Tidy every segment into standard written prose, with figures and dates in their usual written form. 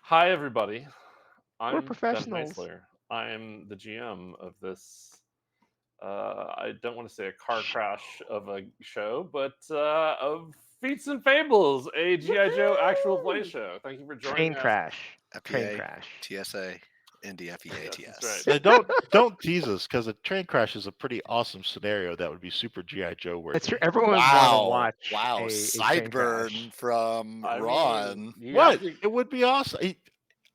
Hi, everybody. We're I'm Ben professionals. Heisler. I'm the GM of this. I don't want to say a car crash of a show, but of Feats and Fables, a GI Joe actual play Woohoo! show. Thank you for Train joining us. crash. Train FEA, crash. TSA, Indy Yes, that's FEATS. right. Don't tease us, because a train crash is a pretty awesome scenario that would be super GI Joe worthy. It's true. Everyone would want to watch Wow, a train crash. sideburn from I Ron. mean, you have What? to. It would be awesome.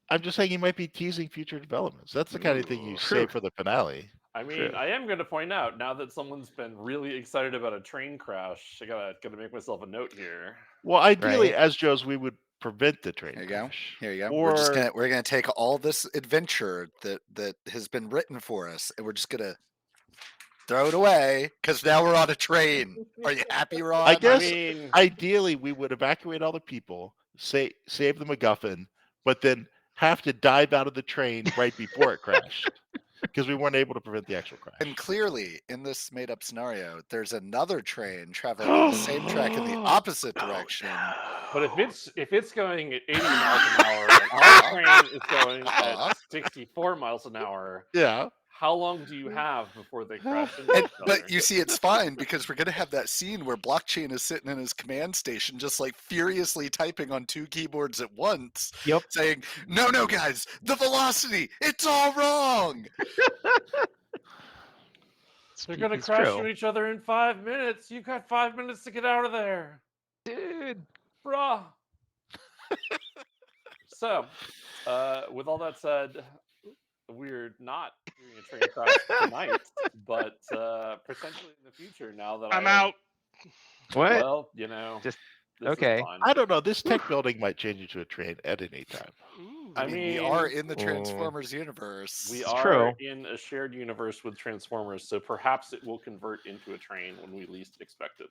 I'm just saying you might be teasing future developments. That's the kind of thing you Ooh. say Truth. for the finale. I mean, True. I am going to point out now that someone's been really excited about a train crash. I gotta make myself a note here. Well, ideally, Right. as Joes, we would prevent the train Here you go. crash. Here you go. Or We're gonna take all this adventure that has been written for us, and we're just gonna throw it away because now we're on a train. Are you happy, Ron? I guess mean, ideally we would evacuate all the people, save the MacGuffin, but then have to dive out of the train right before it crashed because we weren't able to prevent the actual crash. And clearly, in this made-up scenario, there's another train traveling on the same track in the opposite direction. but if it's going at 80 miles an hour and our train is going at 64 miles an hour, Yeah. how long do you have before they crash into each other? But you see, it's fine because we're going to have that scene where Blockchain is sitting in his command station, just like furiously typing on two keyboards at once, Yep. saying, "No, guys, the velocity, it's all wrong." They're gonna It's crash true. into each other in 5 minutes. You got 5 minutes to get out of there, Dude. bruh. So, with all that said, we're not doing a train crash tonight, but potentially in the future. Now that I'm I am- out. What? Well, Just this okay. Is fine. I don't know. This tech building might change into a train at any time. Ooh. I mean, we are in the Transformers universe. We It's are true. in a shared universe with Transformers, so perhaps it will convert into a train when we least expect it.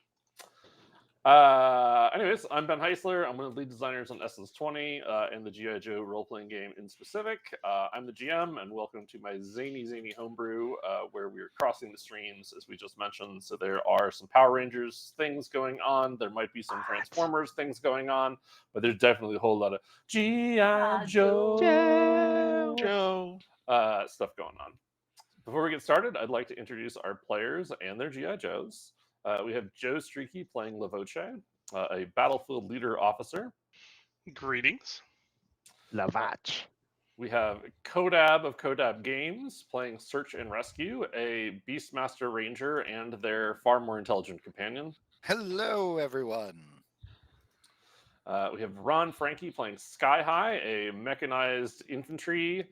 Anyways, I'm Ben Heisler. I'm one of the lead designers on Essence 20 and the GI Joe role-playing game in specific. I'm the GM, and welcome to my zany homebrew, where we're crossing the streams, as we just mentioned. So there are some Power Rangers things going on. There might be some Transformers things going on, but there's definitely a whole lot of GI Joe stuff going on. Before we get started, I'd like to introduce our players and their GI Joes. We have Joe Streaky playing Lavoce, a battlefield leader officer. Greetings. Lavach. We have Kodab of Kodab Games playing Search and Rescue, a Beastmaster Ranger and their far more intelligent companion. Hello, everyone. We have Ron Frankie playing Sky High, a mechanized infantry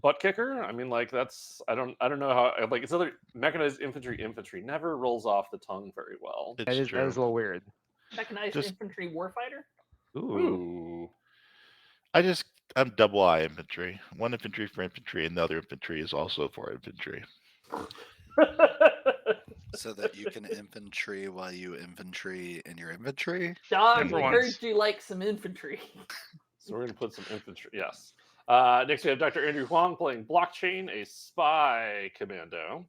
butt kicker. I mean, like that's I don't know how like it's other mechanized infantry never rolls off the tongue very well. That is a little weird. Mechanized Just- infantry warfighter. Ooh. I'm double I infantry. One infantry for infantry, and the other infantry is also for infantry. So that you can infantry while you infantry in your inventory. Dog, Never we once. heard you like some infantry. So we're gonna put some infantry. Yes. Next we have Dr. Andrew Huang playing Blockchain, a spy commando.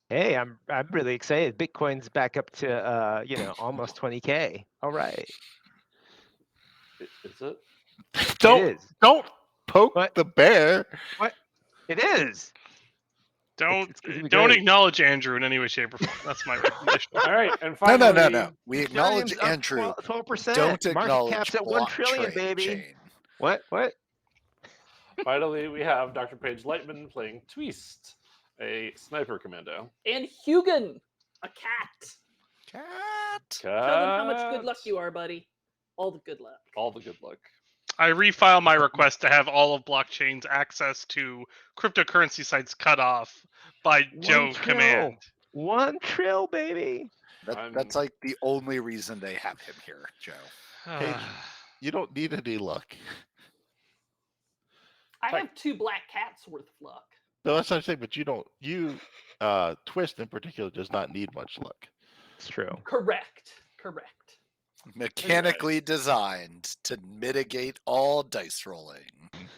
Hey, I'm really excited. Bitcoin's back up to almost 20K. All right. Is it? It is. Don't poke What? the bear. It is. Don't It's gonna be don't great. acknowledge Andrew in any way, shape, or form. That's my recommendation. All right, and No, finally, We acknowledge Ethereum's up Andrew. 12%. Don't Market acknowledge cap's at 1 trillion, blockchain baby. chain. What? finally, we have Dr. Paige Lightman playing Twist, a sniper commando. And Hugin, a cat. Cat. Tell them how much good luck you are, buddy. All the good luck. All the good luck. I refile my request to have all of blockchain's access to cryptocurrency sites cut off by Joe command. 1 trill, baby. That's like the only reason they have him here, Joe. Paige, you don't need any luck. I have 2 black cats worth of luck. No, that's what I'm saying. But you Twist in particular does not need much luck. It's true. Correct. Mechanically designed to mitigate all dice rolling.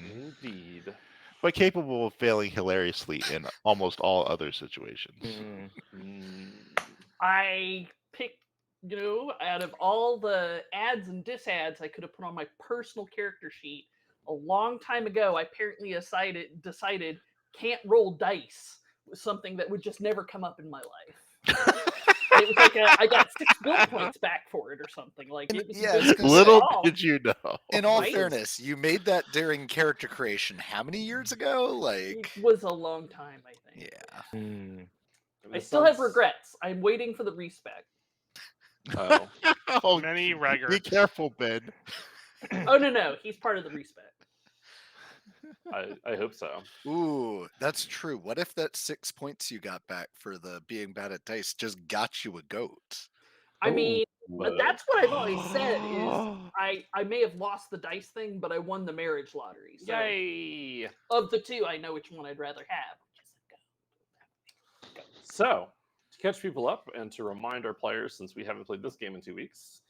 Indeed. But capable of failing hilariously in almost all other situations. Mm. I picked out of all the ads and disads I could have put on my personal character sheet a long time ago, I apparently decided can't roll dice was something that would just never come up in my life. It was like I got 6 build points back for it or something. Like it was Yeah, I was gonna Little say, did you know. In all Right? fairness, you made that during character creation how many years ago? It Like, was a long time, I think. yeah. Hmm. I still have regrets. I'm waiting for the respec. Oh, Oh, Many be raggarts. careful, Ben. Oh no, he's part of the respec. I hope so. Ooh, that's true. What if that 6 points you got back for the being bad at dice just got you a goat? I mean, Whoa. that's what I've always said is I may have lost the dice thing, but I won the marriage lottery. So Yay! of the two, I know which one I'd rather have. So, to catch people up and to remind our players, since we haven't played this game in 2 weeks,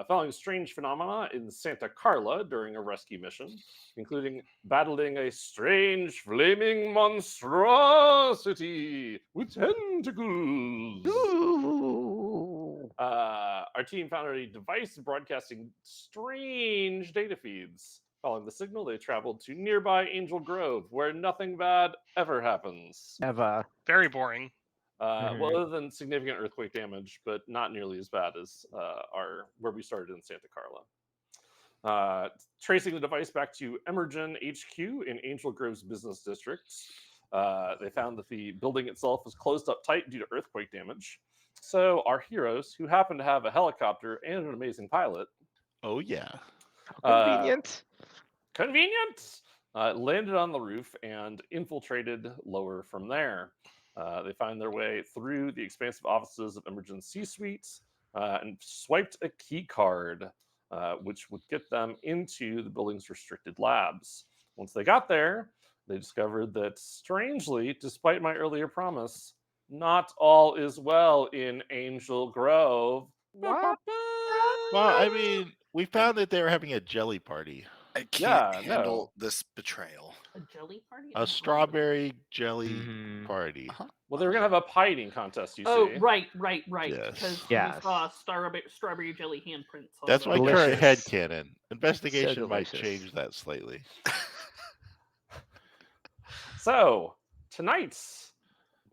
following strange phenomena in Santa Carla during a rescue mission, including battling a strange flaming monstrosity with tentacles. Ooh. Our team found a device broadcasting strange data feeds. Following the signal, they traveled to nearby Angel Grove, where nothing bad ever happens. Eva. Very boring. Well, other than significant earthquake damage, but not nearly as bad as where we started in Santa Carla. Tracing the device back to Emergen HQ in Angel Grove's business district, they found that the building itself was closed up tight due to earthquake damage. So our heroes, who happen to have a helicopter and an amazing pilot, Oh yeah. Convenient. convenient, landed on the roof and infiltrated lower from there. They find their way through the expansive offices of Emergency Suites and swiped a key card, which would get them into the building's restricted labs. Once they got there, they discovered that, strangely, despite my earlier promise, not all is well in Angel Grove. What? Well, I mean, we found that they were having a jelly party. I can't Yeah, handle no. this betrayal. A jelly party? A strawberry jelly Mhm. party. Well, they were gonna have a pie eating contest, you Oh, see. right. Yes. Because Yes. we saw strawberry jelly handprints. On That's the- my current Delicious. headcanon. Investigation might delicious. change that slightly. So, tonight,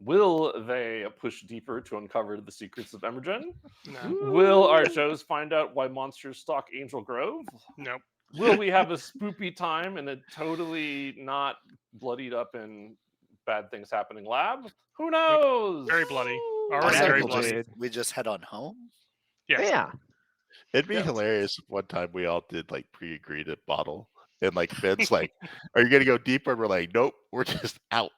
will they push deeper to uncover the secrets of Emergen? No. Will our shows find out why monsters stalk Angel Grove? Nope. Will we have a spoopy time in a totally not bloodied up and bad things happening lab? Who knows? Very bloody. I Already say very we bloody. just, we just head on home. Yes. Yeah. It'd be Yeah. hilarious if one time we all did like pre-agreed at bottle. And like Ben's like, are you gonna go deeper? And we're like, nope, we're just out.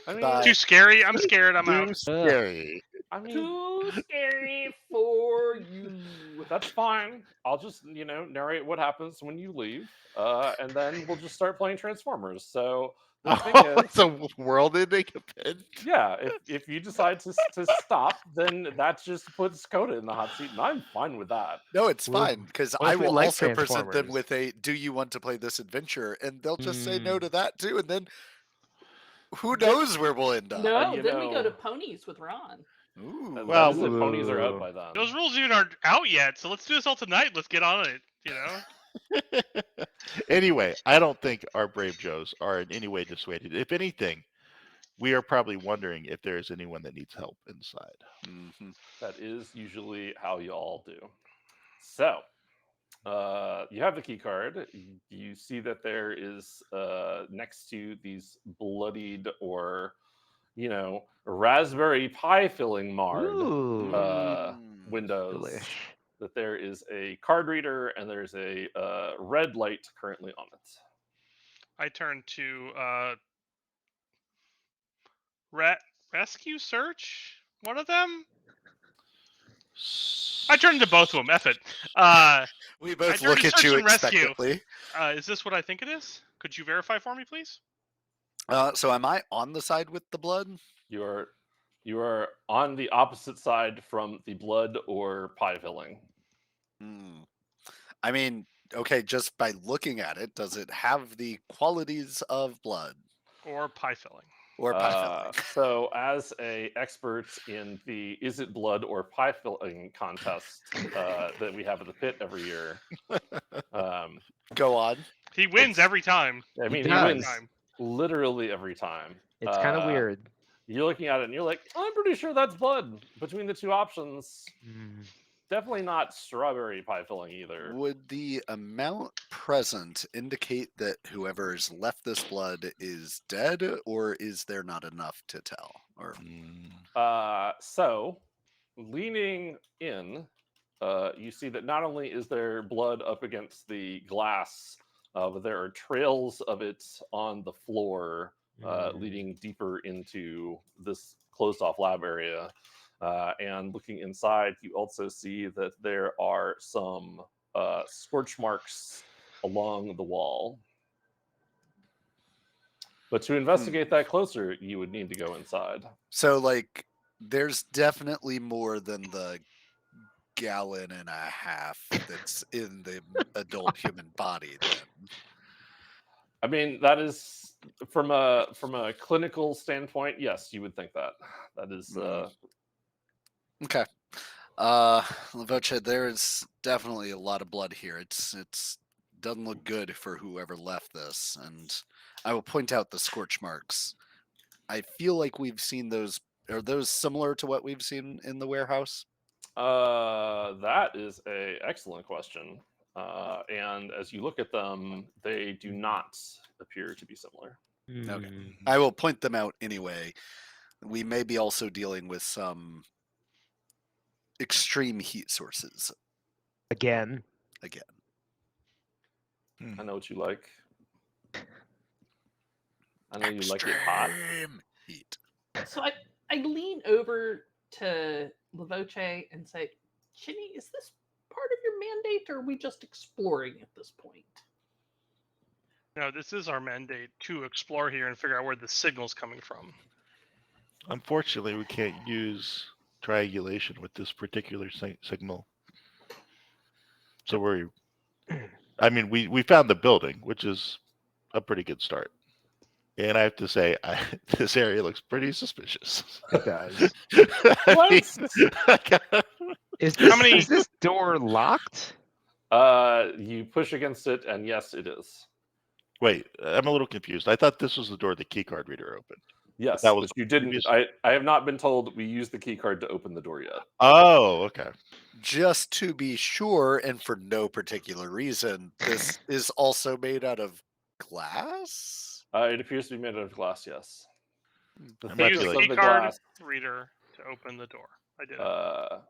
I mean, Bye. Too scary. I'm scared. I'm Too out. scary. I mean, Too scary for you. that's fine. I'll just, narrate what happens when you leave, and then we'll just start playing Transformers. So the thing Oh, is, it's a world-ending event. yeah, if you decide to stop, then that just puts Coda in the hot seat, and I'm fine with that. No, it's Ooh. fine because What I if we will like also present them Transformers? with a "Do you want to play this adventure?" and they'll just say no to that too, and then who knows where we'll end up? No, you then we go know- to ponies with Ron. Ooh. That Well, is if ponies are out ooh. by then. Those rules even aren't out yet, so let's do this all tonight. Let's get on it. Anyway, I don't think our brave Joes are in any way dissuaded. If anything, we are probably wondering if there is anyone that needs help inside. Mhm. That is usually how you all do. So, you have the key card. You see that there is next to these bloodied or, Raspberry Pi filling marred Ooh. windows. Delish. That there is a card reader and there's a red light currently on it. I turn to rescue search. One of them. I turn to both of them. Eff it. We both turn look to at search you and rescue. expectantly. Is this what I think it is? Could you verify for me, please? So am I on the side with the blood? You are on the opposite side from the blood or pie filling. Hmm. I mean, okay, just by looking at it, does it have the qualities of blood? Or pie filling? Or pie filling. So, as a expert in the "Is it blood or pie filling" contest that we have at the pit every year, Go on. He wins Let's- every time. I mean, he does. wins literally every time. It's kind of weird. You're looking at it and you're like, I'm pretty sure that's blood between the two options. Definitely not strawberry pie filling either. Would the amount present indicate that whoever's left this blood is dead, or is there not enough to tell? Or So, leaning in, you see that not only is there blood up against the glass, but there are trails of it on the floor, leading deeper into this closed-off lab area. And looking inside, you also see that there are some scorch marks along the wall. But to investigate that closer, you would need to go inside. so, like, there's definitely more than the gallon and a half that's in the adult human body. Then, I mean, that is from a clinical standpoint. Yes, you would think that. That is. okay. Lavocha, there's definitely a lot of blood here. It's doesn't look good for whoever left this, and I will point out the scorch marks. I feel like we've seen those. Are those similar to what we've seen in the warehouse? That is a excellent question. And as you look at them, they do not appear to be similar. Okay. I will point them out anyway. We may be also dealing with some extreme heat sources Again. again. I know what you like. I know you like it hot. Extreme heat. So I lean over to Lavoche and say, Ginny, is this part of your mandate, or are we just exploring at this point? No, this is our mandate to explore here and figure out where the signal's coming from. Unfortunately, we can't use triangulation with this particular signal. So I mean, we found the building, which is a pretty good start. And I have to say, this area looks pretty suspicious. It does. Is this door locked? You push against it, and yes, it is. Wait, I'm a little confused. I thought this was the door the keycard reader opened. Yes, That was but you didn't. previous- I have not been told we used the key card to open the door yet. Oh, okay. Just to be sure, and for no particular reason, this is also made out of glass? It appears to be made out of glass. Yes. The I I might used be the thickness like- of the keycard glass. reader to open the door. I did it.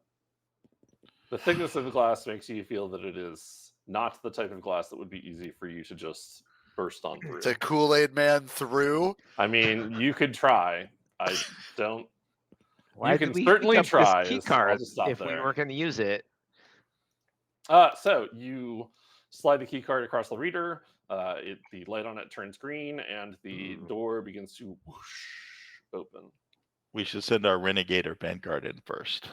The thickness of the glass makes you feel that it is not the type of glass that would be easy for you to just burst on through. To Kool-Aid Man through? I mean, you could try. I don't. Why You did can we certainly pick up try, this key is- I'll card just stop if we there. weren't going to use it? So you slide the key card across the reader. The light on it turns green, and the door begins to whoosh open. We should send our Renegade or Vanguard in first.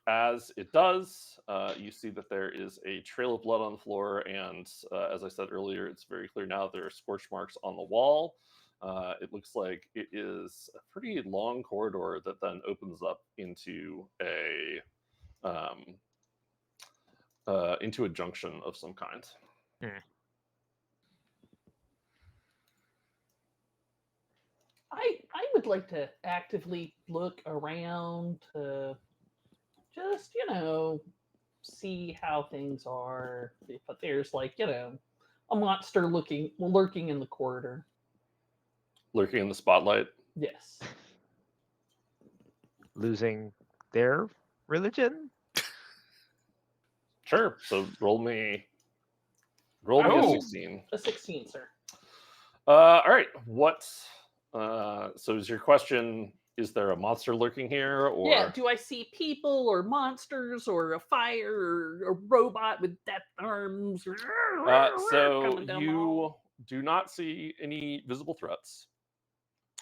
As it does, you see that there is a trail of blood on the floor, and as I said earlier, it's very clear now there are scorch marks on the wall. It looks like it is a pretty long corridor that then opens up into a junction of some kind. I would like to actively look around to just, see how things are. But there's a monster lurking in the corridor. Lurking in the spotlight. Yes. Losing their religion? Sure. So roll me a Oh. 16. A 16, sir. All right. So is your question, is there a monster lurking here, or Yeah, do I see people or monsters or a fire or a robot with death arms? So coming down the hall? you do not see any visible threats.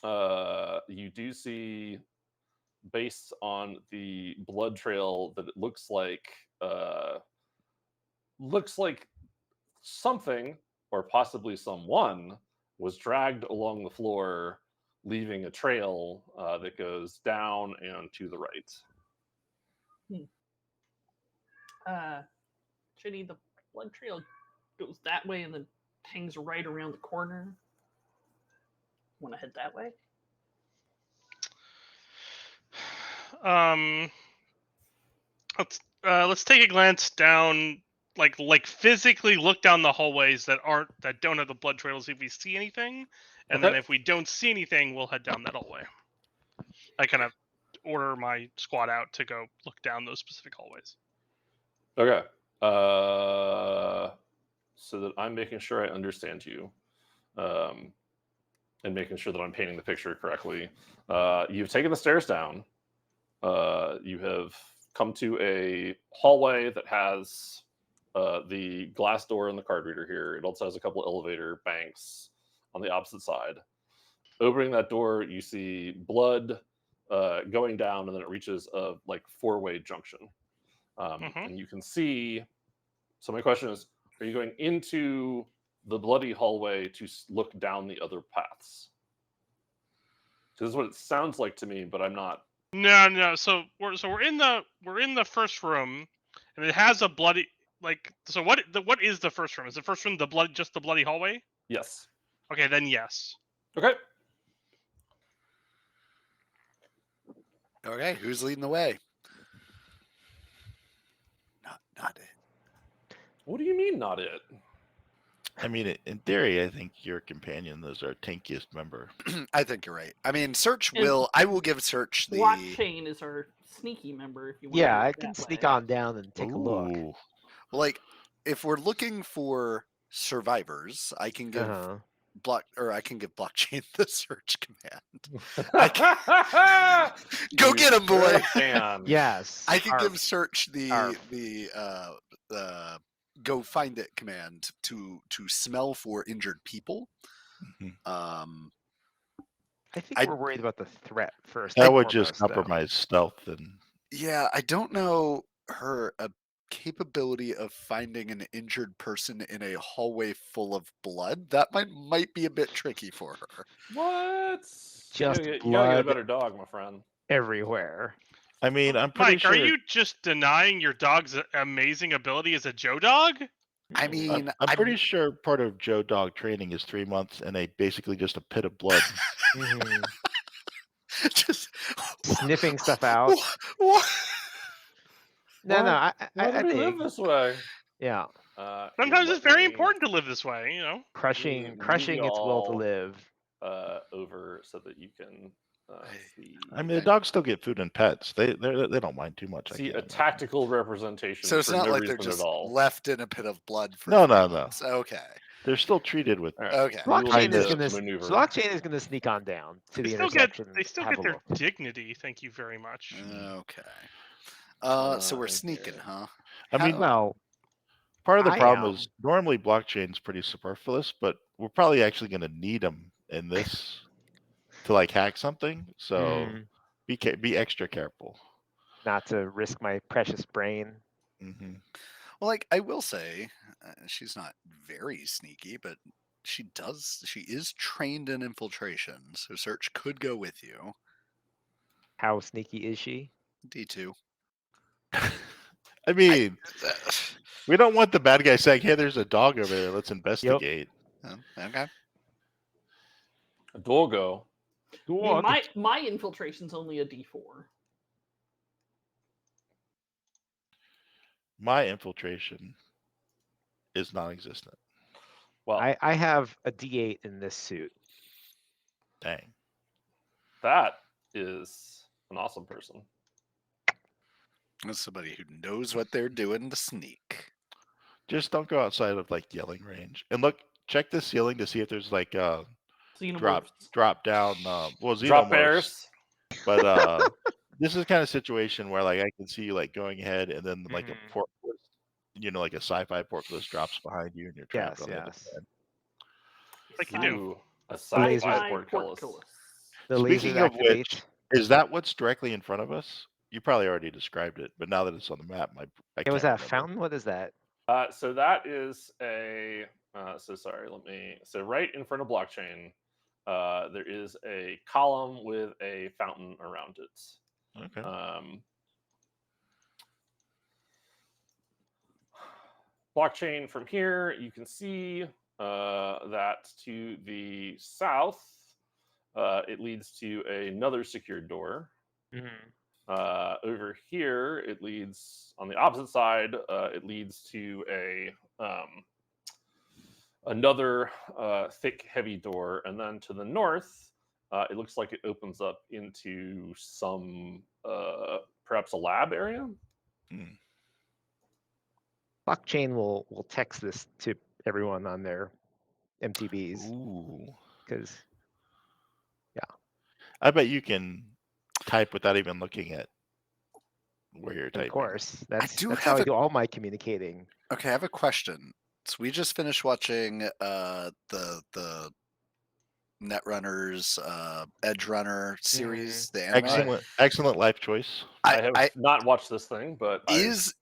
You do see, based on the blood trail, that it looks like something or possibly someone was dragged along the floor leaving a trail that goes down and to the right. Jenny, the blood trail goes that way and then hangs right around the corner. Want to head that way? Let's take a glance down, like physically look down the hallways that don't have the blood trails if we see anything, and then Okay. if we don't see anything, we'll head down that hallway. I kind of order my squad out to go look down those specific hallways. Okay. So that I'm making sure I understand you, and making sure that I'm painting the picture correctly. You've taken the stairs down. You have come to a hallway that has the glass door and the card reader here. It also has a couple of elevator banks on the opposite side. Opening that door, you see blood going down, and then it reaches a like four-way junction. And you can see. So my question is: are you going into the bloody hallway to look down the other paths? This is what it sounds like to me, but I'm not. No. So we're in the first room, and it has a bloody So what is the first room? Is the first room just the bloody hallway? Yes. Okay, then yes. Okay. Okay, who's leading the way? Not it. What do you mean, not it? I mean, in theory, I think your companion is our tankiest member. I think you're right. I mean, Search And I will give Search the. Blockchain is our sneaky member. If you want. Yeah, to I can sneak on down and take a look. Ooh. Like, if we're looking for survivors, I can give I can give Blockchain the search command. Go You get him, boy. sure can. Yes. I can Arf. give Search Arf. the go find it command to smell for injured people. I think we're worried about the threat first. That and would just foremost, though. compromise stealth and. Yeah, I don't know her capability of finding an injured person in a hallway full of blood. That might be a bit tricky for her. What? Just you gotta get a blood better dog, my friend. everywhere. I mean, I'm pretty Mike, sure. are you just denying your dog's amazing ability as a Joe dog? I mean, I'm pretty sure part of Joe Dog training is 3 months and basically just a pit of blood. just Sniffing stuff out. What? No, Why I do we live think. this way? Yeah. Sometimes it's very important to live this way, you know. Crushing move its will to y'all, live. Over so that you can see. I mean, the dogs still get food and pets. They don't mind too much. See I a can't tactical representation. So it's for not no like they're reason just at all. left in a pit of blood for No. months. Okay. They're still treated with. All right. Okay. We will Blockchain need is to gonna maneuver. Blockchain is gonna sneak on down to the intersection. They still have get a their look. dignity. Thank you very much. Okay. So we're sneaking, okay. huh? I mean, Well, part of the I problem am. is normally blockchain's pretty superfluous, but we're probably actually going to need them in this to like hack something. So be extra careful. Not to risk my precious brain. Well, like I will say, she's not very sneaky, but she is trained in infiltration, so Search could go with you. How sneaky is she? D2. I mean, we don't want the bad guy saying, "Hey, there's a dog over there. Let's investigate." Okay. A doggo. I mean, my infiltration's only a D4. My infiltration is non-existent. Well, I have a D8 in this suit. Dang. that is an awesome person. That's somebody who knows what they're doing to sneak. Just don't go outside of like yelling range. And look, check the ceiling to see if there's like drop down. Well, Drop xenomorphs. bears. But this is the kind of situation where like I can see you like going ahead and then like a forklift, like a sci-fi forklift drops behind you and you're trapped on the other side. Like you do. A sci-fi Sci-fi portcullis. The laser Speaking of activates. which, is that what's directly in front of us? You probably already described it, but now that it's on the map, I It was can't that remember. fountain? What is that? So that is a. So sorry. So right in front of blockchain there is a column with a fountain around it. Okay. Blockchain from here, you can see that to the south, it leads to another secured door. Over here, it leads on the opposite side. It leads to another thick, heavy door, and then to the north, it looks like it opens up into some perhaps a lab area. Blockchain will text this to everyone on their MTBs Ooh. because I bet you can type without even looking at where you're typing. of course that's do how have I a- do all my communicating. Okay, I have a question. So we just finished watching the Netrunners Edge Runner series, the anime. Excellent life choice. I have not watched this thing, but Is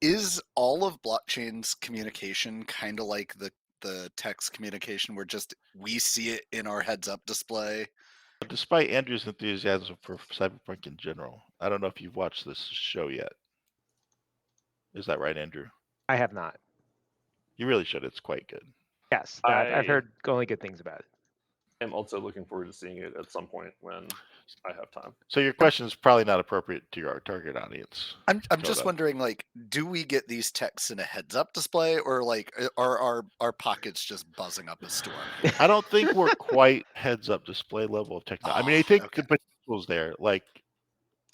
all of blockchain's communication kind of like the text communication where just we see it in our heads up display? Despite Andrew's enthusiasm for cyberpunk in general, I don't know if you've watched this show yet. Is that right, Andrew? I have not. You really should. It's quite good. Yes, I've heard only good things about it. I'm also looking forward to seeing it at some point when I have time. So your question is probably not appropriate to your target audience. I'm just wondering, like, do we get these texts in a heads up display, or like are our pockets just buzzing up a storm? I don't think we're quite heads up display level of technology. I mean, I think okay. the potential's there. Like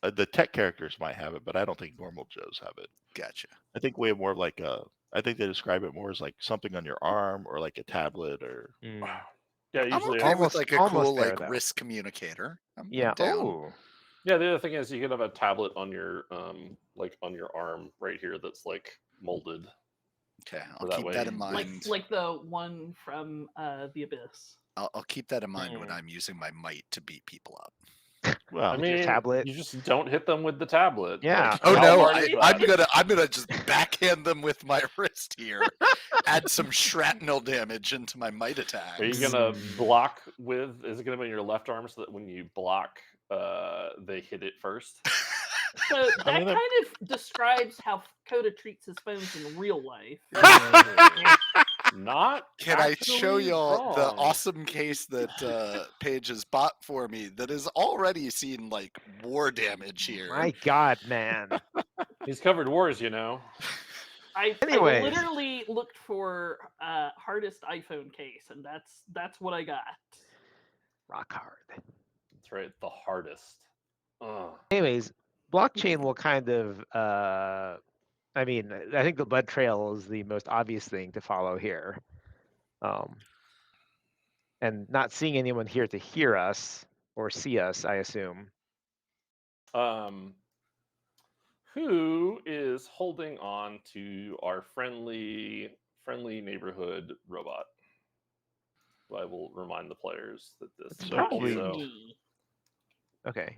the tech characters might have it, but I don't think normal Joes have it. Gotcha. I think we have more of like a. I think they describe it more as like something on your arm or like a tablet or. Yeah, I'm usually. okay with like a almost cool there, like though. wrisk communicator. I'm Yeah. down. Oh. Yeah, the other thing is you could have a tablet on your like on your arm right here that's like molded. Okay, So I'll that keep way that in you- mind. Like the one from the Abyss. I'll keep that in mind when I'm using my might to beat people up. Well, I With your mean, tablet. you just don't hit them with the tablet. Yeah. Oh how no, hard is that? I'm gonna just backhand them with my wrist here. Add some shrapnel damage into my might attacks. Are you gonna block with? Is it gonna be on your left arm so that when you block, they hit it first? So that I mean, kind of describes how Coda treats his phones in real life. Not. Can I show actually y'all the wrong. awesome case that Paige has bought for me that has already seen like war damage here? My God, man. He's covered wars, you know. I Anyways. literally looked for hardest iPhone case, and that's what I got. Rock hard. That's right, the hardest. Ugh. Anyways, blockchain will kind of. I mean, I think the blood trail is the most obvious thing to follow here. And not seeing anyone here to hear us or see us, I assume. Who is holding on to our friendly neighborhood robot? I will remind the players that this It's is probably- so. Me. Okay.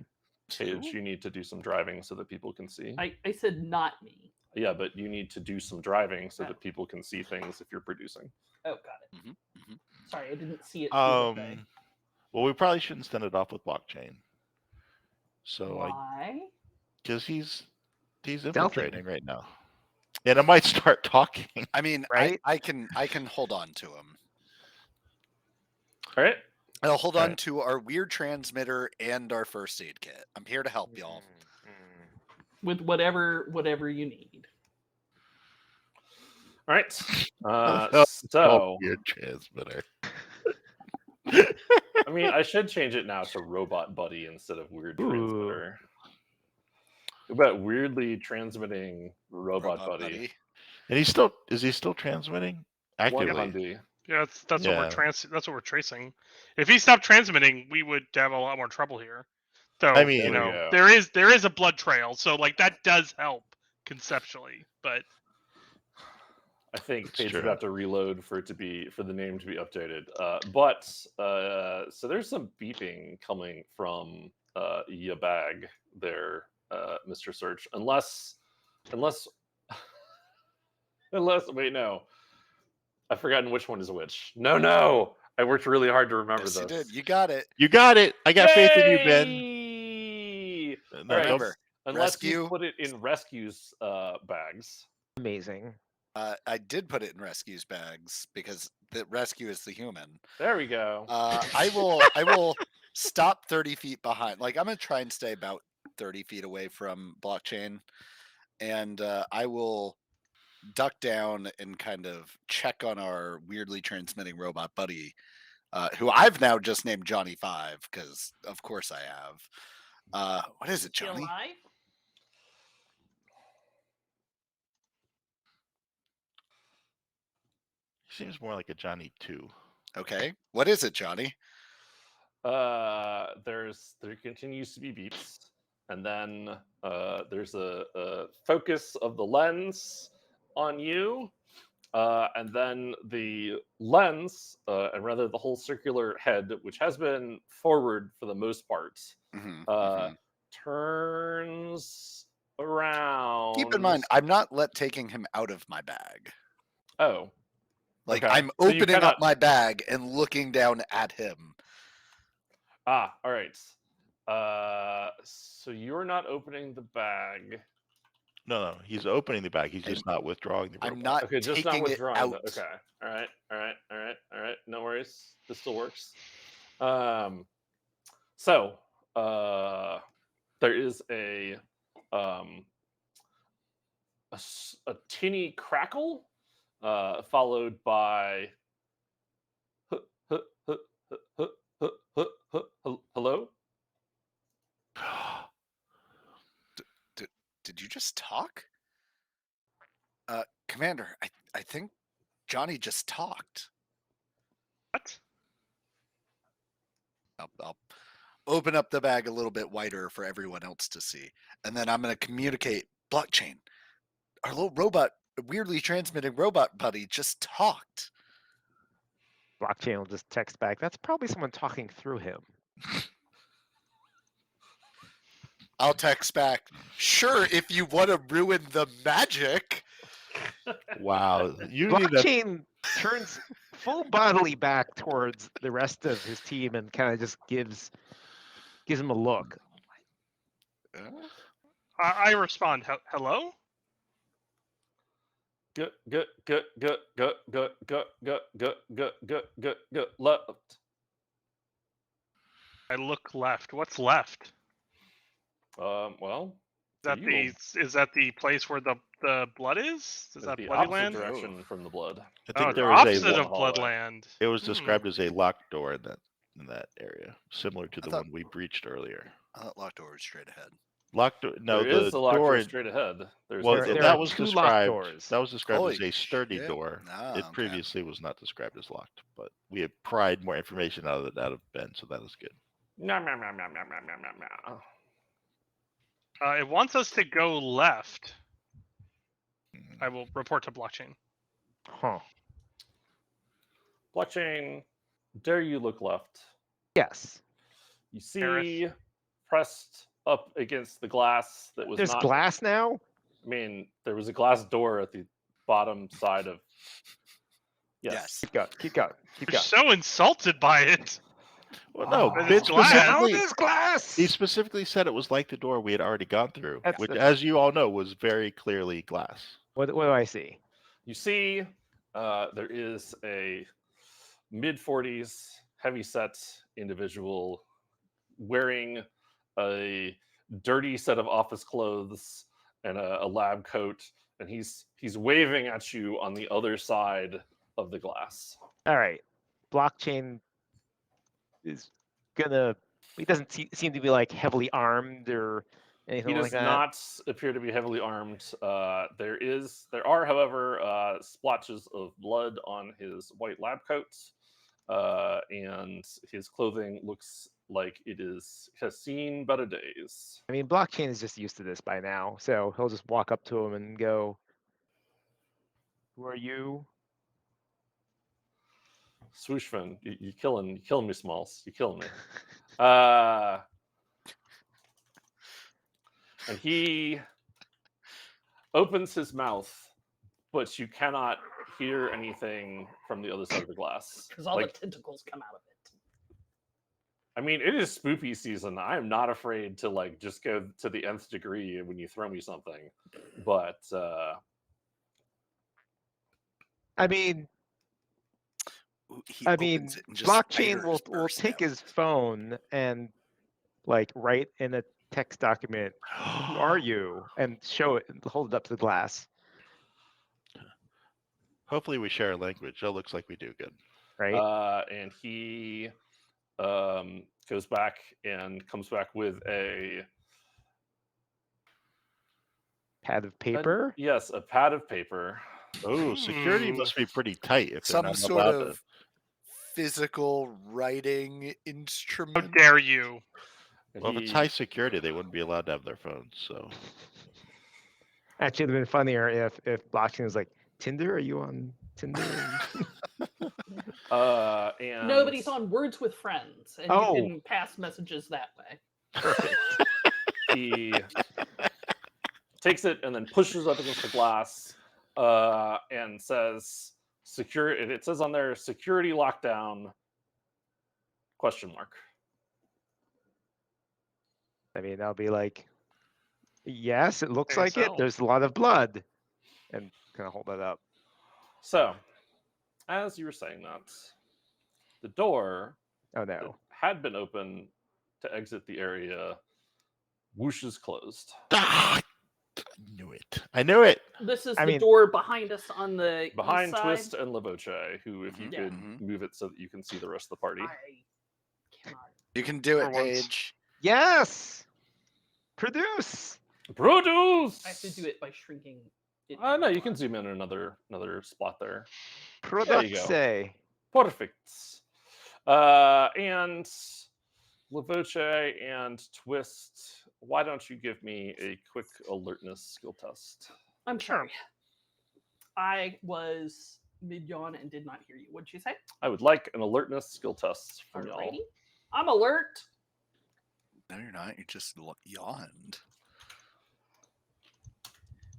Paige, you need to do some driving so that people can see. I said not me. Yeah, but you need to do some driving so Oh. that people can see things if you're producing. Oh, got it. Mhm. Sorry, I didn't see it. through that way. Well, we probably shouldn't send it off with blockchain. So Why? because he's Stealthing. infiltrating right now, and it might start talking. I mean, Right? I can hold on to him. All right. I'll hold All on right. to our weird transmitter and our first aid kit. I'm here to help y'all. With whatever you need. All right. Oh, So, weird transmitter. I mean, I should change it now to Robot Buddy instead of Weird Ooh. Transmitter. What about weirdly transmitting Robot Buddy? And is he still transmitting actively? 100. Yeah, that's what Yeah. that's what we're tracing. If he stopped transmitting, we would have a lot more trouble here. Though I mean- you There we know, go. there is a blood trail, so like that does help conceptually. But I think That's Paige would true. have to reload for the name to be updated. So there's some beeping coming from your bag there, Mr. Search. Unless wait, no. I've forgotten which one is which. No. I worked really hard to remember Yes, this. you did. You got it. You got it. I got faith in you, Ben. Yay! No, All right, Remember, unless you rescue. put it in rescues bags. Amazing. I did put it in rescues bags because the rescue is the human. There we go. I will stop 30 feet behind. Like I'm gonna try and stay about 30 feet away from blockchain, and I will duck down and kind of check on our weirdly transmitting robot buddy, who I've now just named Johnny 5 because of course I have. What is it, Still Johnny? alive? He seems more like a Johnny 2. Okay, what is it, Johnny? There continues to be beeps, and then there's a focus of the lens on you, and then the lens, and rather the whole circular head, which has been forward for the most part, turns around. Keep in mind, I'm not taking him out of my bag. Oh, Like okay. I'm So you opening cannot- up my bag and looking down at him. all right. So you're not opening the bag. No, he's opening the bag. He's just not withdrawing the robot. I'm not Okay, just not taking it withdrawing. out. Okay. All right. No worries. This still works. So there is a tinny crackle, followed by hello. Did you just talk? Commander, I think Johnny just talked. What? I'll open up the bag a little bit wider for everyone else to see. And then I'm going to communicate blockchain. Our little robot, weirdly transmitting robot buddy just talked. Blockchain will just text back. That's probably someone talking through him. I'll text back, sure, if you want to ruin the magic. Wow. You need that. Blockchain turns full bodily back towards the rest of his team and kind of just gives him a look. I respond. Hello? Go. Left. I look left. What's left? Well, Is that the place where the blood is? Is that the Bloody opposite Land? direction from the blood. I think Oh, there the was opposite a. of Bloodland. It was Hmm. described as a locked door in that area, similar to I the thought- one we breached earlier. I thought locked door was straight ahead. Locked door. No, There the is a locked door. door straight ahead. There's Well, There that are was two locked described. doors. That was described Holy as a sturdy shit. door. Ah, It okay. previously was not described as locked, but we had pried more information out of Ben, so that was good. It wants us to go left. Mhm. I will report to blockchain. Huh. Blockchain, dare you look left? Yes. You see pressed up against the glass that was There's not. glass now? I mean, there was a glass door at the bottom side of. Yes. Keep going. Keep going. Keep You're going. so insulted by it. Well, no, But Ben it's glass. Now specifically. there's glass! He specifically said it was like the door we had already gone through, That's- which, that's- as you all know, was very clearly glass. What do I see? You see, there is a mid-40s, heavy-set individual wearing a dirty set of office clothes and a lab coat, and he's waving at you on the other side of the glass. All right. Blockchain is gonna. He doesn't seem to be like heavily armed or anything He like does that. not appear to be heavily armed. There are, however, splotches of blood on his white lab coat, and his clothing looks like has seen better days. I mean, blockchain is just used to this by now, so he'll just walk up to him and go, "Who are you?" Swooshfin, you killing me, Smalls. You killing me. And he opens his mouth, but you cannot hear anything from the other side of the glass. Because all Like, the tentacles come out of it. I mean, it is spoopy season. I am not afraid to like just go to the nth degree when you throw me something. But I mean, He I opens mean, it and just blockchain spiders will burst take out. his phone and like write in a text document, "Who are you?" and show it and hold it up to the glass, Hopefully we share a language. That looks like we do good. right? and he goes back and comes back with a Pad of paper. yes, a pad of paper. Oh, security Ooh. must be pretty tight if they're Some not sort allowed of physical writing How instrument. dare you? And Well, if it's high security, they wouldn't be allowed to have their phones. So Actually, it'd have been funnier if blockchain was like, "Tinder? Are you on Tinder?" and Nobody's on Words with Friends, and Oh. you can pass messages that way. Perfect. He takes it and then pushes up against the glass and says secure it says on there security lockdown ? I mean, I'll be like, "Yes, it looks Okay, like it. so- There's a lot of blood," and kind of hold that up. So as you were saying that, the door Oh that no! had been open to exit the area whooshes closed. I knew it. I knew it. This is I the mean- door behind us on the Behind east side. Twist and Lavoche, who if you Mhm, could mhm. move it so that you can see the rest of the party. I cannot. You can do For it, once. Paige. Yes. Produce. Produce. I have to do it by shrinking it. No, you can zoom in another spot there. There you Produce. go. Perfect. And Lavoche and Twist, why don't you give me a quick alertness skill test? I'm Sure. sorry. I was mid yawn and did not hear you. What'd you say? I would like an alertness skill test from y'all. Alrighty. I'm alert. No, you're not. You just yawned.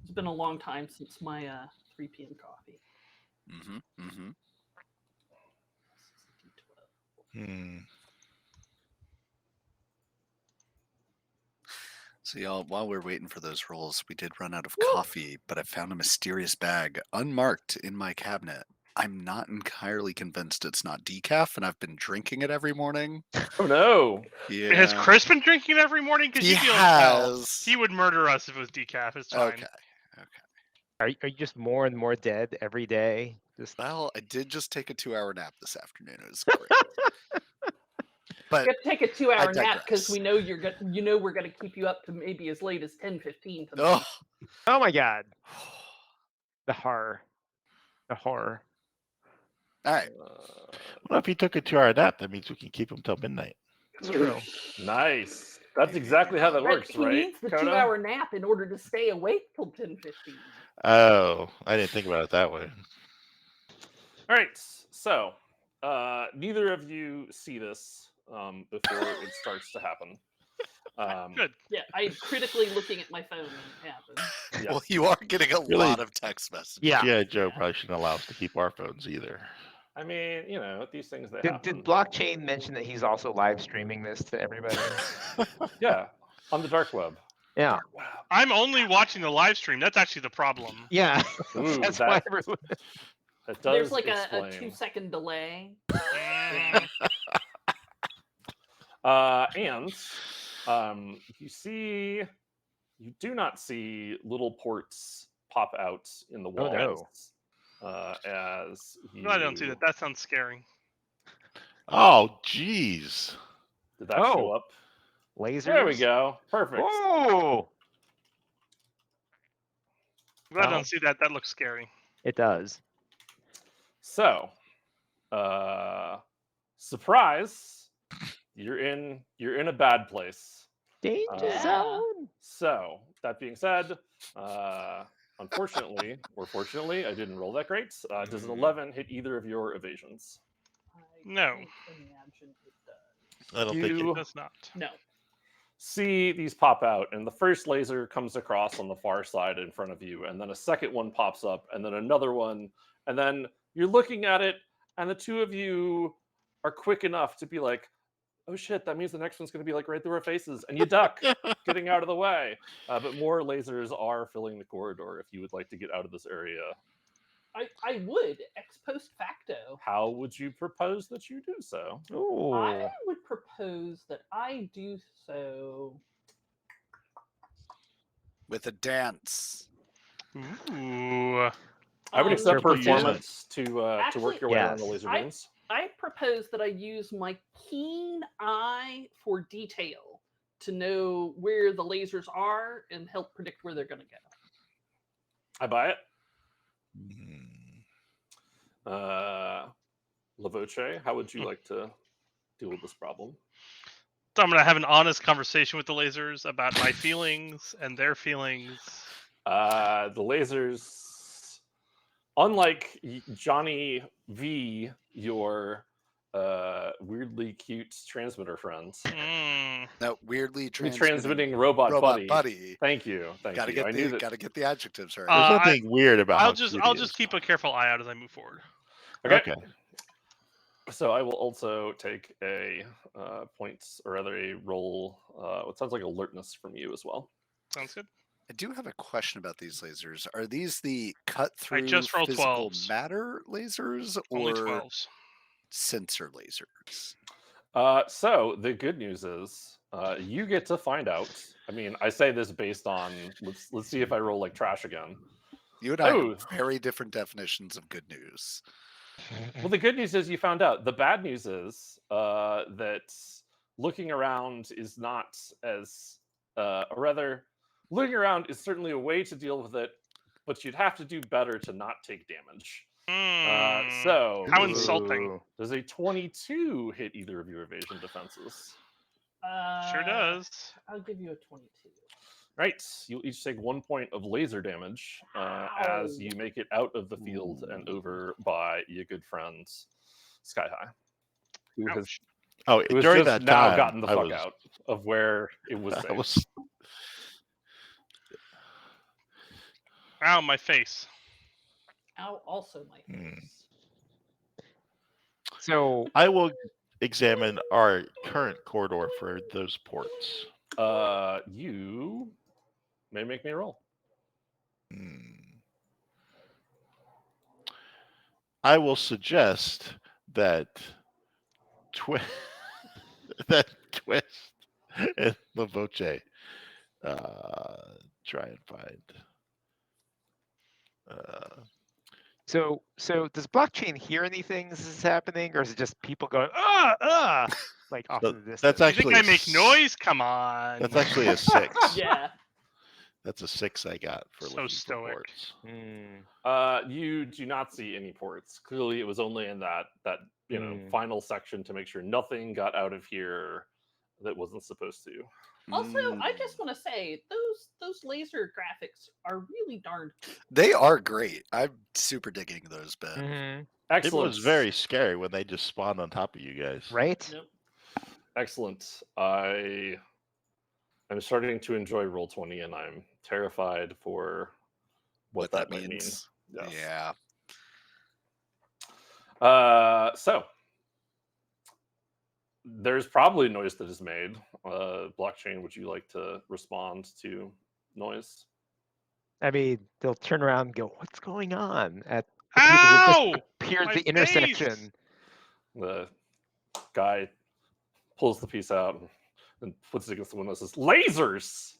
It's been a long time since my 3 p.m. coffee. Mm-hmm. Mm-hmm. Hmm. So y'all, while we're waiting for those rolls, we did run out of Woo! coffee, but I found a mysterious bag unmarked in my cabinet. I'm not entirely convinced it's not decaf, and I've been drinking it every morning. Oh no! Yeah. Has Chris been drinking it every morning? Because He you'd be able to tell. has. He would murder us if it was decaf. It's fine. Okay. Are you just more and more dead every day? Just Well, I did just take a 2-hour nap this afternoon. It was great. But You have to take a 2-hour I nap because digress. we know we're gonna keep you up to maybe as late as 10:15 tonight. oh, oh my god, the horror, the horror. all right. Well, if he took a 2-hour nap, that means we can keep him till midnight. It's true. Nice. That's exactly how that Right, works, he right? needs the Coda? 2-hour nap in order to stay awake till 10:15. Oh, I didn't think about it that way. All right. So, neither of you see this before it starts to happen. Good. Yeah, I'm critically looking at my phone when it happens. Yeah. Well, you are getting a Really? lot of text messages. Yeah. G.I. Joe probably shouldn't allow us to keep our phones either. I mean, these things they Did happen. blockchain mention that he's also live streaming this to everybody? Yeah, on the dark web. Yeah. Wow. I'm only watching the live stream. That's actually the problem. Yeah. Ooh, That's that- why everyone. That does There's like a explain. 2-second delay. Mm. And you do not see little ports pop out in the Oh, walls. no. As you... No, I don't see that. That sounds scary. Oh, jeez. Did that show Oh. up? Lasers. There we go. Perfect. Oh, I'm glad I Wow. don't see that. That looks scary. it does. So, surprise! You're in a bad place. Danger Yeah. zone. So that being said, unfortunately or fortunately, I didn't roll that great. Does an 11 hit either of your evasions? I No. don't imagine it does. I don't think You- It does not. No. see these pop out, and the first laser comes across on the far side in front of you, and then a second one pops up, and then another one, and then you're looking at it, and the two of you are quick enough to be like, oh shit, that means the next one's going to be like right through our faces, and you duck, getting out of the way. But more lasers are filling the corridor if you would like to get out of this area. I would, ex post facto. How would you propose that you do so? Ooh. I would propose that I do so. With a dance. Ooh. I would accept Triple fusion. performance to work your way around the Yes. laser beams. I propose that I use my keen eye for detail to know where the lasers are and help predict where they're going to go. I buy it. Hmm. Lavoche, how would you like to deal with this problem? So I'm gonna have an honest conversation with the lasers about my feelings and their feelings. The lasers, unlike Johnny V, your weirdly cute transmitter friends, Mm. That weirdly transmitting robot buddy. buddy. Thank you. Gotta I knew that. get the adjectives right. There's I- nothing weird about. I'll how just cute he is. keep a careful eye out as I move forward. Okay. Okay. So I will also take a points, or rather a roll. What sounds like alertness from you as well. Sounds good. I do have a question about these lasers. Are these the cut through just rolled physical 12s. matter lasers Only or 12s. sensor lasers? So the good news is you get to find out. I mean, I say this based on let's see if I roll like trash again. You and I Oh. have very different definitions of good news. Well, the good news is you found out. The bad news is that looking around is not as, or rather, looking around is certainly a way to deal with it, but you'd have to do better to not take damage. Mm. So, How insulting. Ooh. does a 22 hit either of your evasion defenses? Sure does. I'll give you a 22. Right. You'll each take 1 point of laser damage as you make it out of the field and over by your good friend Sky High, who has Oh, It was during just that now time, gotten the I fuck was, out of where it was I safe. was Ow, my face. Ow, also my Hmm. face. So I will examine our current corridor for those ports. You may make me a roll. I will suggest that that Twist and Lavoche try and find. so does blockchain hear anything as this is happening, or is it just people going like off So in the distance? that's You actually think I make noise? Come on. That's actually a 6. Yeah. That's a 6 I got for So looking for stoic. ports. You do not see any ports. Clearly, it was only in that Hmm. final section to make sure nothing got out of here that wasn't supposed to. Also, I just want to say those laser graphics are really darn cool. They are great. I'm super digging those, Ben. Mhm. It Excellent. was very scary when they just spawned on top of you guys. Right? Yep. Excellent. I'm starting to enjoy Roll20, and I'm terrified for what that might mean. means. Yes. Yeah. So there's probably noise that is made. Blockchain, would you like to respond to noise? I mean, they'll turn around and go, "What's going on?" At the people who Ow! just appeared My at the intersection. The guy pulls the piece out and puts it against the window and says, "Lasers!"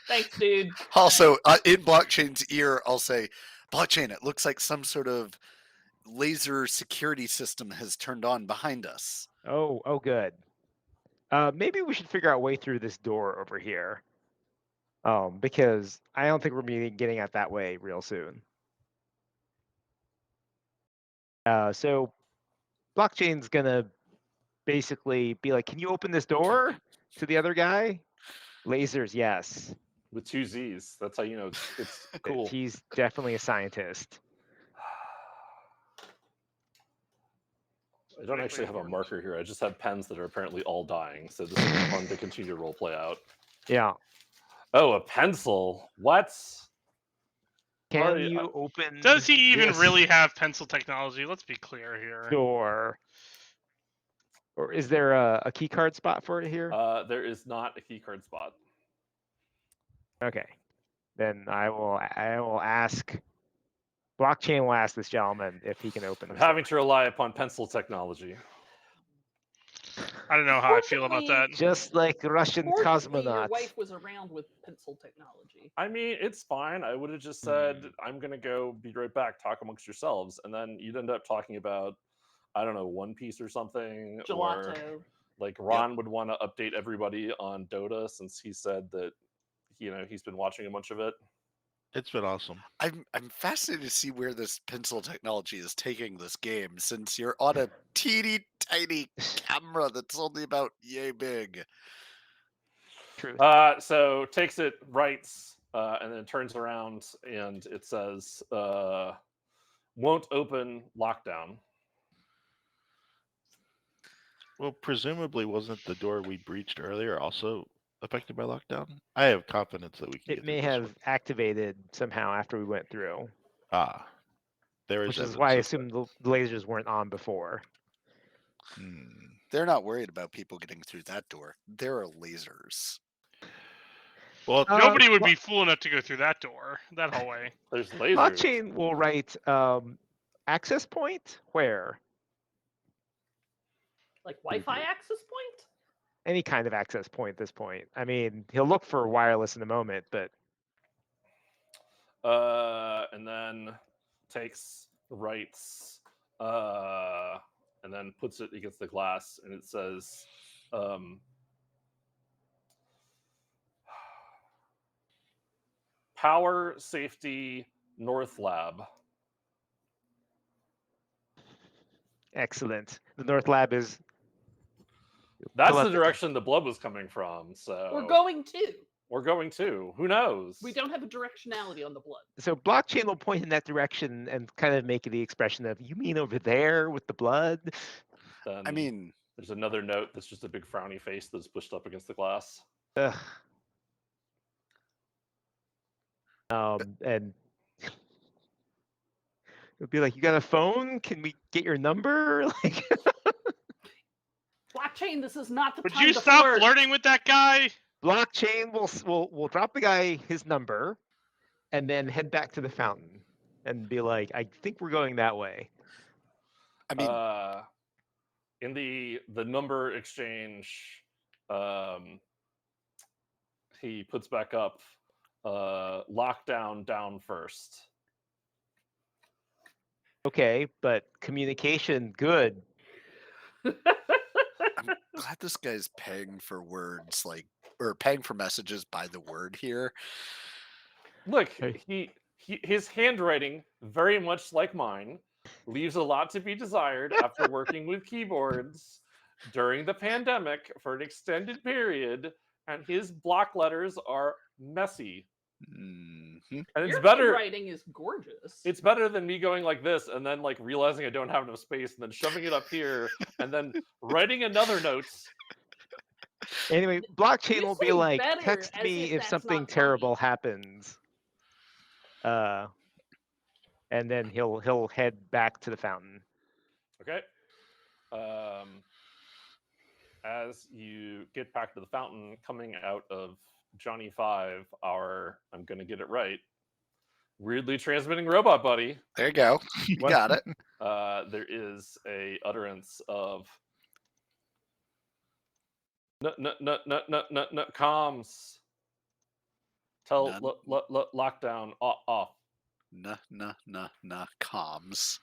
Thanks, dude. Also, in blockchain's ear, I'll say, blockchain, it looks like some sort of laser security system has turned on behind us. Oh, good. Maybe we should figure out a way through this door over here. Because I don't think we're getting out that way real soon. So blockchain's gonna basically be like, "Can you open this door?" to the other guy. Lasers, yes. With 2 Z's. That's how you know it's cool. He's definitely a scientist. I don't actually have a marker here. I just have pens that are apparently all dying, so this is fun to continue to role play out. Yeah. Oh, a pencil. What? Can Alright, you open? Does he even this really have pencil technology? Let's be clear here. door? Or is there a key card spot for it here? There is not a keycard spot. Okay. Then I will ask. Blockchain will ask this gentleman if he can open I'm this having door. to rely upon pencil technology. I don't know how I feel about that. Just like Russian Fortunately, your cosmonauts. wife was around with pencil technology. I mean, it's fine. I would have just said, I'm going to go be right back, talk amongst yourselves. And then you'd end up talking about, I don't know, One Piece or something. Or Gelato. like Ron would want to update everybody on Dota since he said that, he's been watching a bunch of it. It's been awesome. I'm fascinated to see where this pencil technology is taking this game, since you're on a teeny tiny camera that's only about yay big. Truth. So takes it, writes, and then turns around and it says, won't open lockdown. Well, presumably, wasn't the door we breached earlier also affected by lockdown? I have confidence that we can. It may have activated somehow after we went through. There is. Which is why I assume the lasers weren't on before. They're not worried about people getting through that door. There are lasers. Well, Nobody would be fool enough to go through that door, that hallway. There's lasers. Blockchain will write access point where? Like Wi-Fi access point? Any kind of access point at this point. I mean, he'll look for wireless in a moment, but and then writes, and then puts it against the glass, and it says, Power Safety North Lab. excellent. The North Lab is. That's the direction the blood was coming from. So We're going to. We're going to. Who knows? We don't have a directionality on the blood. So blockchain will point in that direction and kind of make the expression of, you mean over there with the blood? Then I mean, there's another note that's just a big frowny face that's pushed up against the glass. Ugh. And it'll be like, you got a phone? Can we get your number? Like, Blockchain, this is not the Would time you to stop flirt. flirting with that guy? blockchain will drop the guy his number and then head back to the fountain and be like, I think we're going that way. I mean, in the number exchange, he puts back up, lockdown down first. Okay, but communication, good. I'm glad this guy's paying for words, or paying for messages by the word here. Look, his handwriting, very much like mine, leaves a lot to be desired after working with keyboards during the pandemic for an extended period, and his block letters are messy. Mm-hmm. And it's Your better. writing is gorgeous. It's better than me going like this and then like realizing I don't have enough space and then shoving it up here and then writing another note. Anyway, blockchain You will be say like, better text as me if if that's something not terrible funny. happens. And then he'll head back to the fountain. Okay. As you get back to the fountain, coming out of Johnny 5, our, I'm going to get it right, weirdly transmitting robot buddy. There you go. You got it. There is a utterance of comms. Tell lockdown off. Comms.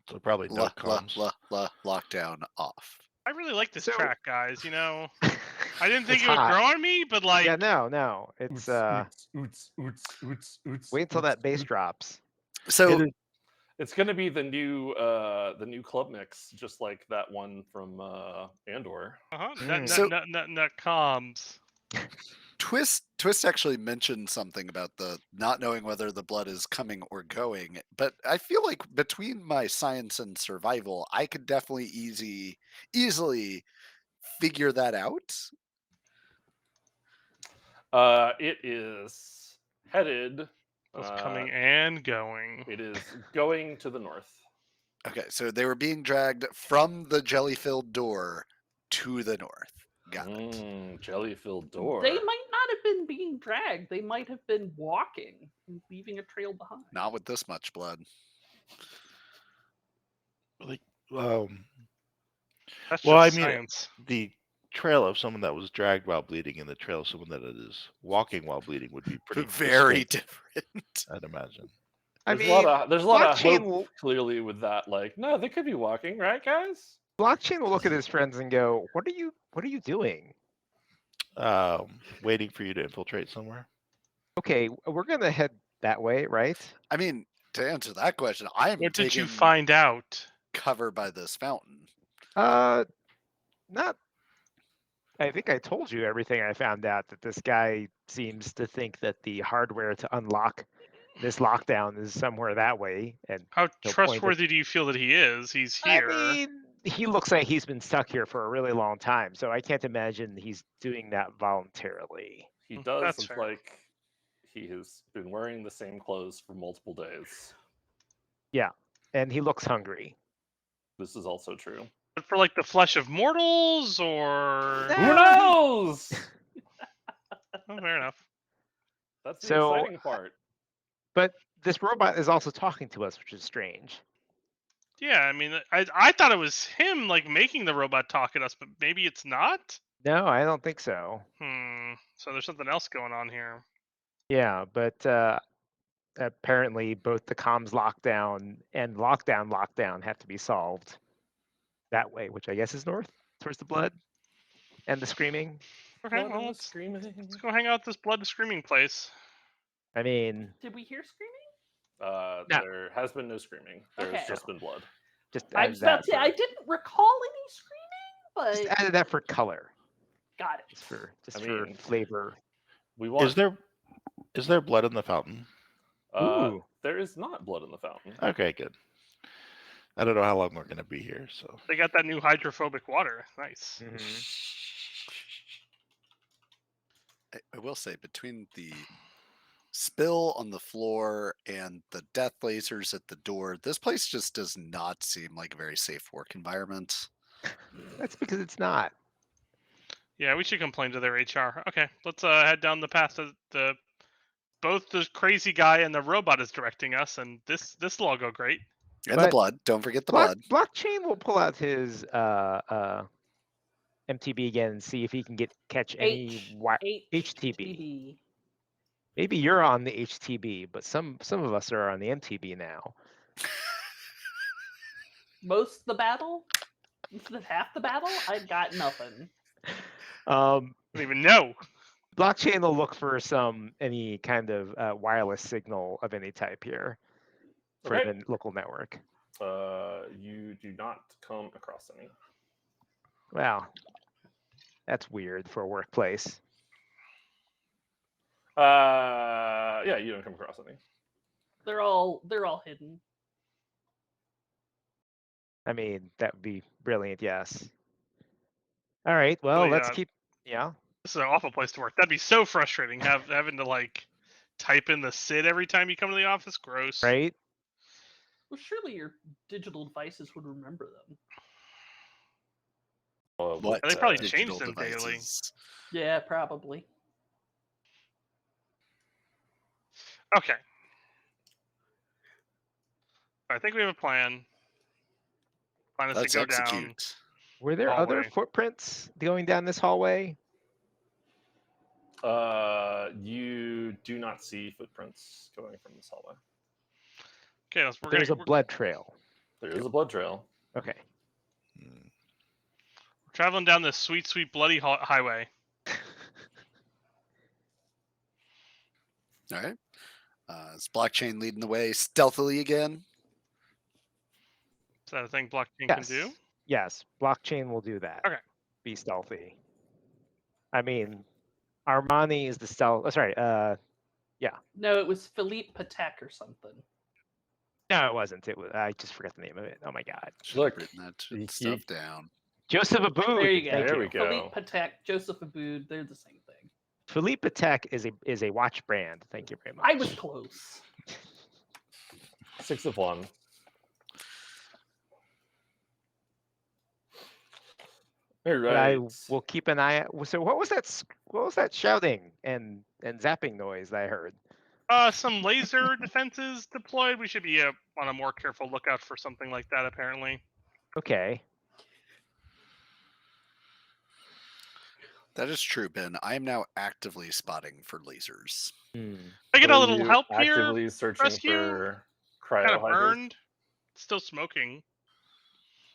So probably no comms. Lockdown off. I really like this So- track, guys. You know, I didn't think It's it would hot. grow on me, but like, Yeah, no. It's wait until that bass drops. So It's going to be the new club mix, just like that one from Andor. uh-huh, Mm. So- comms. Twist actually mentioned something about the not knowing whether the blood is coming or going, but I feel like between my science and survival, I could definitely easily figure that out. It is headed. Both coming and going. It is going to the north. Okay, so they were being dragged from the jelly-filled door to the north. Got it. Jelly-filled door. They might not have been being dragged. They might have been walking, leaving a trail behind. Not with this much blood. Like, That's Well, just I mean, science. the trail of someone that was dragged while bleeding and the trail of someone that is walking while bleeding would be pretty Very distinct, different. I'd imagine. I There's mean, a lot of blockchain hope will clearly with that. Like, no, they could be walking, right, guys? blockchain will look at his friends and go, "What are you doing?" Waiting for you to infiltrate somewhere. Okay, we're gonna head that way, right? I mean, to answer that question, I'm What did taking you find out? cover by this fountain. Not. I think I told you everything I found out. That this guy seems to think that the hardware to unlock this lockdown is somewhere that way, and How he'll point at- trustworthy do you feel that he is? He's here. I mean, he looks like he's been stuck here for a really long time, so I can't imagine he's doing that voluntarily. He does That's look fair. like he has been wearing the same clothes for multiple days. Yeah, and he looks hungry. This is also true. But for like the flesh of mortals, or No. Who knows? oh, fair enough. That's the So- exciting part. But this robot is also talking to us, which is strange. Yeah, I mean, I thought it was him like making the robot talk at us, but maybe it's not. No, I don't think so. So there's something else going on here. Yeah, but apparently both the comms lockdown and lockdown have to be solved that way, which I guess is north towards the blood and the screaming. Okay, Blood well and the let's screaming. go hang out at this blood screaming place. I mean, Did we hear screaming? No. There has been no screaming. There's Okay. just been blood. just I added was about that to say, I for, didn't recall any screaming, just but added that for color, got it. just I for mean, flavor. We want. Is there blood in the fountain? Ooh. There is not blood in the fountain. Okay, good. I don't know how long we're gonna be here, so They got that new hydrophobic water. Nice. Mhm. I will say, between the spill on the floor and the death lasers at the door, this place just does not seem like a very safe work environment. That's because it's not. Yeah, we should complain to their HR. Okay, let's head down the path that both the crazy guy and the robot is directing us, and this will all go great. And the But blood. Don't forget the blood. Blockchain will pull out his MTB again and see if he can catch any HTB. Maybe you're on the HTB, but some of us are on the MTB now. Most of the battle? Instead of half the battle? I got nothing. I don't even know. Blockchain will look for any kind of wireless signal of any type here for Okay. the local network. You do not come across any. Wow, that's weird for a workplace. Yeah, you don't come across any. They're all hidden. I mean, that would be brilliant. Yes. All right. Well, Really, let's keep. Yeah. This is an awful place to work. That'd be so frustrating. Having to like type in the SID every time you come to the office. Gross. Right. Well, surely your digital devices would remember them. What They probably digital change them daily. devices? Yeah, probably. Okay. I think we have a plan. Plan is Let's to go down. execute. Were there other Hallway. footprints going down this hallway? You do not see footprints going from this hallway. Okay, There's a blood trail. There is a blood trail. Okay. we're traveling down this sweet, sweet bloody highway. All right. Is blockchain leading the way stealthily again? Is that a thing blockchain Yes. can do? Yes. Blockchain will do that. Okay. Be stealthy. I mean, Armani is the stealth. Oh, sorry. No, it was Philippe Patek or something. No, it wasn't. It was. I just forgot the name of it. Oh my god. Should have Look, written that you- stuff down. Joseph Aboud. There you go. Thank There you. we go. Philippe Patek, Joseph Aboud, they're the same thing. Philippe Patek is a watch brand. Thank you very much. I was close. 6 of 1. All But I right. will keep an eye out. So what was that? What was that shouting and zapping noise that I heard? Some laser defenses deployed. We should be on a more careful lookout for something like that, apparently. Okay. That is true, Ben. I am now actively spotting for lasers. I get So a little you help here. actively searching rescue? for Kind of cryo hydras? burned. Still smoking.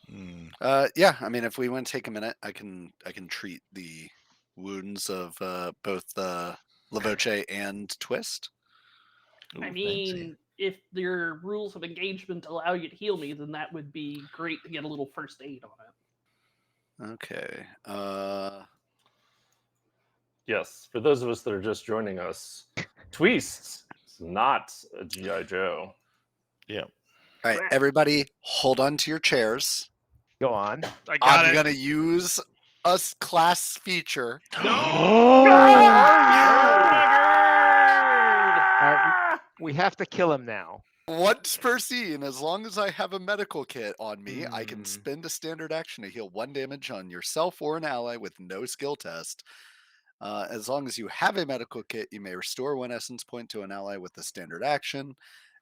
Hmm. Yeah, I mean, if we want to take a minute, I can treat the wounds of both Lavoche and Twist. Ooh, I fancy. mean, if your rules of engagement allow you to heal me, then that would be great to get a little first aid on it. Okay. Yes. For those of us that are just joining us, Twist is not a GI Joe. Yeah. All right, Correct. everybody, hold on to your chairs. Go on. I got I'm it. gonna use a class feature. We have to kill him now. Once per scene, as long as I have a medical kit on me, I can Hmm. spend a standard action to heal 1 damage on yourself or an ally with no skill test. As long as you have a medical kit, you may restore 1 essence point to an ally with a standard action,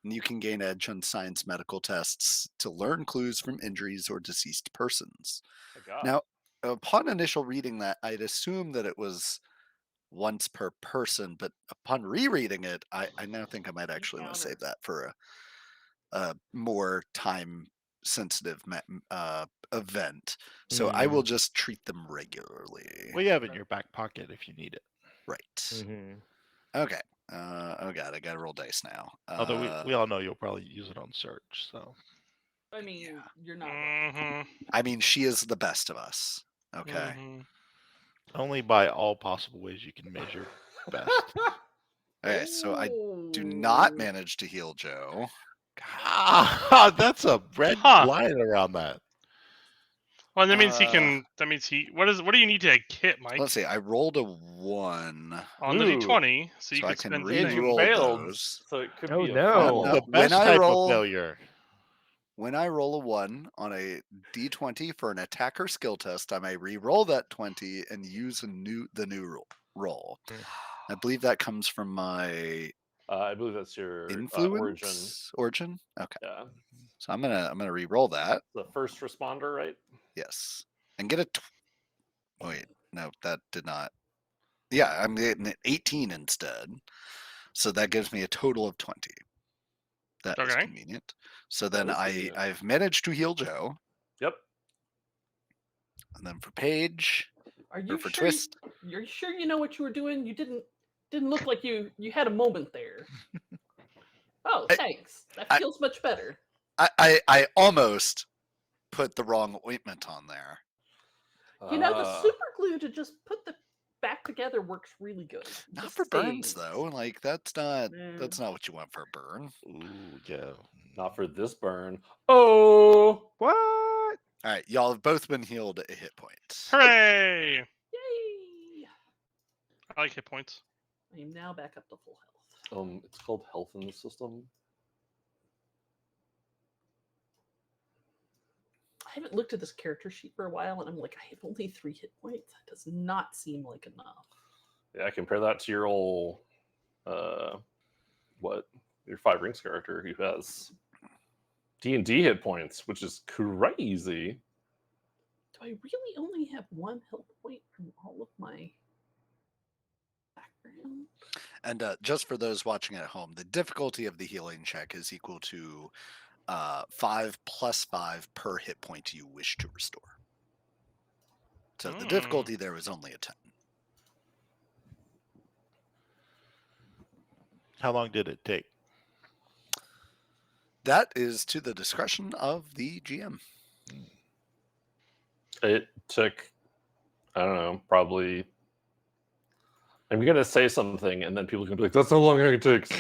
and you can gain edge on science medical tests to learn clues from injuries or deceased persons. My God. Now, upon initial reading that, I'd assume that it was once per person, but upon rereading it, I now think I might actually want to save that for a more time-sensitive event. So I will just treat them regularly. Well, you have it in your back pocket if you need it. Right. Mhm. Okay. Oh god, I gotta roll dice now. Although we all know you'll probably use it on search. So I mean, Yeah. you're not wrong. Mhm. I mean, she is the best of us. Okay. Mhm. only by all possible ways you can measure best. Okay, so I do not Ooh. manage to heal Joe. Ah, that's a red Huh. line around that. Well, that means he Uh, can. That means he. What do you need to hit, Mike? Let's see, I rolled a 1. On the Ooh. d20, so you So I could can spend. And you Reroll failed, those. so it could Oh, be a no. fail. No, The when best I type roll- of failure. When I roll a 1 on a d20 for an attacker skill test, I may re-roll that 20 and use the new roll. I believe that comes from my I believe that's your origin. influence origin. Okay, Yeah. so I'm gonna re-roll that. The first responder, right? Yes, and get a. Wait, no, that did not. Yeah, I'm getting an 18 instead. So that gives me a total of 20. That is Okay. convenient. So then is convenient. I've managed to heal Joe, Yep. and then for Paige Are or you for sure? Twist. You're sure you know what you were doing? You didn't look like you had a moment there. Oh, I- thanks. That I- feels much better. I almost put the wrong ointment on there. You know, the Ah. super glue to just put the back together works really good. Not Just for burns saying. though. Like that's not Mm. what you want for a burn. Ooh, yeah. Not for this burn. Oh. What? All right, y'all have both been healed a hit point. Hooray! Yay! I like hit points. I am now back up to full health. It's called health in the system. I haven't looked at this character sheet for a while, and I'm like, I have only 3 hit points. That does not seem like enough. Yeah, compare that to your old, your 5 rings character who has D&D hit points, which is crazy. Do I really only have 1 health point from all of my background? And just for those watching at home, the difficulty of the healing check is equal to 5 plus 5 per hit point you wish to restore. So the difficulty there was only a 10. How long did it take? That is to the discretion of the GM. It took, I don't know, probably. I'm gonna say something, and then people can be like, "That's how long it takes."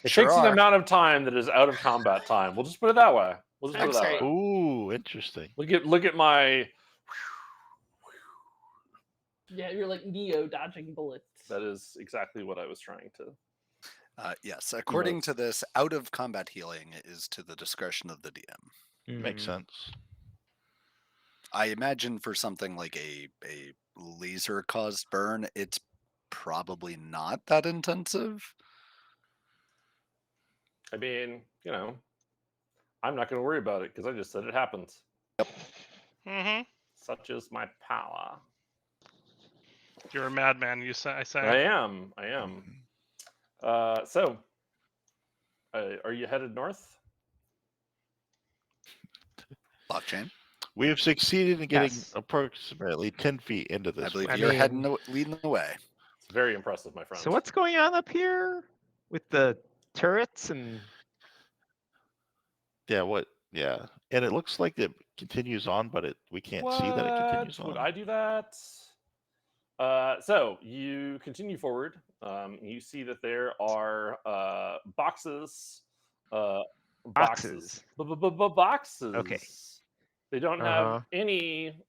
It Sure takes an are. amount of time that is out of combat time. We'll just put it that way. We'll just put it that Okay. way. Ooh, interesting. Look at my. Yeah, you're like Neo dodging bullets. That is exactly what I was trying to. Yes, according to this, out of combat healing is to the discretion of the DM. Makes Mm. sense. I imagine for something like a laser caused burn, it's probably not that intensive. I mean, you know, I'm not going to worry about it because I just said it happens. Mm-hmm. Such is my power. You're a madman. I say. I am. So, are you headed north? Blockchain. We have succeeded in getting Yes. approximately 10 feet into this. I believe I you're mean- leading the way. It's very impressive, my friend. So what's going on up here with the turrets and? Yeah, what? Yeah. And it looks like it continues on, but we can't see that it continues Would on. I do that? So you continue forward. You see that there are boxes. Boxes. Boxes. Okay. They don't Uh-huh. have any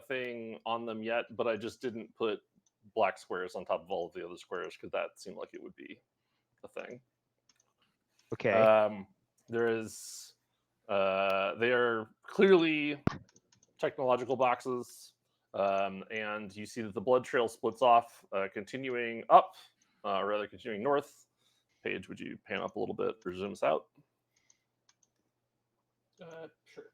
thing on them yet, but I just didn't put black squares on top of all of the other squares because that seemed like it would be a thing. Okay. There is. They are clearly technological boxes, and you see that the blood trail splits off, continuing up, or rather continuing north. Paige, would you pan up a little bit or zoom us out? Sure.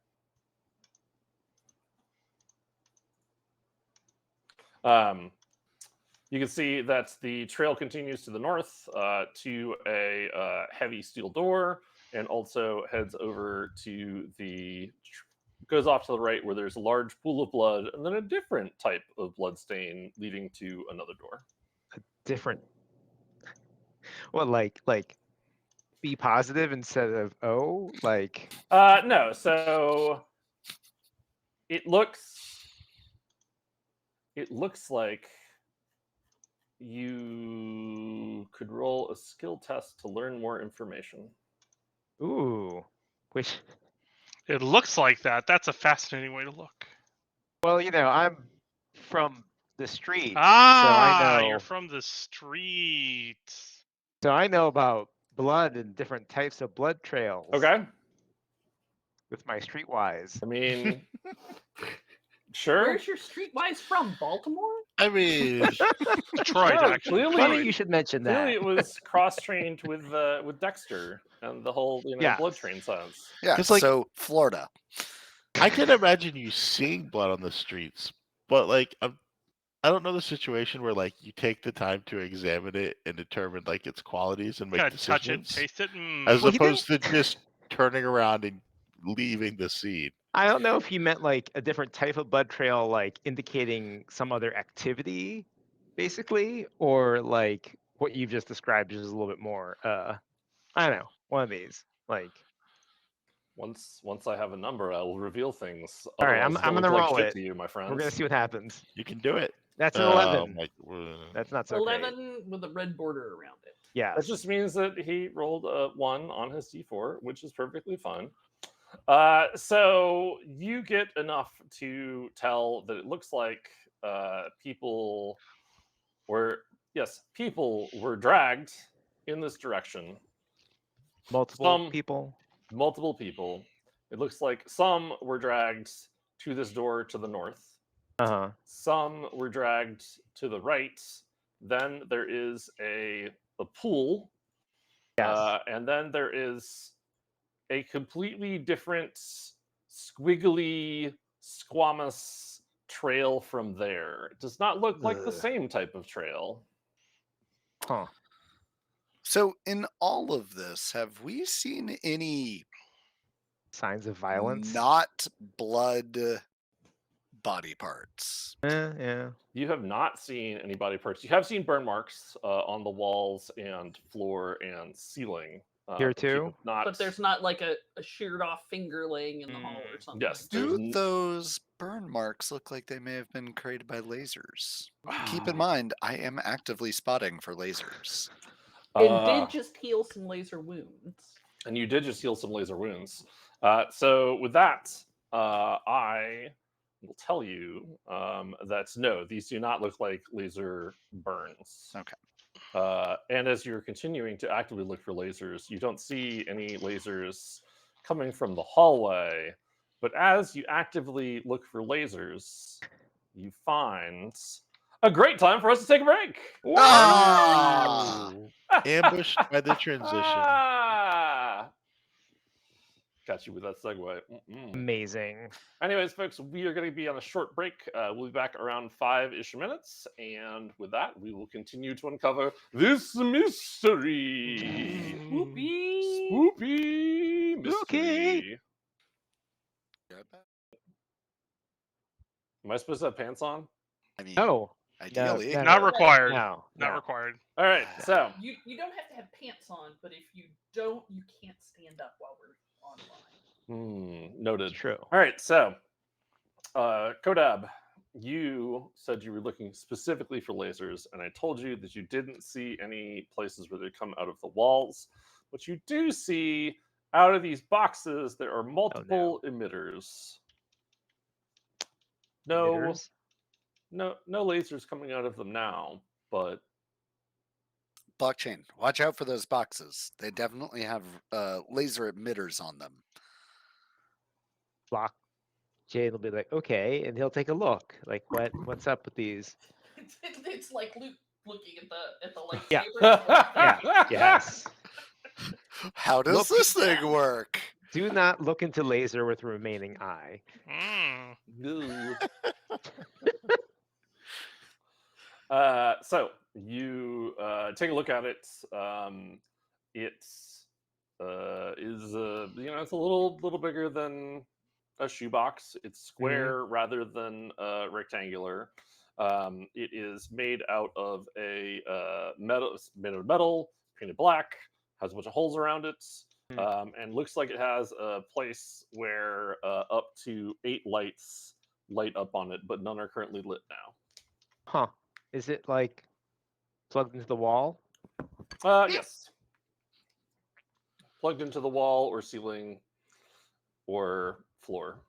You can see that the trail continues to the north to a heavy steel door, and also heads over to goes off to the right where there's a large pool of blood, and then a different type of blood stain leading to another door. Different. What, like B positive instead of O? Like, No, so it looks like you could roll a skill test to learn more information. ooh, which, It looks like that. That's a fascinating way to look. well, I'm from the street, Ah, know- you're from the street. so I know about blood and different types of blood trails. Okay. With my streetwise. I mean, sure. Where's your streetwise from? Baltimore? I mean, Detroit, No, actually. clearly- Funny you should mention Clearly, that. it was cross-trained with Dexter and the whole Yeah. blood train science. Yeah, 'Cause, like- so Florida. I can imagine you seeing blood on the streets, but like I don't know the situation where like you take the time to examine it and determine like its qualities and make Kind of touch it, decisions, taste it. as Well, you opposed to just turning around and leaving the scene. I don't know if you meant like a different type of blood trail, like indicating some other activity, basically, or like what you've just described is a little bit more. I don't know, one of these. Like, Once I have a number, I will reveal things. all right, Otherwise, I'm it'll gonna look like roll shit it. to you, my friends. We're gonna see what happens. You can do it. That's an 11. my- That's not so great. 11 with a red border around it. Yeah. That just means that he rolled a 1 on his d4, which is perfectly fine. So you get enough to tell that it looks like people were dragged in this direction. Multiple people. Multiple people. It looks like some were dragged to this door to the north. Uh-huh. Some were dragged to the right. Then there is a pool. Yes. And then there is a completely different, squiggly, squamous trail from there. It does not look like the Ugh. same type of trail. Huh. So in all of this, have we seen any Signs of violence. not blood body parts? Yeah. You have not seen any body parts. You have seen burn marks on the walls and floor and ceiling. Here but you too? have not. But there's not like a sheared off finger laying in the hall or something. Yes. Do those burn marks look like they may have been created by lasers. Keep in mind, I am actively spotting for lasers. And did just heal some laser wounds. And you did just heal some laser wounds. So with that, I will tell you that no, these do not look like laser burns. Okay. And as you're continuing to actively look for lasers, you don't see any lasers coming from the hallway. But as you actively look for lasers, you find a great time for us to take a break. Ah! Ambushed by the transition. Got you with that segue. Amazing. Anyways, folks, we are going to be on a short break. We'll be back around 5-ish minutes. And with that, we will continue to uncover this mystery. Whoopee! Spoopy mystery. Am I supposed to have pants on? I mean, No. ideally. No, Not no, required. No. Not no. required. All right, so You don't have to have pants on, but if you don't, you can't stand up while we're online. Noted. True. All right, so Kodab, you said you were looking specifically for lasers, and I told you that you didn't see any places where they come out of the walls. But you do see out of these boxes there are multiple emitters. No, Emitters? no lasers coming out of them now, but Blockchain, watch out for those boxes. They definitely have laser emitters on them. Blockchain will be like, okay, and he'll take a look. Like, what's up with these? It's like Luke looking at the Yeah. lightsaber. Yes. How does Look- this thing work? Do not look into laser with remaining eye. Mm. So you take a look at it. It's it's a little bigger than a shoebox. It's square rather than rectangular. It is made out of a metal, painted black, has a bunch of holes around it, and looks like it has a place where up to 8 lights light up on it, but none are currently lit now. Huh. Is it like plugged into the wall? Yes. Plugged into the wall or ceiling or floor.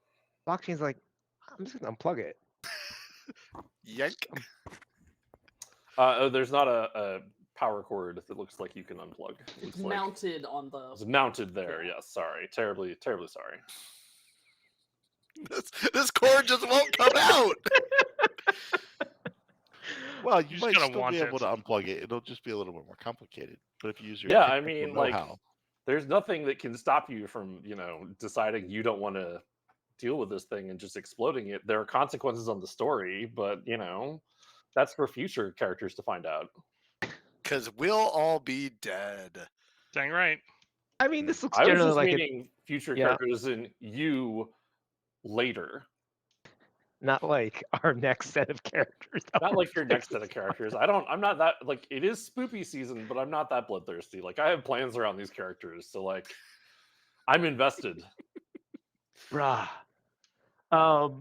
Blockchain's like, I'm just gonna unplug it. Yank. There's not a power cord that looks like you can unplug. It It's looks like mounted on the. it's mounted there. Yes, sorry. Terribly sorry. This cord just won't come out. Well, You you just might gotta still want be able it. to unplug it. It'll just be a little bit more complicated. But if you use your Yeah, I technical mean, like, know-how, there's nothing that can stop you from, deciding you don't want to deal with this thing and just exploding it. There are consequences on the story, but that's for future characters to find out. Because we'll all be dead. Dang right. I mean, this looks I was generally just like meaning future yeah. characters and you later. not like our next set of characters. that Not we're like your next set of fixing. characters. I'm not that, like, it is spoopy season, but I'm not that bloodthirsty. Like, I have plans around these characters, so, like, I'm invested. Bruh. It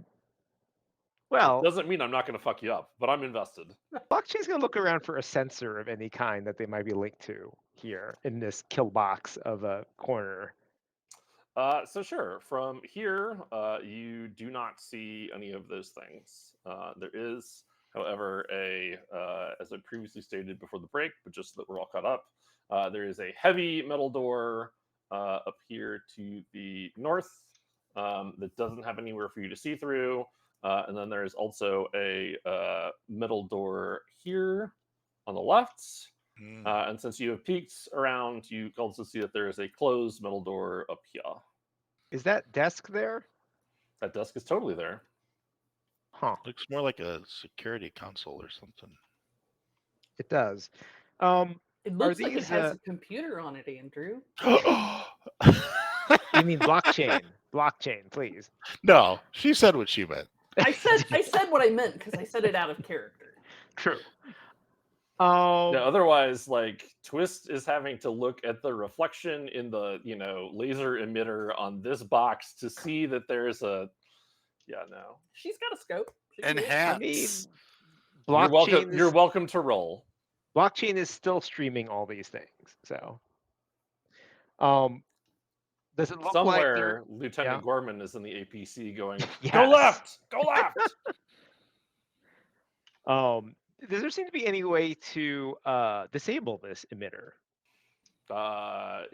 Well, doesn't mean I'm not going to fuck you up, but I'm invested. blockchain's gonna look around for a sensor of any kind that they might be linked to here in this kill box of a corner. So sure, from here, you do not see any of those things. There is, however, as I previously stated before the break, but just so that we're all caught up, there is a heavy metal door up here to the north that doesn't have anywhere for you to see through. And then there's also a metal door here on the left. And since you have peeked around, you can also see that there is a closed metal door up here. Is that desk there? That desk is totally there. Huh. looks more like a security console or something. It does. It looks like it these, has a computer on it, Andrew. You mean blockchain? Blockchain, please. No, she said what she meant. I said what I meant because I said it out of character. True. Yeah, otherwise, like, Twist is having to look at the reflection in the, laser emitter on this box to see that there's a Yeah, no. She's got a scope. She can do it. Enhance. I mean, You're welcome. blockchain You're is, welcome to roll. blockchain is still streaming all these things. So, does it look like Somewhere, they're Lieutenant yeah. Gorman is in the APC going, "Go Yes. left, go left." Does there seem to be any way to disable this emitter?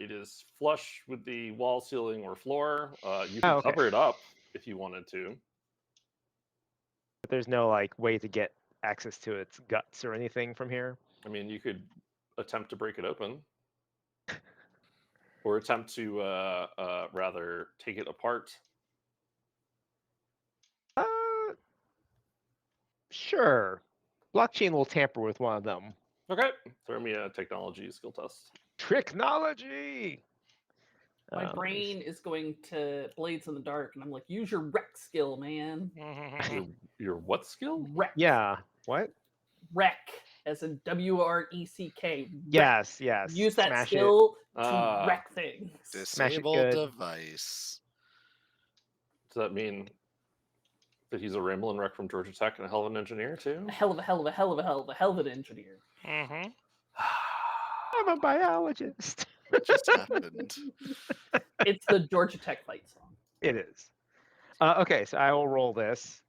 It is flush with the wall, ceiling, or floor. You Oh, can okay. cover it up if you wanted to. But there's no like way to get access to its guts or anything from here. I mean, you could attempt to break it open, or attempt to rather take it apart. Sure. Blockchain will tamper with one of them. Okay, throw me a technology skill test. Technology. My brain is going to Blades in the Dark, and I'm like, use your rec skill, man. Your what skill? Rec. Yeah. What? Rec, as in WRECK. Yes. Yes. Use that Smash skill to Ah. wreck things. Smash it Disable good. device. Does that mean that he's a Ramblin' Wreck from Georgia Tech and a hell of an engineer too? A hell of an engineer. It. I'm a biologist. What just happened? It's the Georgia Tech fight song. It is. Okay, so I will roll this.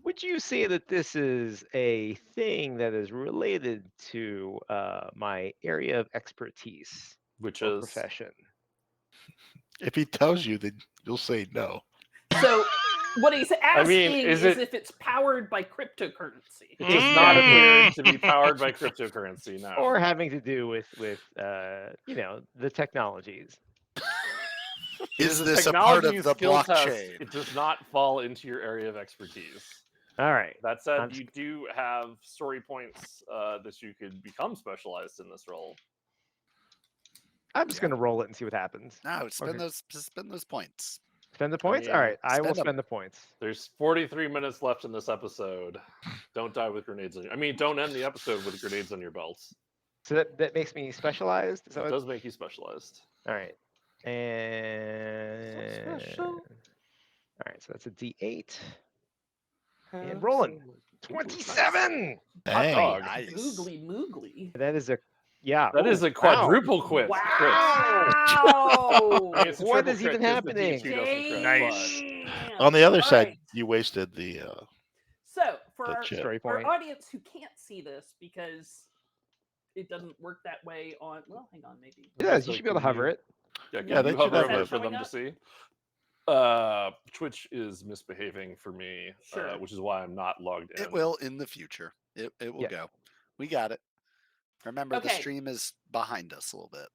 Would you say that this is a thing that is related to my area of expertise Which or is profession? If he tells you, then you'll say no. So what he's asking is is it- if it's powered by cryptocurrency. it does not appear to be powered by cryptocurrency now. Or having to do with you know, the technologies. It Is a this a part technology of the skill test. blockchain? It does not fall into your area of expertise. All right. That said, I'm you do have story points that you could become specialized in this role. I'm just Yeah. gonna roll it and see what happens. No, spend Okay. those points. Spend the points? All mean, right, I will spend 'em. spend the points. There's 43 minutes left in this episode. Don't die with grenades on your... I mean, don't end the episode with grenades on your belts. So that makes me specialized. Is that It what? does make you specialized. All right. And special. all right, so that's a D8. And rolling. 27. Dang. dog. Nice. Moogly moogly. That is a yeah. That is ooh, a quadruple crit. Wow! I mean, it's a What triple is even crit 'cause the happening? D2 doesn't crit, Nice. Damn. On the other All side, right. you wasted the So for the our, chip. Story our point. audience who can't see this because it doesn't work that way on, well, hang on, maybe. It does. You should be able to hover it. Yeah, Yeah, they you should hover have over a- it for them Showing to up? see. Twitch is misbehaving for me, Sure. which is why I'm not logged in. It will in the future. It will Yeah. go. We got it. Remember, the Okay. stream is behind us a little bit.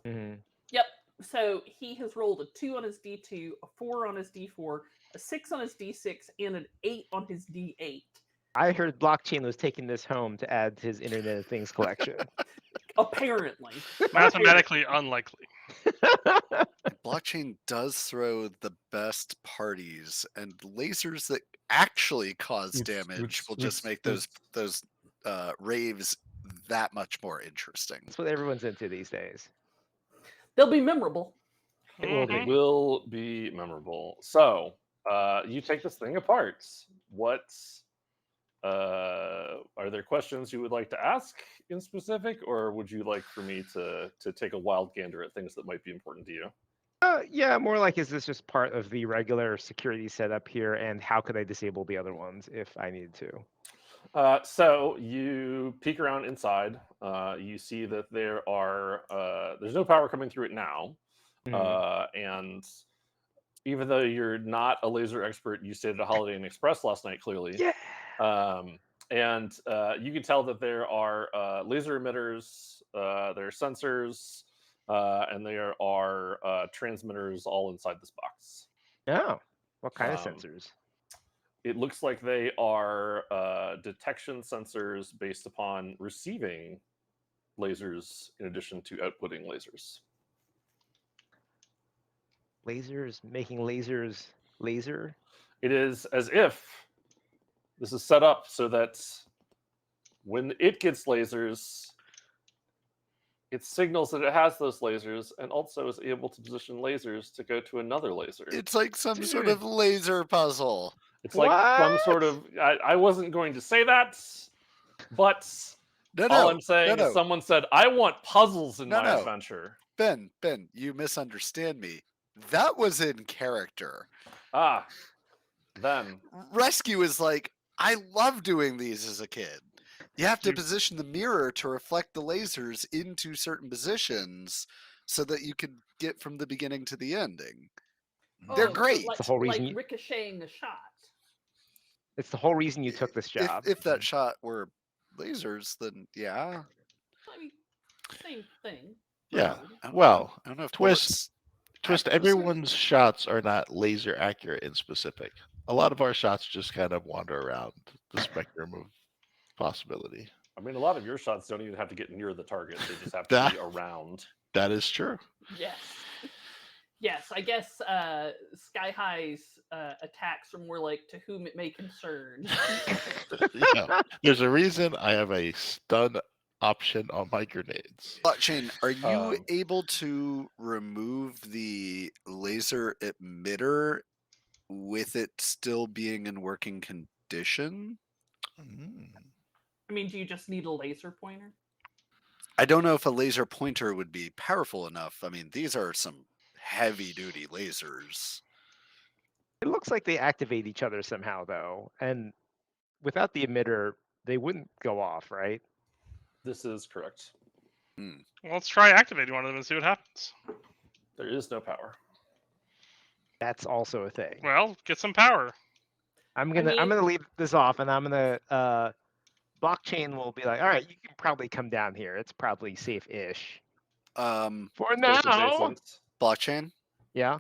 Mhm. Yep. So he has rolled a 2 on his D2, a 4 on his D4, a 6 on his D6, and an 8 on his D8. I heard blockchain was taking this home to add to his Internet of Things collection. Apparently. Mathematically unlikely. Blockchain does throw the best parties, and lasers that actually cause damage will just make those raves that much more interesting. That's what everyone's into these days. They'll be memorable. It will It be. will be memorable. So, you take this thing apart. What are there questions you would like to ask in specific, or would you like for me to take a wild gander at things that might be important to you? Yeah, more like, is this just part of the regular security setup here, and how could I disable the other ones if I need to? So you peek around inside. You see that there are there's no power coming through it now, and even though you're not a laser expert, you stayed at a Holiday Inn Express last night. Clearly, Yeah. and you can tell that there are laser emitters, there are sensors, and there are transmitters all inside this box. Oh, what kind of Um, sensors? It looks like they are detection sensors based upon receiving lasers in addition to outputting lasers. Lasers making lasers laser? It is as if this is set up so that when it gets lasers, it signals that it has those lasers and also is able to position lasers to go to another laser. It's like some sort Dude. of laser puzzle. It's like some sort What? of. I wasn't going to say that, but No, all no, I'm saying no, is no. someone said, I want puzzles in No, my no. adventure. Ben, you misunderstand me. That was in character. Ah, then. Rescue is like, I love doing these as a kid. You have to Dude. position the mirror to reflect the lasers into certain positions so that you can get from the beginning to the ending. They're Oh, so great. like, the whole reason like you- ricocheting a shot. It's the whole reason you took this job. If that shot were lasers, then yeah. I mean, same thing. Yeah. really. I don't Well, know. I don't know if Twist- bullets Twist, accuracy- everyone's shots are not laser accurate and specific. A lot of our shots just kind of wander around the spectrum of possibility. I mean, a lot of your shots don't even have to get near the target. They just have to That- be around. That is true. Yes. Yes, I guess Sky High's attacks are more like to whom it may concern. Yeah. There's a reason I have a stun option on my grenades. Blockchain, are you Um, able to remove the laser emitter with it still being in working condition? Mm. I mean, do you just need a laser pointer? I don't know if a laser pointer would be powerful enough. I mean, these are some heavy duty lasers. It looks like they activate each other somehow, though, and without the emitter, they wouldn't go off, right? This is correct. Well, let's try activating one of them and see what happens. There is no power. That's also a thing. Well, get some power. I'm mean- gonna leave this off, and I'm gonna blockchain will be like, all right, you can probably come down here. It's probably safe-ish for Safe now. adjacent. Blockchain, Yeah.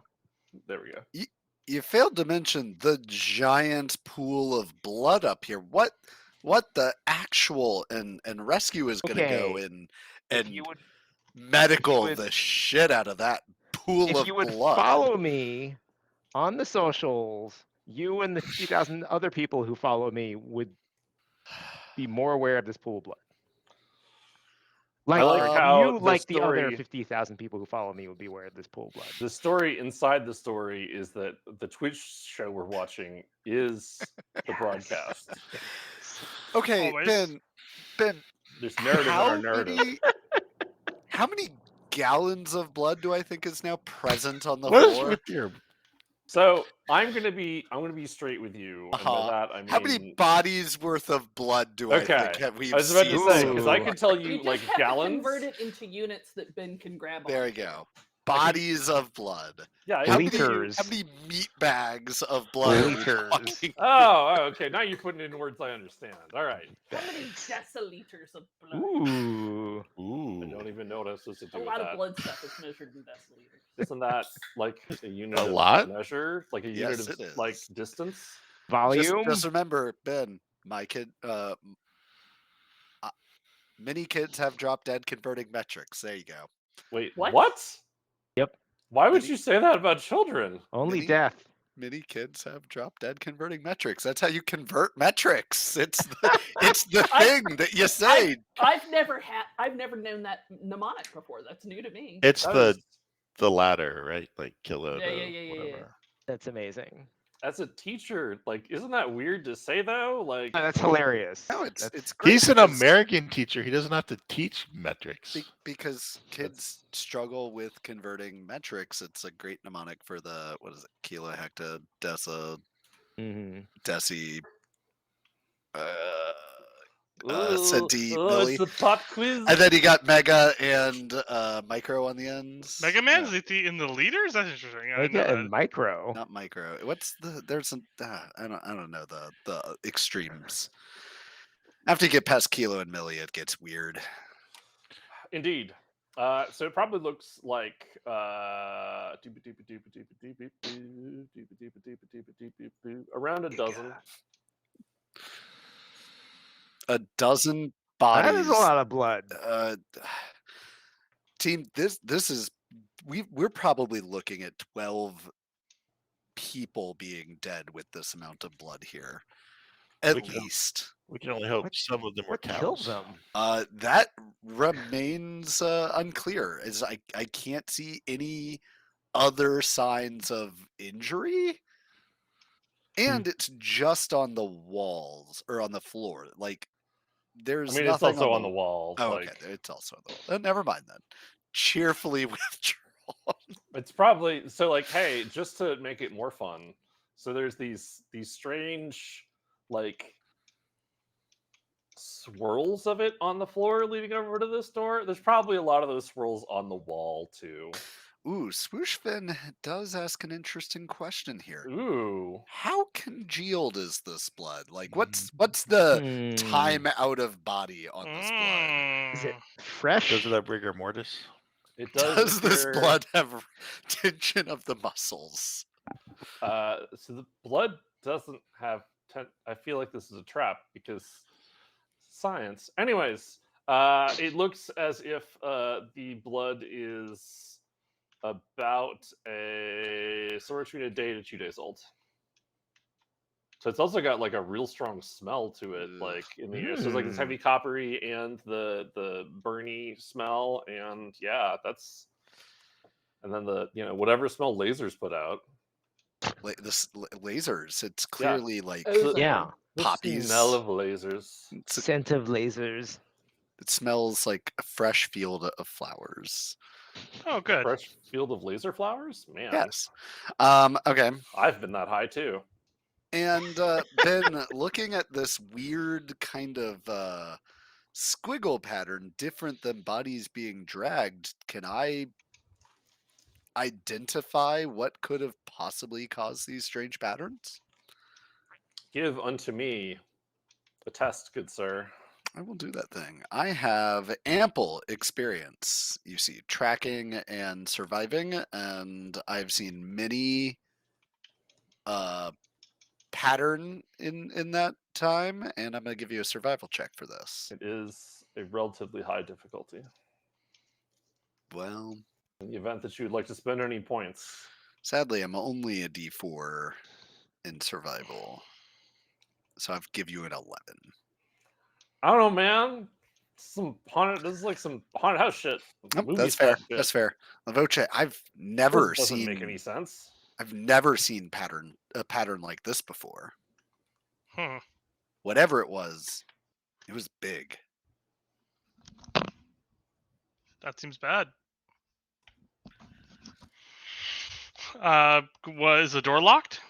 There we go. you failed to mention the giant pool of blood up here. What the actual and rescue is going to go Okay. in If and you would, medical would- the shit out of that pool if of you would blood. follow me on the socials, you and the 50,000 other people who follow me would be more aware of this pool of blood. Like, like how the like the other story- 50,000 people who follow me would be aware of this pool of blood. The story inside the story is that the Twitch show we're watching is the broadcast. Okay, Always. Ben, There's narrative in our narrative. how many gallons of blood do I think is now present on the What is floor? with your So I'm gonna be straight with you, and by Uh-huh. that I mean How many bodies worth of blood do I Okay, think have we I was about to seen say so because I Ooh. can tell You you just like have gallons. to convert it into units that Ben can grab. There onto. you go. Bodies of blood. Yeah. How I many, can tell you- Liters. how many meat bags of blood are we Liters. talking? Oh, okay. Now you're putting it in words I understand. All right. How many deciliters of blood? Ooh. I ooh? don't even know what I'm supposed to do A with lot that. of blood stuff is measured in deciliters. Isn't that like a unit A of lot? measure? Like a unit Yes, of it like is. distance? Volume. Just remember, Ben, my kid, many kids have drop dead converting metrics. There you go. Wait, What? what? Yep. Why would Many- you say that about children? Only Mini- death. Many kids have drop dead converting metrics. That's how you convert metrics. It's the thing that you say. I've never known that mnemonic before. That's new to me. It's That is- the latter, right? Like kilo Yeah, to yeah. whatever. That's amazing. as a teacher, like, isn't that weird to say though? Like, That's hilarious. No, it's That's- great He's an because- American teacher. He doesn't have to teach metrics. because kids struggle with converting metrics. It's a great mnemonic for the what is it? Kilo, hecta, deci, Mhm. deci. ooh, centi, oh, milli. it's a pop quiz. And then you got mega and micro on the ends. Mega Man's in the leaders? That's interesting. I didn't know Mega that. and micro. Not micro. What's the? There's some. I don't know the extremes. After you get past kilo and milli, it gets weird. Indeed. So it probably looks like around a dozen. A dozen bodies. That is a lot of blood. Team, this is we're probably looking at 12 people being dead with this amount of blood here. At We can- least. We can only hope What- some of them were What killed cows. them? That remains unclear. As I can't see any other signs of injury, and it's just on the walls or on the floor. Like there's I mean, it's nothing also on the wall. Oh, like, okay, it's also on the wall. Never mind then. Cheerfully withdrawn. It's probably so. Like, hey, just to make it more fun, so there's these strange like swirls of it on the floor leading over to this door. There's probably a lot of those swirls on the wall too. Ooh, Swooshfin does ask an interesting question here. Ooh, How congealed is this blood? Like, what's the time out of body on this blood? Is it Mm. fresh? Does it have rigor mortis? it Does this appear- blood have tension of the muscles? So the blood doesn't have. I feel like this is a trap because science. Anyways, it looks as if the blood is about somewhere between a day to 2 days old. So it's also got like a real strong smell to it, Ugh. like in the air. So it's like this heavy coppery and the burny smell, and yeah, that's. And then the whatever smell lasers put out. Lasers. It's clearly like Ozone. Yeah. The Poppies. smell of lasers. Scent of lasers. it smells like a fresh field of flowers. Oh, A good. fresh field of laser flowers? Man. Yes. Okay. I've been that high too. And Ben, looking at this weird kind of squiggle pattern, different than bodies being dragged, can I identify what could have possibly caused these strange patterns? Give unto me a test, good sir. I will do that thing. I have ample experience, you see, tracking and surviving, and I've seen many pattern in that time, and I'm going to give you a survival check for this. It is a relatively high difficulty. Well, In the event that you would like to spend any points, sadly, I'm only a D4 in survival, so I'll give you an 11. I don't know, man. This is like some haunted house shit. Nope, Movie that's fair. set shit. That's fair. Lavoche, I've This never doesn't seen make any sense. I've never seen a pattern like this before. Hmm. Whatever it was big. That seems bad. Was the door locked?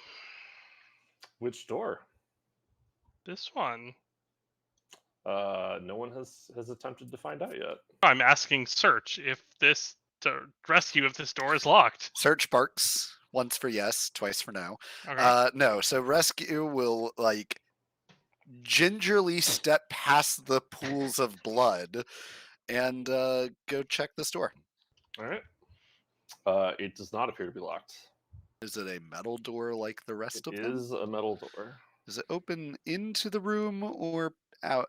Which door? This one. No one has attempted to find out yet. I'm asking search if this to rescue if this door is locked. Search barks once for yes, twice for no. Okay. No, so rescue will like gingerly step past the pools of blood and go check this door. All right. It does not appear to be locked. Is it a metal door like the rest It of them? is a metal door. Does it open into the room or out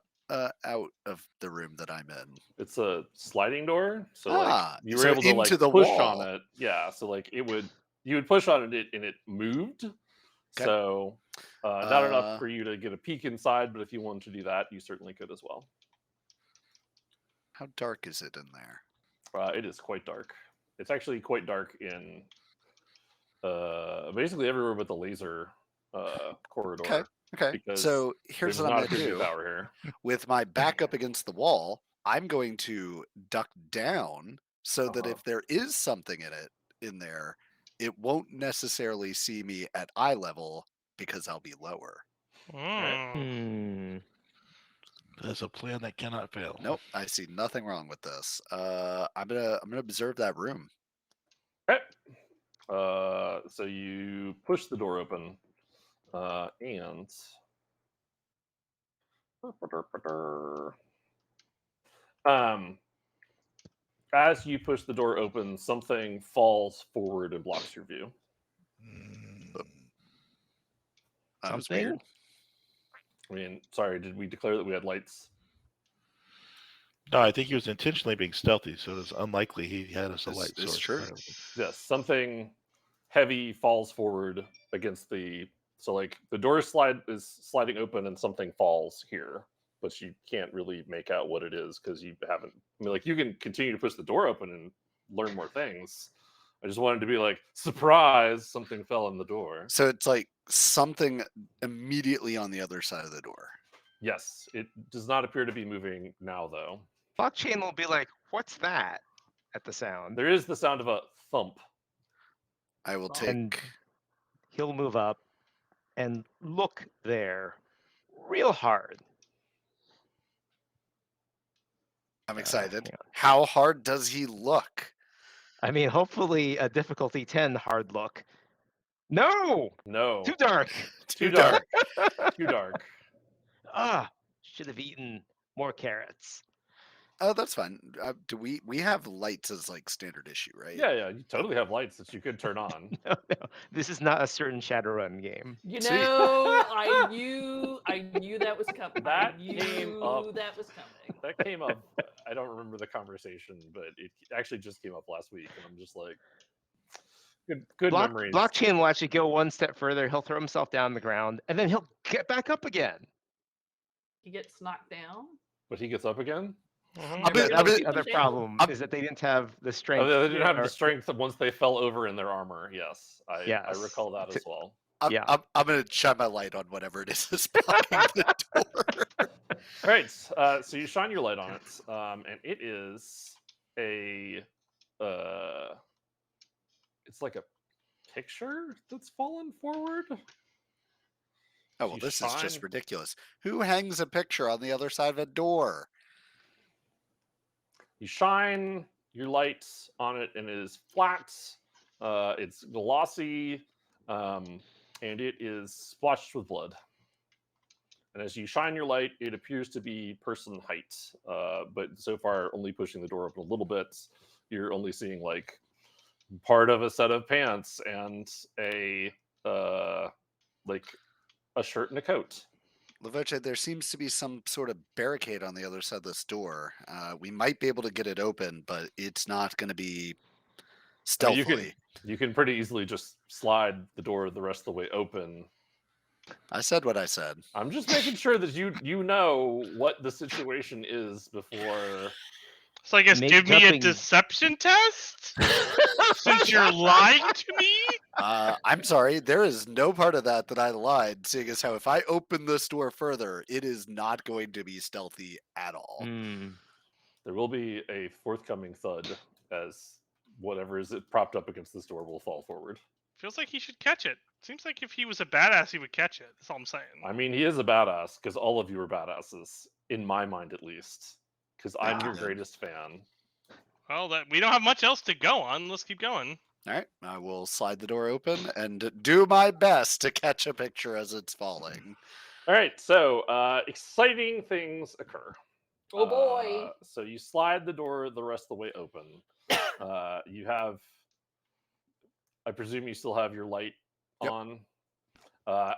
of the room that I'm in? It's a sliding door, so Ah, like you were so able to like into the push wall. on it. Yeah, so like you would push on it and it moved. Okay. So not Uh, enough for you to get a peek inside, but if you wanted to do that, you certainly could as well. How dark is it in there? It is quite dark. It's actually quite dark in basically everywhere but the laser corridor. Okay. Because So here's There's what I'm not going to a good do. power here. With my back up against the wall, I'm going to duck down so that Uh-huh. if there is something in there, it won't necessarily see me at eye level because I'll be lower. Hmm. That's a plan that cannot fail. Nope, I see nothing wrong with this. I'm gonna observe that room. Okay. So you push the door open, and as you push the door open, something falls forward and blocks your view. Mm, That was Something? weird. I mean, sorry, did we declare that we had lights? No, I think he was intentionally being stealthy, so it's unlikely he had us a This light is source. true. Yes, something heavy falls forward against the So like the door is sliding open and something falls here, but you can't really make out what it is because you haven't. I mean, like you can continue to push the door open and learn more things. I just wanted to be like, surprise, something fell in the door. So it's like something immediately on the other side of the door. Yes, it does not appear to be moving now, though. Blockchain will be like, "What's that?" at the sound. There is the sound of a thump. I will And take. he'll move up and look there real hard. I'm hang excited. on. How hard does he look? I mean, hopefully a difficulty 10 hard look. No, No, too dark. too dark. Too dark. Should have eaten more carrots. Oh, that's fine. Do we have lights as like standard issue, right? Yeah, you totally have lights that you could turn on. No, this is not a certain Shadowrun game. You See? know, I knew that was coming. That I knew came up. that was coming. That came up. I don't remember the conversation, but it actually just came up last week, and I'm just like, good memories. Blockchain will actually go one step further. He'll throw himself down on the ground, and then he'll get back up again. He gets knocked down. But he gets up again. That was the other problem, is that they didn't have the strength. Oh, they didn't have or- the strength once they fell over in their armor. Yes, I Yes. recall that as well. Yeah. I'm gonna shine my light on whatever it is that's blocking the door. All right, so you shine your light on it, and it is a, it's like a picture that's fallen forward. Oh well, You this is just shine- ridiculous. Who hangs a picture on the other side of a door? You shine your light on it, and it is flat. It's glossy, and it is splotched with blood. And as you shine your light, it appears to be person height, but so far only pushing the door open a little bit. You're only seeing like part of a set of pants and a like a shirt and a coat. Lavoche, there seems to be some sort of barricade on the other side of this door. We might be able to get it open, but it's not going to be I stealthily. mean, you can pretty easily just slide the door the rest of the way open. I said what I said. I'm just making sure that you know what the situation is before. So I guess give me a jumping- deception test? Since you're lying to me? I'm sorry, there is no part of that I lied, seeing as how if I open this door further, it is not going to be stealthy at all. There will be a forthcoming thud as whatever is it propped up against this door will fall forward. Feels like he should catch it. Seems like if he was a badass, he would catch it. That's all I'm saying. I mean, he is a badass because all of you are badasses, in my mind at least. Because I'm your Ah. greatest fan. Well, we don't have much else to go on. Let's keep going. All right, I will slide the door open and do my best to catch a picture as it's falling. All right, so exciting things occur. Oh boy. So you slide the door the rest of the way open. You have, I presume you still have your light Yep. on.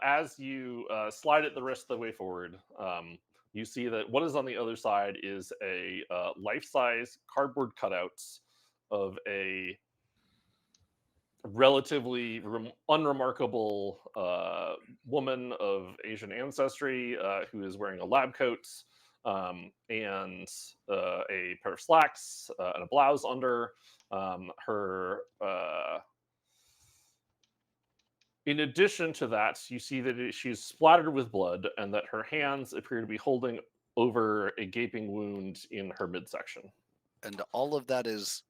As you slide it the rest of the way forward, you see that what is on the other side is a life-size cardboard cutout of a relatively unremarkable woman of Asian ancestry who is wearing a lab coat and a pair of slacks and a blouse under. Her in addition to that, you see that she's splattered with blood and that her hands appear to be holding over a gaping wound in her midsection. And all of that is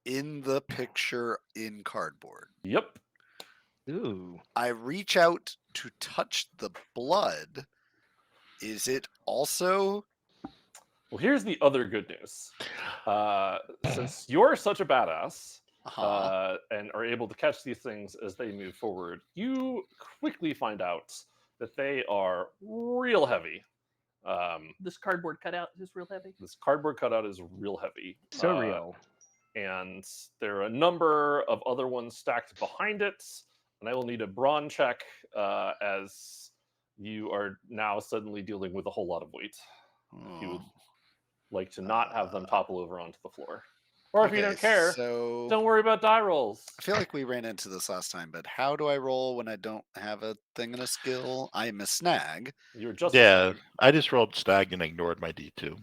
in the picture in cardboard. Yep. Ooh. I reach out to touch the blood. Is it also? Well, here's the other good news. Since you're such a badass and are able to catch these things as they move forward, you quickly find out that they are real heavy. This cardboard cutout is real heavy. This cardboard cutout is real heavy. So real. And there are a number of other ones stacked behind it. And I will need a brawn check as you are now suddenly dealing with a whole lot of weight. If you would like to not have them topple over onto the floor. Or if you don't care, so don't worry about die rolls. I feel like we ran into this last time, but how do I roll when I don't have a thing and a skill? I am a snag. You're just a Yeah, snag. I just rolled stag and ignored my D2.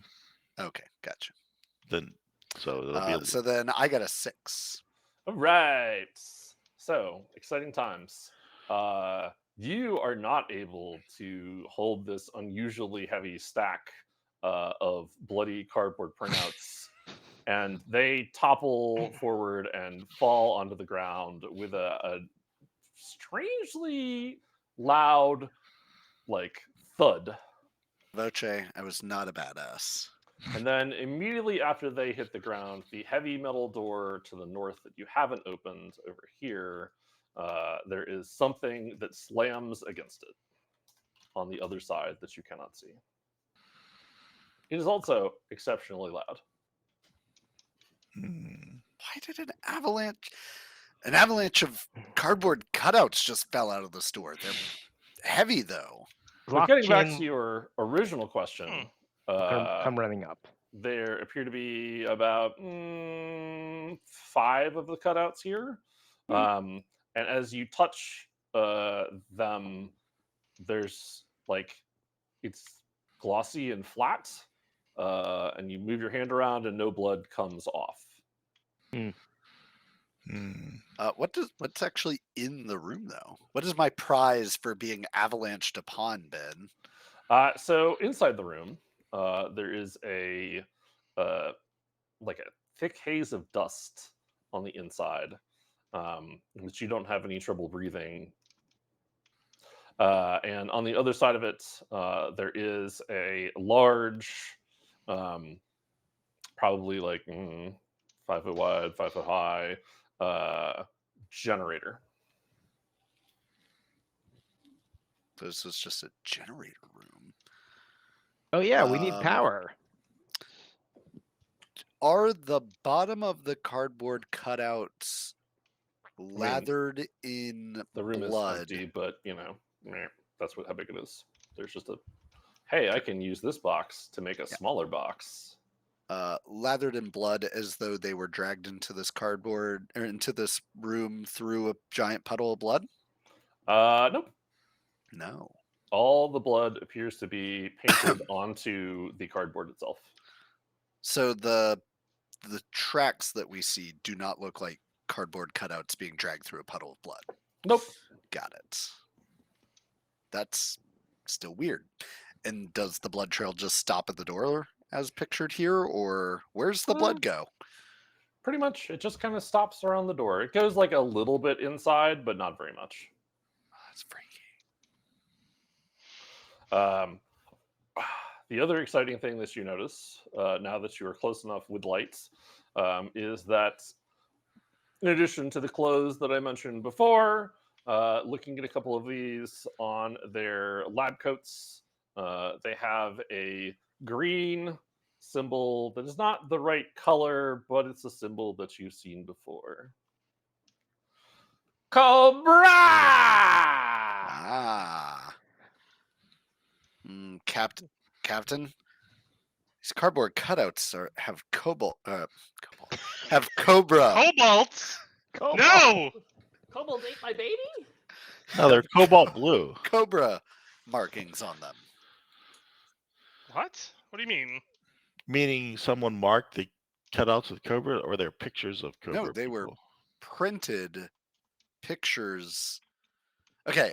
Okay, gotcha. Then, so it'll be. So then I got a 6. All right. So exciting times. You are not able to hold this unusually heavy stack of bloody cardboard printouts, and they topple forward and fall onto the ground with a strangely loud, like thud. Voce, I was not a badass. And then immediately after they hit the ground, the heavy metal door to the north that you haven't opened over here, there is something that slams against it on the other side that you cannot see. It is also exceptionally loud. Why did an avalanche of cardboard cutouts just fell out of the store? They're heavy though. But getting back Blockchain to your original question, come running up. there appear to be about 5 of the cutouts here. And as you touch them, there's like, it's glossy and flat. And you move your hand around and no blood comes off. What's actually in the room though? What is my prize for being avalanched upon, Ben? So inside the room, there is a like a thick haze of dust on the inside, which you don't have any trouble breathing. And on the other side of it, there is a large, probably like 5 foot wide, 5 foot high generator. This is just a generator room. Oh yeah, we need power. Are the bottom of the cardboard cutouts lathered in The room blood? is empty, but that's how big it is. There's just hey, I can use this box to make a smaller box. Lathered in blood as though they were dragged into this cardboard or into this room through a giant puddle of blood? Nope. No. All the blood appears to be painted onto the cardboard itself. So the tracks that we see do not look like cardboard cutouts being dragged through a puddle of blood. Nope. Got it. That's still weird. And does the blood trail just stop at the door as pictured here, or where's the blood go? Pretty much, it just kind of stops around the door. It goes like a little bit inside, but not very much. That's freaky. The other exciting thing that you notice, now that you are close enough with lights, is that in addition to the clothes that I mentioned before, looking at a couple of these on their lab coats, they have a green symbol that is not the right color, but it's a symbol that you've seen before. Cobra! Captain, these cardboard cutouts have cobra. Cobalt? No! Cobalt ate my baby? No, they're cobalt blue. Cobra markings on them. What? What do you mean? Meaning someone marked the cutouts with Cobra, or they're pictures of Cobra? No, they were people? printed pictures. Okay.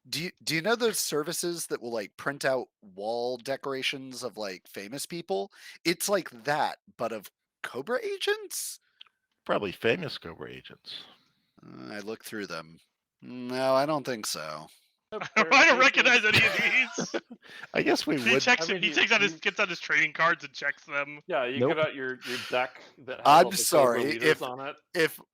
Do you know those services that will like print out wall decorations of like famous people? It's like that, but of Cobra agents? Probably famous Cobra agents. I looked through them. No, I don't think so. I don't recognize any of these. I guess we He would. checks. I mean, he you- gets out his trading cards and checks them. Yeah, you Nope. get out your deck that has I'm all the sorry, Cobra leaders on it.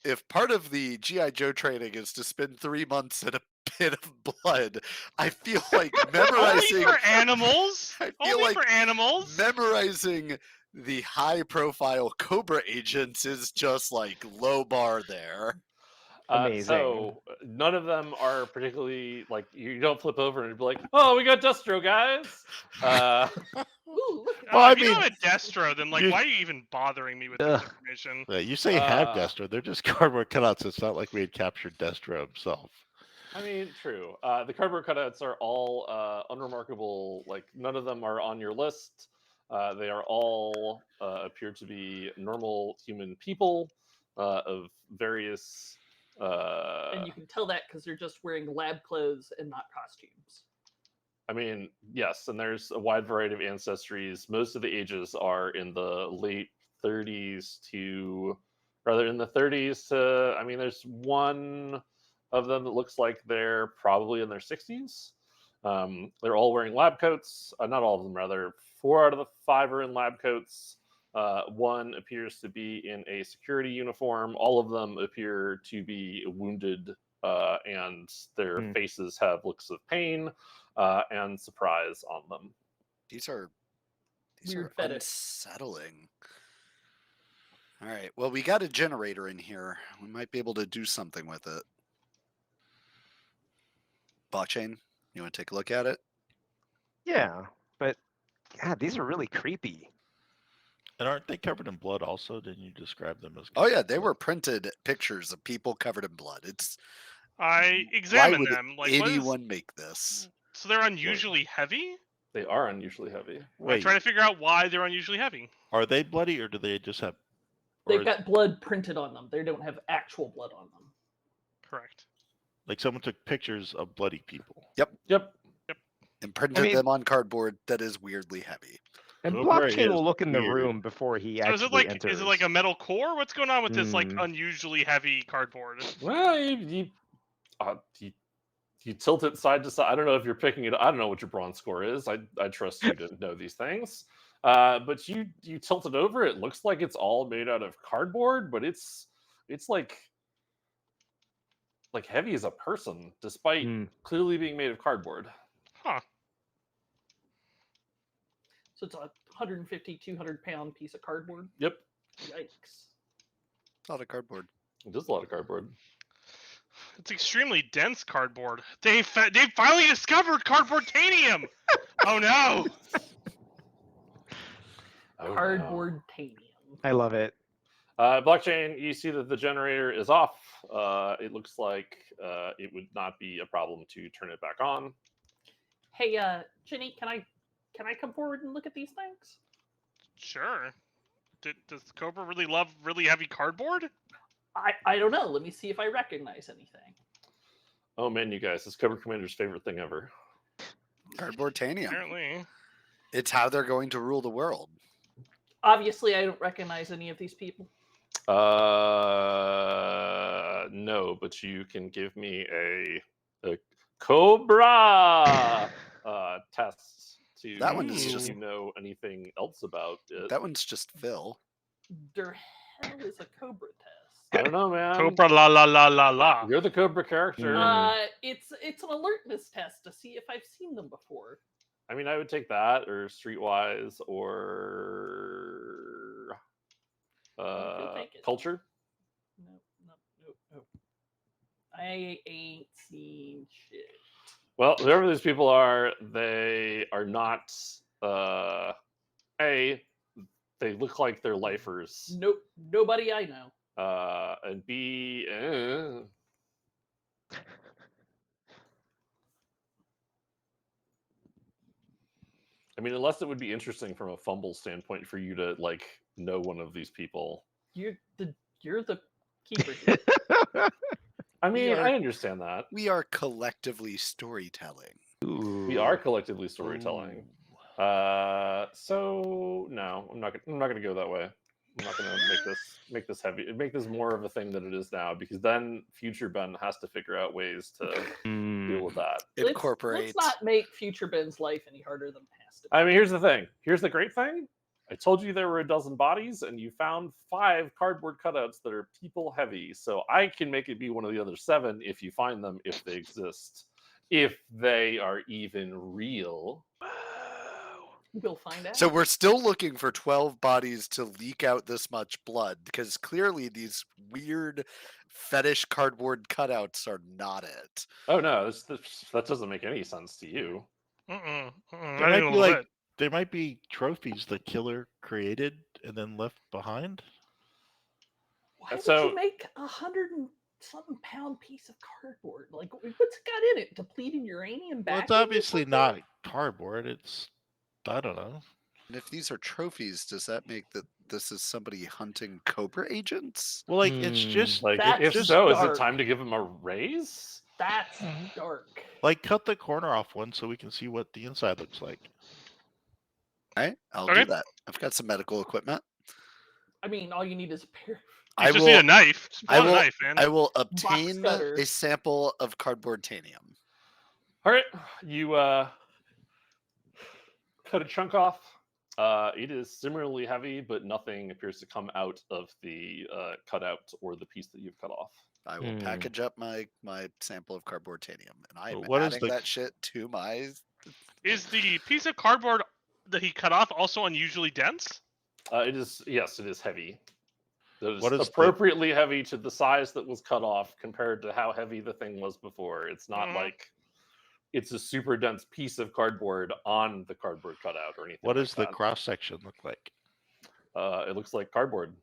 If part of the GI Joe training is to spend 3 months in a pit of blood, I feel like memorizing. Only for animals. I feel Only like for animals. memorizing the high-profile Cobra agents is just like low bar there. Amazing. So none of them are particularly like, you don't flip over and be like, "Oh, we got Destro, guys." Ooh, look at Well, I if you don't mean, have a Destro, then like, you- why are you even bothering me with this Ugh. information? you say have Uh, Destro, they're just cardboard cutouts. It's not like we had captured Destro himself. I mean, true. The cardboard cutouts are all unremarkable. Like, none of them are on your list. They are all appear to be normal human people of various. And you can tell that because they're just wearing lab clothes and not costumes. I mean, yes, and there's a wide variety of ancestries. Most of the ages are in the late 30s to, rather in the 30s to, I mean, there's one of them that looks like they're probably in their 60s. They're all wearing lab coats. Not all of them, rather. 4 out of the 5 are in lab coats. One appears to be in a security uniform. All of them appear to be wounded, and their Hmm. faces have looks of pain and surprise on them. These are Weird fetish. unsettling. All right. Well, we got a generator in here. We might be able to do something with it. Blockchain, you want to take a look at it? Yeah, but God, these are really creepy. And aren't they covered in blood also? Didn't you describe them as? Oh yeah, covered they in were blood? printed pictures of people covered in blood. It's I why examined would them. Like, what is? anyone make this? So they're unusually heavy. They are unusually heavy. I Wait, try to figure out why they're unusually heavy. are they bloody or do they just have? or They've is- got blood printed on them. They don't have actual blood on them. Correct. like someone took pictures of bloody people. Yep. And printed mean- them on cardboard that is weirdly heavy. And Cobra blockchain is will look in the weird. room before he So actually enters. is it like a metal core? What's going on with this like Hmm. unusually heavy cardboard? Well, you tilt it side to side. I don't know if you're picking it. I don't know what your bronze score is. I trust you to know these things. But you tilt it over. It looks like it's all made out of cardboard, but it's like heavy as a person, despite Hmm. clearly being made of cardboard. Huh. So it's a 150, 200-pound piece of cardboard. Yep, Yikes. It's a lot of cardboard. it is a lot of cardboard. It's extremely dense cardboard. They finally discovered cardboardtanium. Oh no! Oh, no. Cardboard tanium. I love it. Blockchain, you see that the generator is off. It looks like it would not be a problem to turn it back on. Hey, Jenny, can I come forward and look at these things? Sure. Does Cobra really love really heavy cardboard? I don't know. Let me see if I recognize anything. Oh man, you guys, it's Cobra Commander's favorite thing ever. Cardboard tanium. Apparently. It's how they're going to rule the world. Obviously, I don't recognize any of these people. No, but you can give me a Cobra test to That one see is if just- you know anything else about it. That one's just Phil. Der hell is a Cobra test. I don't know, man. Cobra la la la la la. You're the Cobra character. It's an alertness test to see if I've seen them before. I mean, I would take that or Streetwise or you'll take it. Culture. No. I ain't seen shit. Well, whoever these people are, they are not. A, they look like they're lifers. Nope, nobody I know. And B, I mean, unless it would be interesting from a fumble standpoint for you to like know one of these people. You're the keeper here. I mean, are- I understand that. We are collectively storytelling. We are collectively storytelling. So no, I'm not gonna go that way. I'm not gonna make this heavy. Make this more of a thing than it is now, because then future Ben has to figure out ways to deal with that. Incorporate. Let's not make future Ben's life any harder than it has to be. I mean, here's the thing. Here's the great thing. I told you there were a dozen bodies, and you found 5 cardboard cutouts that are people heavy. So I can make it be one of the other 7 if you find them, if they exist, if they are even real. We'll find out. So we're still looking for 12 bodies to leak out this much blood, because clearly these weird fetish cardboard cutouts are not it. Oh no, that doesn't make any sense to you. Mm-mm. There Not might even a be little like bit. there might be trophies the killer created and then left behind. Why would So- you make 100-something-pound piece of cardboard? Like, what's it got in it? Depleted uranium Well, batteries? it's or obviously something? not cardboard. It's, I don't know. And if these are trophies, does that make that this is somebody hunting Cobra agents? Well, like it's Hmm. just Like, That's if just so, is dark. it time to give him a raise? That's dark. like cut the corner off one so we can see what the inside looks like. All right, I'll Okay. do that. I've got some medical equipment. I mean, all you need is a pair. You I just need a will. knife. Just I pull out a will. knife, man. I will obtain cutter. a sample of cardboard tanium. All right, you cut a chunk off. It is similarly heavy, but nothing appears to come out of the cutout or the piece that you've cut off. I will package up my sample of cardboard tanium, and I am What is adding the- that shit to my. Is the piece of cardboard that he cut off also unusually dense? It is, yes, it is heavy. It is What is the- appropriately heavy to the size that was cut off compared to how heavy the thing was before. It's not Mhm. like it's a super dense piece of cardboard on the cardboard cutout or anything. What like does the that. cross section look like? It looks like cardboard,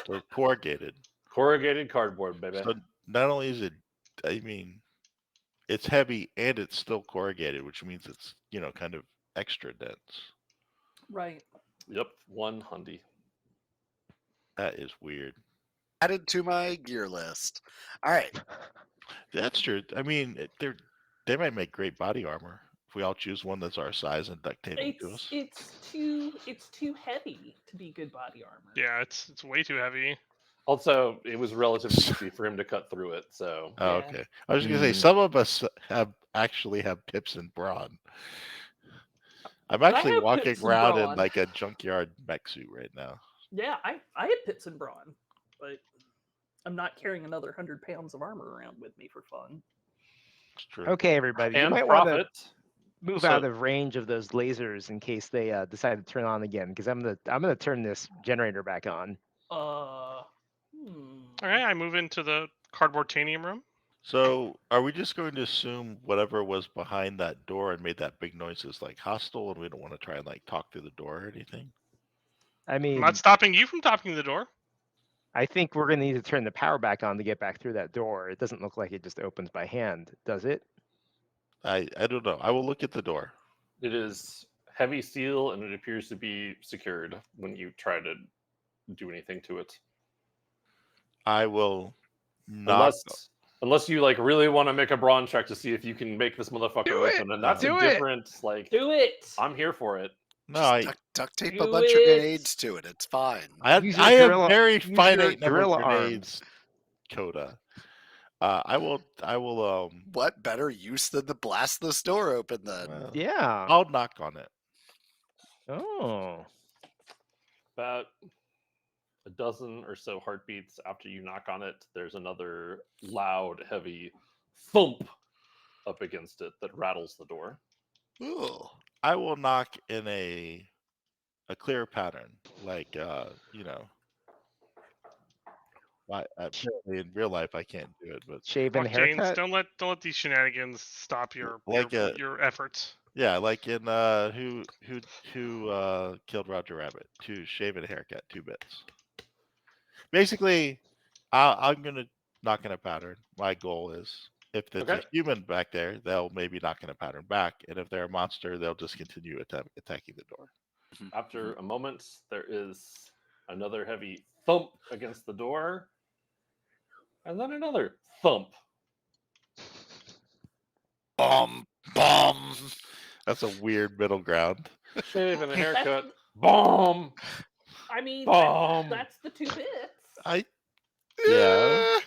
So corrugated. corrugated cardboard, baby. So not only is it, I mean, it's heavy and it's still corrugated, which means it's kind of extra dense. Right. Yep, 100. That is weird. Added to my gear list. All right. That's true. I mean, they might make great body armor if we all choose one that's our size and duct tape it to us. It's too heavy to be good body armor. Yeah, it's way too heavy. Also, it was relatively easy for him to cut through it, so Oh, Yeah. okay. I was just gonna say Hmm. some of us actually have pips and brawn. I'm I actually have walking pips and around in brawn. like a junkyard mech suit right now. Yeah, I have pips and brawn, but I'm not carrying another 100 pounds of armor around with me for fun. It's true. Okay, everybody, you and might want to profit. move So- out of range of those lasers in case they decide to turn on again. Because I'm gonna turn this generator back on. Okay, I move into the cardboard tanium room. So, are we just going to assume whatever was behind that door and made that big noise is like hostile, and we don't want to try and like talk through the door or anything? I I'm mean, not stopping you from talking the door. I think we're gonna need to turn the power back on to get back through that door. It doesn't look like it just opens by hand, does it? I don't know. I will look at the door. It is heavy steel and it appears to be secured when you try to do anything to it. I will knock. Unless you like really want to make a brawn check to see if you can make this motherfucker Do it! open, and that's Do a it! different like. Do it. I'm here for it. No, Just duct tape a Do bunch of it. grenades to it. It's fine. Use your I have gorilla- very use your finite number of gorilla grenades, Coda. I will. What better use than to blast this door open then? well, Yeah. I'll knock on it. Oh. About a dozen or so heartbeats after you knock on it, there's another loud, heavy thump up against it that rattles the door. Ooh. I will knock in a clear pattern, like apparently in real life I can't do it, but Shaven Look, James, haircut. don't let these shenanigans stop your Like your efforts. yeah, like in who killed Roger Rabbit? 2 shaving haircut, 2 bits. Basically, I'm gonna knock in a pattern. My goal is if there's a Okay. human back there, they'll maybe knock in a pattern back, and if they're a monster, they'll just continue attacking the door. After a moment, there is another heavy thump against the door, and then another thump. Bomb. That's a weird middle ground. Shave and a haircut. Bomb. I mean, Bomb. that's the 2 bits. Yeah.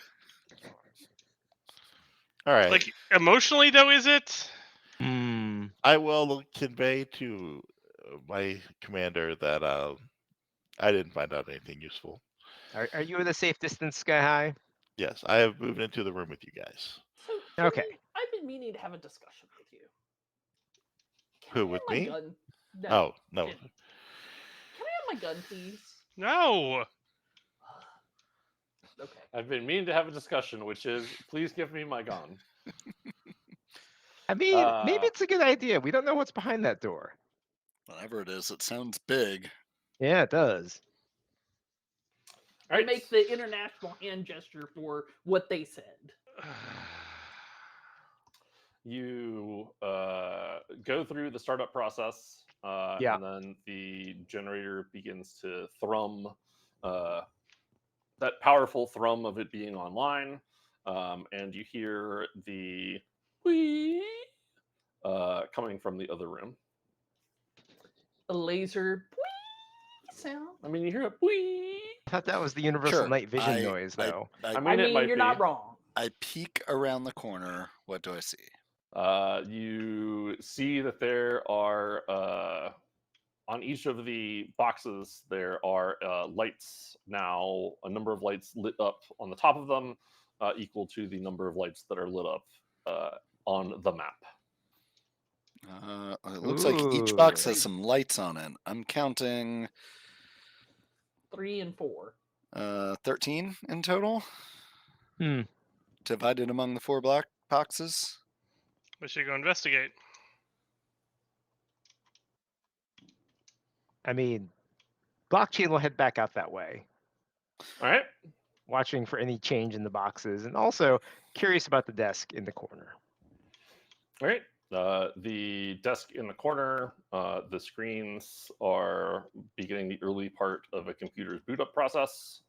All right. Like emotionally though, is it? Hmm. I will convey to my commander that I didn't find out anything useful. Are you at a safe distance, Sky High? Yes, I have moved into the room with you guys. So, Okay. Jimmy, I've been meaning to have a discussion with you. Can Who, I with have my me? Gun? No. Oh no, Jimmy. Can I have my gun, please? No. Okay. I've been meaning to have a discussion, which is please give me my gun. I mean, maybe Uh, it's a good idea. We don't know what's behind that door. Whatever it is, it sounds big. Yeah, it does. I make the international hand gesture for what they said. You go through the startup process, Yeah. and then the generator begins to thrum. That powerful thrum of it being online, and you hear the whee coming from the other room. A laser sound. I mean, you hear a whee. I thought that was the universal Sure, night vision noise, though. I I mean, it mean, might you're be. not wrong. I peek around the corner. What do I see? You see that there are on each of the boxes there are lights now. A number of lights lit up on the top of them, equal to the number of lights that are lit up on the map. It looks like each box Ooh. has some lights on it. I'm counting 3 and 4. 13 in total, Hmm. divided among the 4 black boxes. We should go investigate. I mean, blockchain will head back out that way, All right. watching for any change in the boxes, and also curious about the desk in the corner. All right. The desk in the corner, the screens are beginning the early part of a computer's boot up process.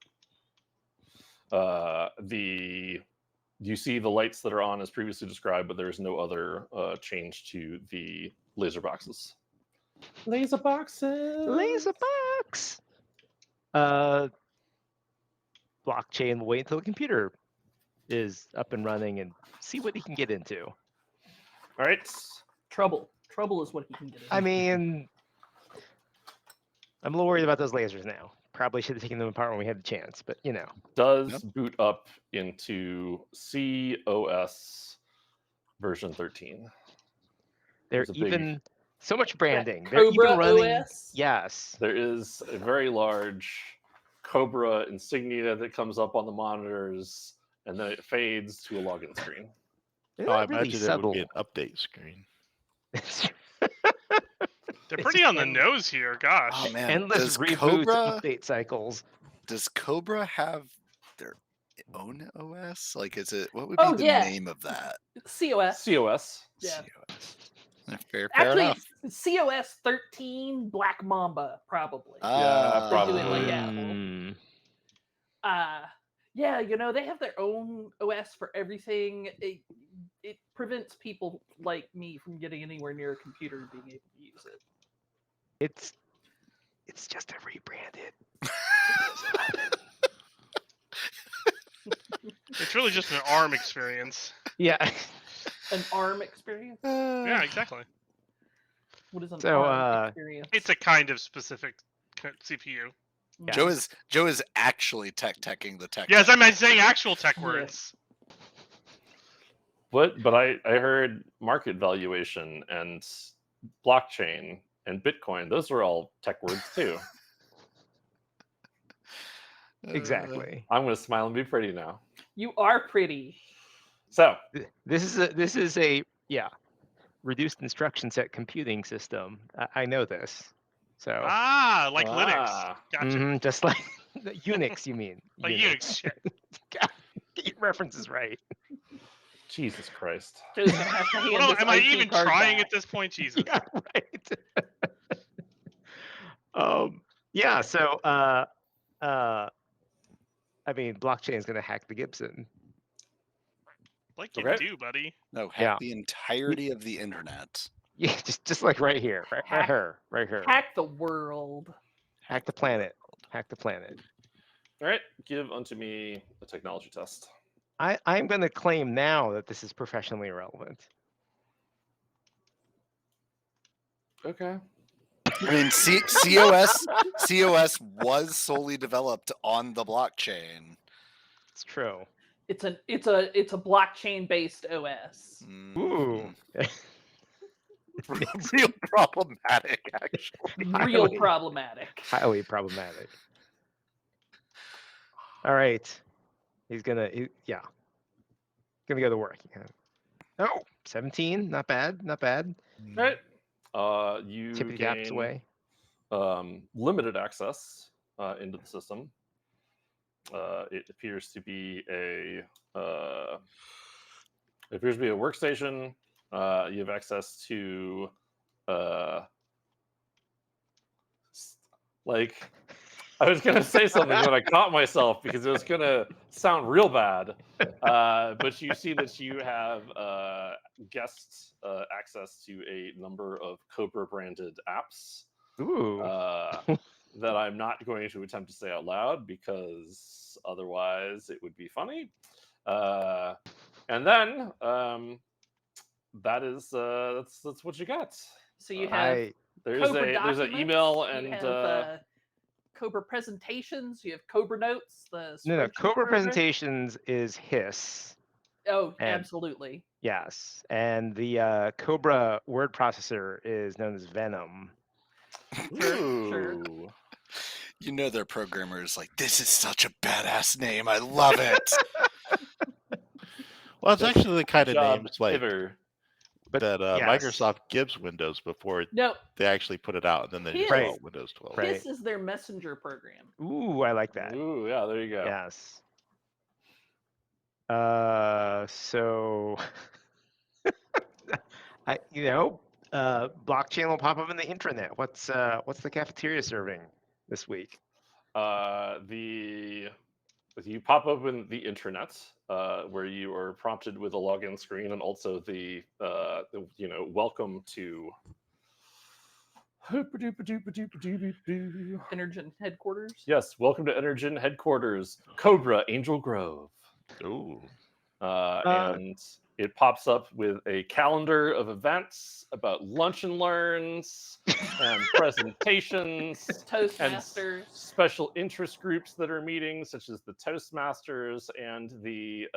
You see the lights that are on as previously described, but there's no other change to the laser boxes. Laser boxes. Laser box. Blockchain will wait until the computer is up and running and see what he can get into. All right. Trouble. Trouble is what he can get into. I mean, I'm a little worried about those lasers now. Probably should have taken them apart when we had the chance, but you know. Does Yep. boot up into COS version 13. They're There's a big- even so much branding. That They're even Cobra running. OS? Yes. There is a very large Cobra insignia that comes up on the monitors, and then it fades to a login screen. They're Oh, I not really imagine it subtle. would be an update screen. They're It's pretty just on the nose here. Gosh. Oh man, Endless does reboots, Cobra update cycles. does Cobra have their own OS? Like, is it what would be Oh, the yeah. name of that? COS. COS. Yeah. COS. Fair Actually, enough. it's COS 13 Black Mamba, probably. Yeah, They do it like probably. Apple. Mm. Yeah, they have their own OS for everything. It prevents people like me from getting anywhere near a computer and being able to use it. It's just a rebranded. It's really just an ARM experience. Yeah. An ARM experience? Yeah, exactly. What is an So, ARM experience? It's a kind of specific CPU. Yeah. Joe is actually teching the tech. Yes, I'm saying actual tech Yeah. words. But I heard market valuation and blockchain and Bitcoin. Those are all tech words too. Exactly. I'm going to smile and be pretty now. You are pretty. So, This is a reduced instruction set computing system. I know this. So Ah, like Linux. Ah. Gotcha. just like Unix, you mean? Like Unix. Shit. Get your references right. Jesus Christ. Joe's gonna have to hand What this am I IT even card trying back. at this point? Jesus. Yeah, right. Yeah, so I mean blockchain is gonna hack the Gibson. Like you Okay. do, buddy. No, hack Yeah. the entirety of the internet. Yeah, just like right here. Right Hack- here. Right here. Hack the world. Hack the planet. Hack the planet. All right, give unto me a technology test. I'm going to claim now that this is professionally irrelevant. Okay. I mean, COS was solely developed on the blockchain. It's true. It's a blockchain based OS. Ooh. Real problematic, actually. Real Highly- problematic. Highly problematic. All right. He's gonna go to work. Oh, 17. Not bad. Not bad. All right. You Tippity taps gain away. limited access into the system. It appears to be a workstation. You have access to like I was gonna say something, but I caught myself because it was gonna sound real bad. But you see that you have guest access to a number of Cobra branded apps. Ooh. That I'm not going to attempt to say out loud because otherwise it would be funny. And then that's what you got. So you have There's Cobra an documents, email you and have Cobra presentations, you have Cobra notes, the no, spreadsheet Cobra program. presentations is Hiss. Oh, and- absolutely. Yes, and the Cobra word processor is known as Venom. Sure. Ooh. You know their programmers like, this is such a badass name. I love it. Well, it's actually the kind of Job names like ever. But that yes. Microsoft gives Windows before No, they actually put it out, and then they just Right. call it Windows 12. Right. Hiss is their messenger program. Ooh, I like that. Ooh, yeah, there you go. Yes. So blockchain will pop up in the intranet. What's the cafeteria serving this week? You pop open the intranet where you are prompted with a login screen and also the welcome to Energen headquarters. Yes, welcome to Energen headquarters, Cobra Angel Grove. Ooh. And it pops up with a calendar of events about lunch and learns and presentations and Toastmasters. special interest groups that are meeting, such as the Toastmasters and the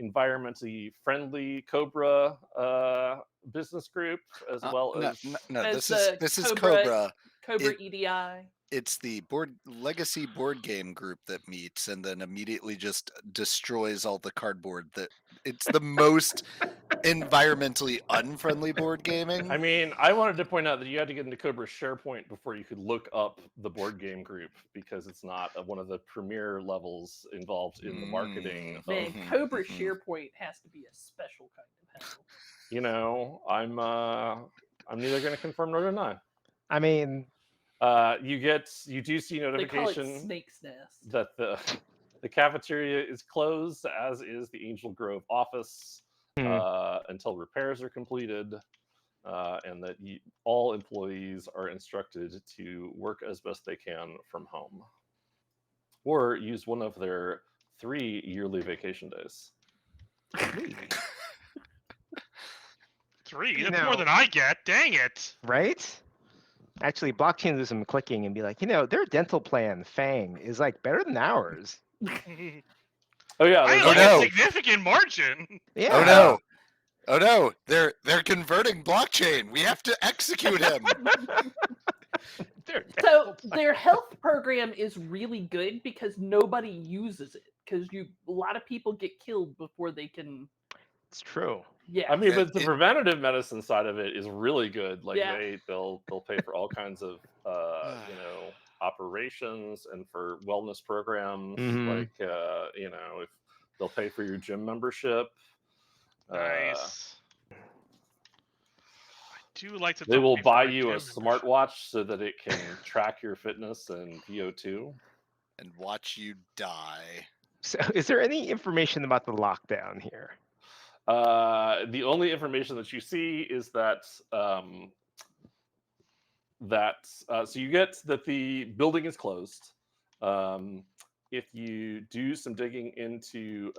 environmentally friendly Cobra business group, as well as This is Cobra- Cobra. Cobra It- EDI. It's the legacy board game group that meets and then immediately just destroys all the cardboard. It's the most environmentally unfriendly board gaming. I mean, I wanted to point out that you had to get into Cobra SharePoint before you could look up the board game group because it's not one of the premier levels involved in the marketing. Man, Cobra SharePoint has to be a special kind of hell. You know, I'm neither going to confirm nor deny. I mean, you do see They call it notification Snake's Nest. that the cafeteria is closed, as is the Angel Grove office until repairs are completed, and that all employees are instructed to work as best they can from home, or use one of their 3 yearly vacation days. 3? That's more than I get. Dang it. right? Actually, blockchain do some clicking and be like, their dental plan, Fang, is like better than ours. Oh yeah, I there's like no. a significant margin. Yeah. Oh no. Oh no, they're converting blockchain. We have to execute him. So their health program is really good because nobody uses it. Because a lot of people get killed before they can. It's true. Yeah. I mean, but the preventative medicine side of it is really good. Like Yeah. they'll pay for all kinds of operations and for wellness programs. Mhm. Like if they'll pay for your gym membership. Nice. I do like to. They will pay for buy my you a gym membership. smartwatch so that it can track your fitness and VO2. And watch you die. So, is there any information about the lockdown here? The only information that you see is that so you get that the building is closed. If you do some digging into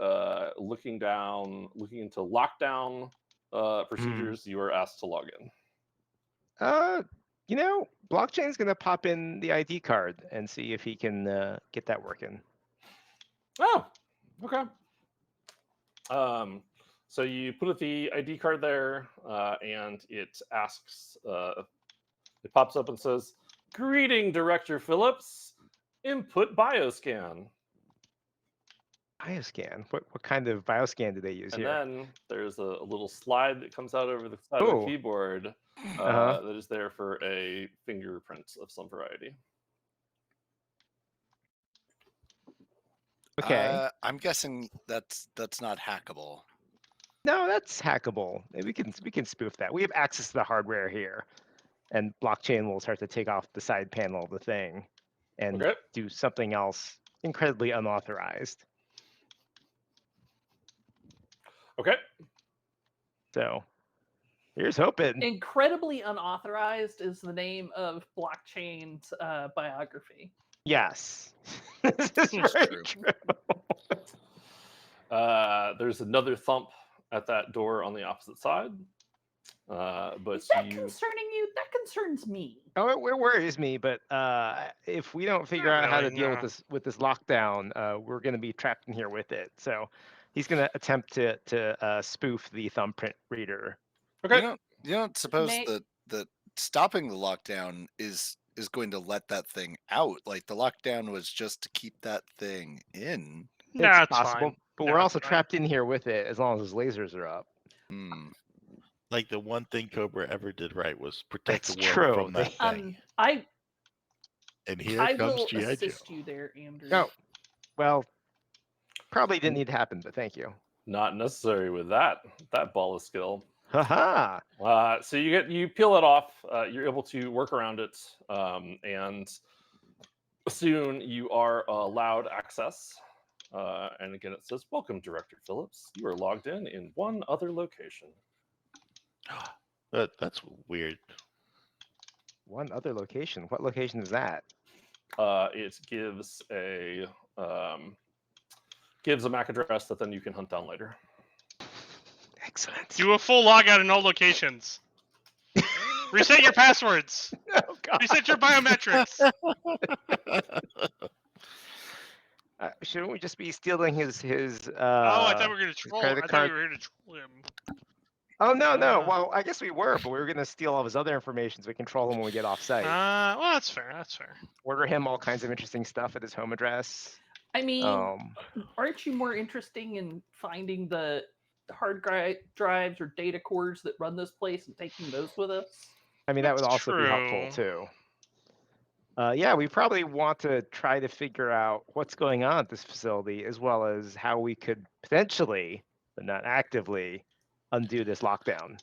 looking into lockdown procedures, you are asked to log in. Blockchain's gonna pop in the ID card and see if he can get that working. Oh, okay. So you put the ID card there, and it asks, it pops up and says, "Greeting, Director Phillips. Input bioscan." Bioscan? What kind of bioscan do they use And here? then there's a little slide that comes out over the side of the keyboard that is there for a fingerprint of some variety. Okay. I'm guessing that's not hackable. No, that's hackable. We can spoof that. We have access to the hardware here, and blockchain will start to take off the side panel of the thing, and Okay. do something else incredibly unauthorized. Okay. So here's hoping. Incredibly unauthorized is the name of blockchain's biography. Yes, this is It's very true. true. There's another thump at that door on the opposite side. But Is that you concerning you? That concerns me. Oh, it worries me, but if we don't figure Not out how to really, deal no. with this lockdown, we're going to be trapped in here with it. So he's going to attempt to spoof the thumbprint reader. okay. You don't suppose May- that stopping the lockdown is going to let that thing out? Like the lockdown was just to keep that thing in. Nah, It's it's possible, fine. but Nah, we're it's also fine. trapped in here with it as long as his lasers are up. Hmm. Like the one thing Cobra ever did right was protect That's the world true. from that thing. I And here I comes will G.I. Joe. assist you there, Andrew. Oh, well, probably didn't need to happen, but thank you. Not necessary with that ball of skill. Haha. So you peel it off. You're able to work around it, and soon you are allowed access. And again, it says, "Welcome, Director Phillips. You are logged in one other location." That's weird. One other location. What location is that? It gives a MAC address that then you can hunt down later. Excellent. Do a full logout in all locations. Reset your passwords. Oh God. Reset your biometrics. Shouldn't we just be stealing his? Oh, I thought we were gonna his troll. credit I thought card? we were here to troll him. Oh no. Uh. Well, I guess we were, but we were gonna steal all of his other information so we control him when we get off site. Well, that's fair. That's fair. Order him all kinds of interesting stuff at his home address. I mean, Um, aren't you more interesting in finding the hard drives or data cores that run this place and taking those with us? I mean that would That's also be helpful true. too. Yeah, we probably want to try to figure out what's going on at this facility, as well as how we could potentially, but not actively, undo this lockdown.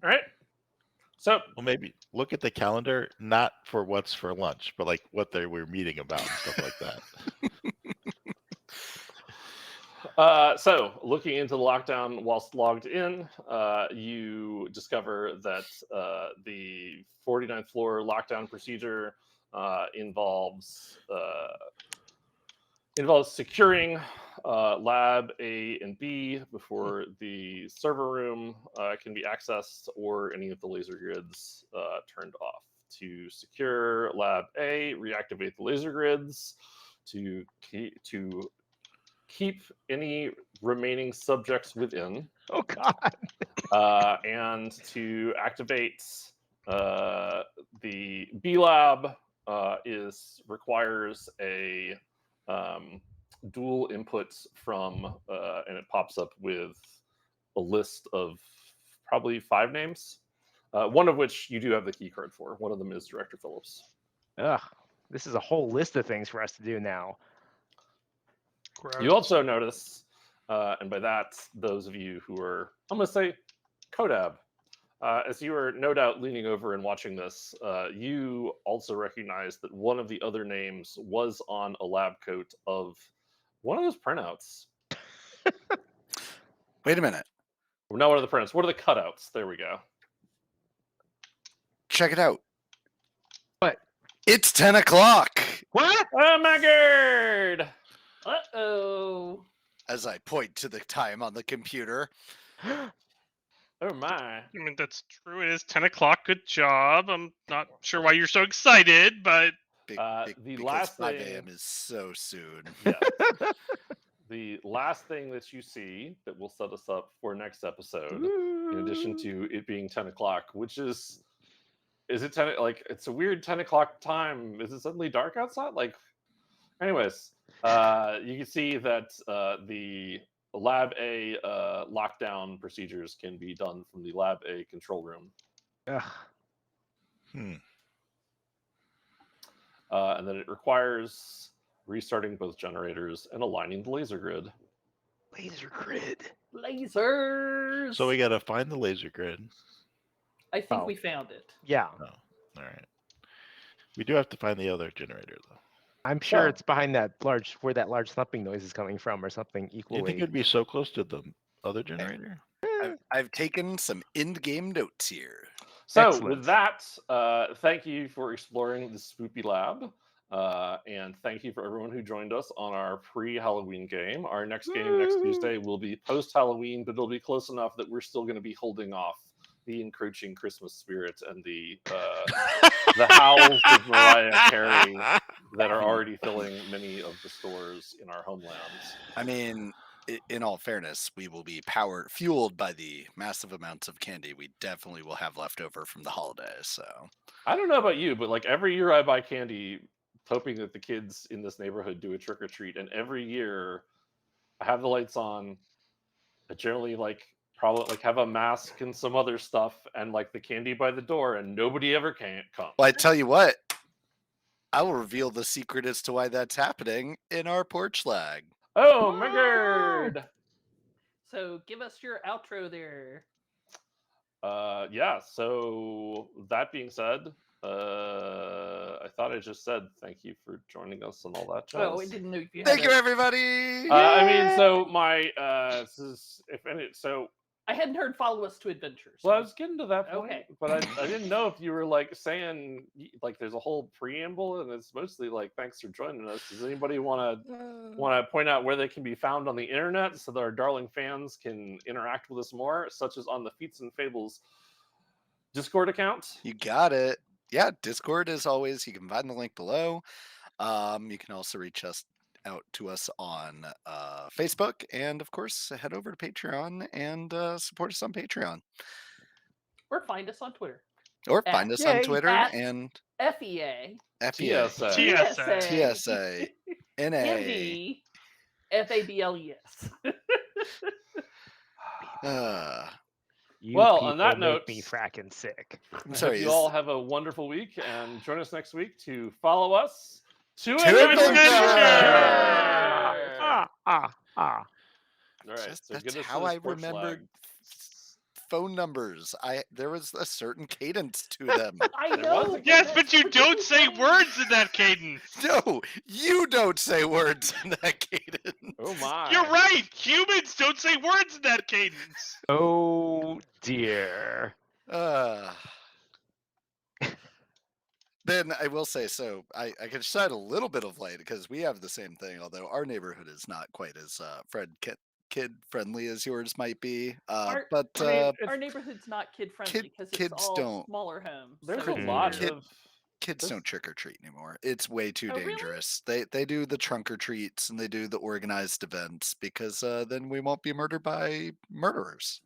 All right. So Well, maybe look at the calendar, not for what's for lunch, but like what they were meeting about and stuff like that. So looking into the lockdown whilst logged in, you discover that the 49th floor lockdown procedure involves securing lab A and B before the server room can be accessed or any of the laser grids turned off. To secure lab A, reactivate the laser grids. To keep any remaining subjects within, Oh God. and to activate the B lab requires a dual inputs from, and it pops up with a list of probably 5 names, one of which you do have the key card for. One of them is Director Phillips. Ugh. This is a whole list of things for us to do now. You also notice, and by that, those of you who are, I'm going to say, Codab, as you are no doubt leaning over and watching this, you also recognize that one of the other names was on a lab coat of one of those printouts. Wait a minute. Not one of the printouts. What are the cutouts? There we go. Check it out. What? It's 10 o'clock. What? Oh my god! Uh-oh. As I point to the time on the computer. Oh my! I mean, that's true. It is 10 o'clock. Good job. I'm not sure why you're so excited, but The because last 5 thing- a.m. is so soon. Yeah. The last thing that you see that will set us up for next episode, in addition to it being 10 o'clock, which is it 10? Like, it's a weird 10 o'clock time. Is it suddenly dark outside? Like, anyways, you can see that the Lab A lockdown procedures can be done from the Lab A control room. Ugh. And then it requires restarting both generators and aligning the laser grid. Laser grid. Lasers. So we got to find the laser grid. I think Oh. we found it. Yeah, Oh, all right. We do have to find the other generator, though. I'm sure So- it's behind that large, where that large thumping noise is coming from, or something You equally. think it'd be so close to the other generator? I've taken some in-game notes here. So Excellent. with that, thank you for exploring the Spoopy Lab. And thank you for everyone who joined us on our pre-Halloween game. Our next game next Woo! Tuesday will be post-Halloween, but it'll be close enough that we're still going to be holding off the encroaching Christmas spirit and the howls of Mariah Carey that are already filling many of the stores in our homelands. I mean, in all fairness, we will be fueled by the massive amounts of candy we definitely will have left over from the holidays. So I don't know about you, but like every year I buy candy hoping that the kids in this neighborhood do a trick or treat, and every year I have the lights on. I generally probably have a mask and some other stuff and like the candy by the door, and nobody ever comes. well, I tell you what, I will reveal the secret as to why that's happening in our porch lag. Oh my god! So give us your outro there. Yeah, so that being said, I thought I just said thank you for joining us and all that jazz. Oh, I didn't know if you had Thank you, a- everybody. I mean, so my this is if any so I hadn't heard follow us to adventures. well, I was getting to that point, Okay. but I didn't know if you were like saying like there's a whole preamble and it's mostly like thanks for joining us. Does anybody want to point out where they can be found on the internet so that our darling fans can interact with us more, such as on the Feats and Fables Discord account? You got it. Yeah, Discord as always. You can find the link below. You can also reach out to us on Facebook, and of course, head over to Patreon and support us on Patreon, Or find us on Twitter. or find us on Yay. Twitter At and FEA. FEA, TSA. TSA, NA. Candy. FABLES. You Well, people on that make note- me fracking sick. I'm Hope sorry. you all have a wonderful week and join us next week to follow us to adventure! Ah. All right, Just, so that's get us how to this I porch remembered lag. phone numbers. There was a certain cadence to them. I There know. was a Yes, that's but you freaking don't say funny. words in that cadence. No, you don't say words in that cadence. Oh my! You're right. Humans don't say words in that cadence. Oh dear. Then I will say, so I can shed a little bit of light because we have the same thing, although our neighborhood is not quite as kid friendly as yours might be. Our- But I mean, Our neighborhood's not kid friendly because it's kids all don't- smaller homes. There's so- a lot Kid- of kids this- don't trick or treat anymore. It's way too Oh, really? dangerous. They do the trunk or treats and they do the organized events because then we won't be murdered by murderers.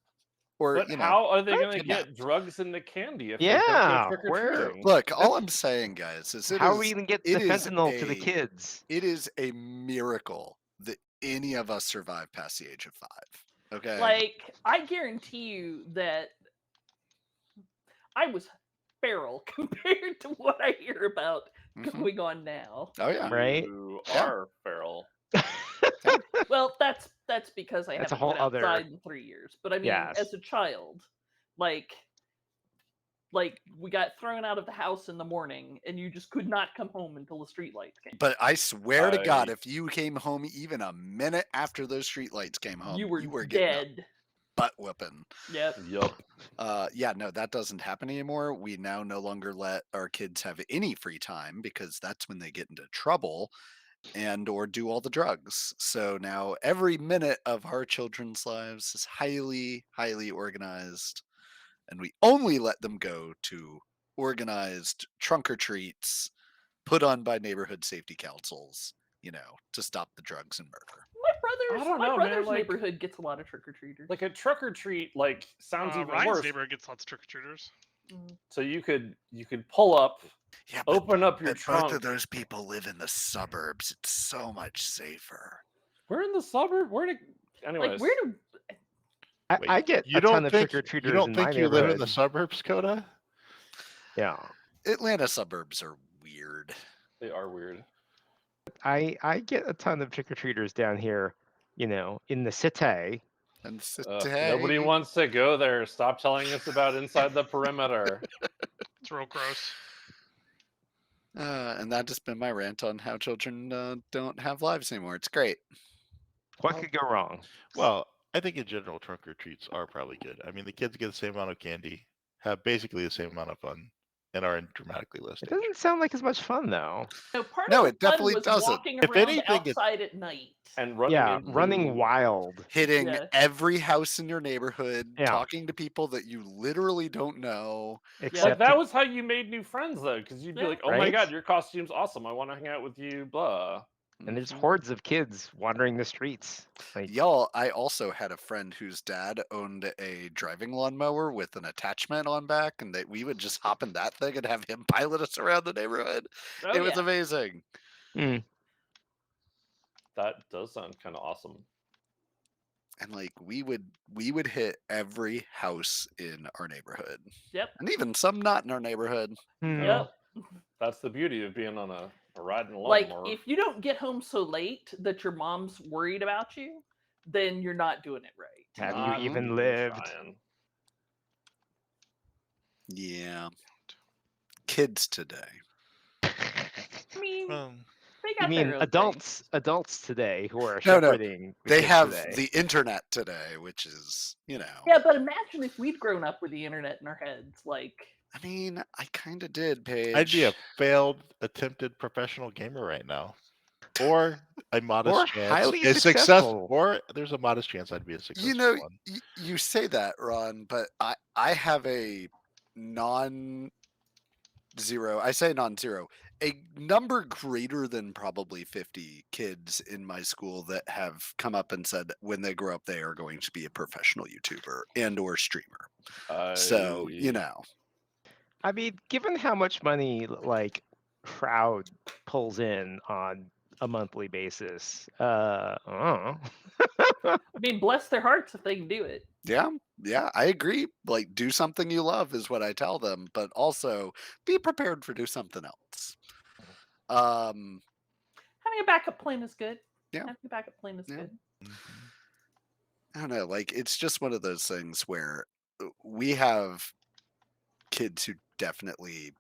Or But you know, how are they going to kidnapped. get drugs into candy if they Yeah, don't go trick or where- treating? look, all I'm saying, guys, is How are we gonna get the it is fentanyl to the a- kids? it is a miracle that any of us survive past the age of 5. Okay. Like, I guarantee you that I was feral compared to what I hear about Mhm. going on now. Oh yeah. Right? You Yeah. are feral. Well, that's because I That's a haven't whole been other- outside in 3 years. But I mean, Yes. as a child, like we got thrown out of the house in the morning, and you just could not come home until the streetlights came. But I swear to God, I- if you came home even a minute after those streetlights came home, you were getting a dead. butt whipping. Yep. Yup. Yeah, no, that doesn't happen anymore. We now no longer let our kids have any free time because that's when they get into trouble and or do all the drugs. So now every minute of our children's lives is highly, highly organized. And we only let them go to organized trunk or treats put on by neighborhood safety councils, to stop the drugs and murder. I don't My know, man, brother's like- neighborhood gets a lot of trick or treaters. Like a trick or treat, sounds even Ryan's worse. neighborhood gets lots of trick or treaters. So you could pull up, Yeah, open up your but both trunk. of those people live in the suburbs. It's so much safer. We're in the suburb. Anyways. Like, where do I get You a ton don't of think trick or treaters you don't in think my you live in the neighborhood. suburbs, Coda? Yeah. Atlanta suburbs are weird. They are weird. I get a ton of trick or treaters down here, in the city. And Nobody today, wants to go there. Stop telling us about inside the perimeter. It's real gross. and that has been my rant on how children don't have lives anymore. It's great. What could go wrong? Well, I think in general, trunk or treats are probably good. I mean, the kids get the same amount of candy, have basically the same amount of fun, and are in dramatically less It danger. doesn't sound like as much fun though. No, part No, of the it fun definitely was doesn't. walking If around anything, it- outside at night. And running Yeah, into... running wild. Hitting Yeah. every house in your neighborhood, Yeah. talking to people that you literally don't know. Except Like, that was how you made new friends, though, because you'd be Yeah. like, oh my Right? god, your costume's awesome. I want to hang out with you, blah. and there's Mhm. hordes of kids wandering the streets. Like, Y'all, I also had a friend whose dad owned a driving lawnmower with an attachment on back, and that we would just hop in that thing and have him pilot us around the neighborhood. Oh, It was yeah. amazing. That does sound kind of awesome. And like we would hit every house in our neighborhood. Yep. And even some not in our neighborhood. Yep. That's the beauty of being on a riding Like, lawnmower. if you don't get home so late that your mom's worried about you, then you're not doing it right. Have Not you even even lived? trying. Yeah. Kids today. I mean, they You got mean their own adults today who are No, shepherding the They kids have today. the internet today, which is, thing. Yeah, but imagine if we'd grown up with the internet in our heads. Like, I mean, I kind of did, Paige. I'd be a failed attempted professional gamer right now, or a modest Or chance, highly a successful. or there's a modest chance I'd be a successful You know, one. you say that, Ron, but I have a non-zero. I say non-zero. A number greater than probably 50 kids in my school that have come up and said when they grow up they are going to be a professional YouTuber and or streamer. So, I mean, given how much money like Shroud pulls in on a monthly basis, I don't know. I mean, bless their hearts if they can do it. Yeah, I agree. Like, do something you love is what I tell them, but also be prepared for do something else. Having a backup plan is good. Yeah. Having a backup plan is Yeah. good. I don't know. Like, it's just one of those things where we have kids who definitely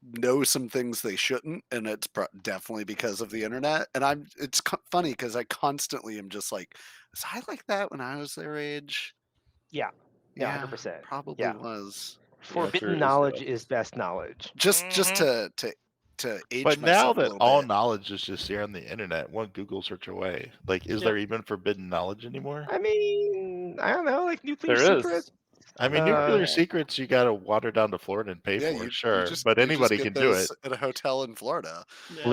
know some things they shouldn't, and it's definitely because of the internet. And it's funny because I constantly am just like, was I like that when I was their age? Yeah, Yeah, 100%. probably Yeah. was. Forbidden is knowledge yes. is best knowledge. Just to age But now myself a that little all bit. knowledge is just here on the internet, one Google search away, like, is Yep. there even forbidden knowledge anymore? I mean, I don't know, like nuclear There secret. is. I mean, nuclear yeah. secrets you got to water down to Florida and pay Yeah, for, you sure, just but you just anybody get can do it. those at a hotel in Florida. Yeah.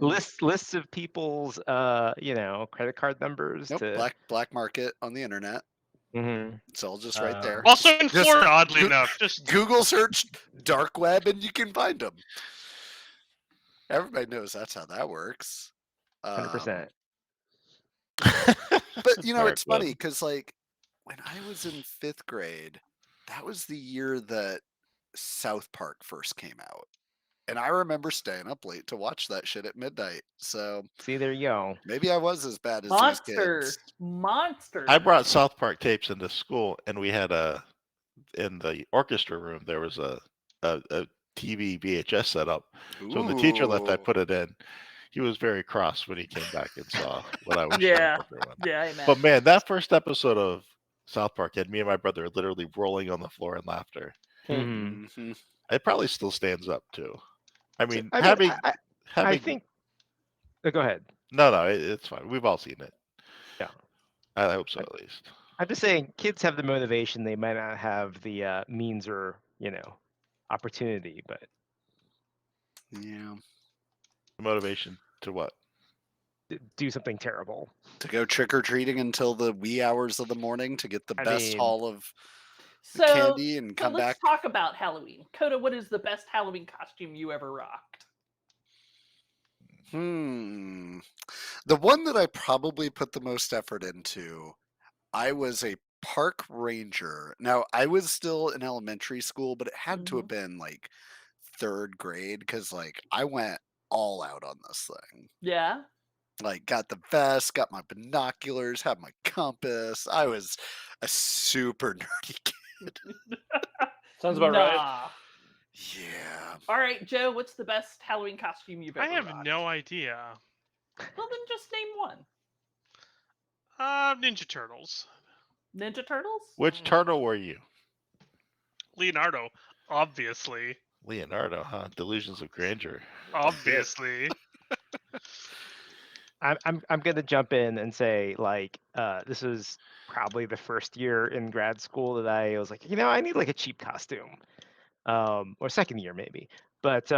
Lists of people's credit card numbers Nope, to black market on the internet. Mhm. It's all just right there. Also in Just Florida, oddly Goo- enough, just Google search dark web and you can find them. Everybody knows that's how that works. 100%. But Dark it's web. funny because like when I was in 5th grade, that was the year that South Park first came out. And I remember staying up late to watch that shit at midnight. So See, there you go. maybe I was as bad as Monster. these kids. Monster. I brought South Park tapes into school, and we had in the orchestra room there was a TV VHS setup. So when the teacher left, I Ooh. put it in. He was very cross when he came back and saw what I was Yeah. showing everyone. Yeah, I imagine. But man, that first episode of South Park had me and my brother literally rolling on the floor in laughter. Mhm. Mhm. It probably still stands up too. I mean, I having think. Go ahead. no, it's fine. We've all seen it. Yeah. I hope so, at least. I'm just saying, kids have the motivation. They might not have the means or opportunity, but Yeah. The motivation to what? do something terrible. To go trick or treating until the wee hours of the morning to get the I best mean- haul of So, candy and so come let's back. talk about Halloween. Coda, what is the best Halloween costume you ever rocked? The one that I probably put the most effort into, I was a park ranger. Now, I was still in elementary school, but it had to have been like 3rd grade because like I went all out on this thing. Yeah. Like, got the vest, got my binoculars, had my compass. I was a super nerdy kid. Sounds about right. Nah. Yeah. All right, Joe, what's the best Halloween costume you've I ever have rocked? no idea. Well, then just name one. Ninja Turtles. Ninja Turtles? Which turtle were you? Leonardo, obviously. Leonardo, huh? Delusions of grandeur. Obviously. I'm gonna jump in and say like this was probably the first year in grad school that I was like, I need like a cheap costume, or second year maybe. But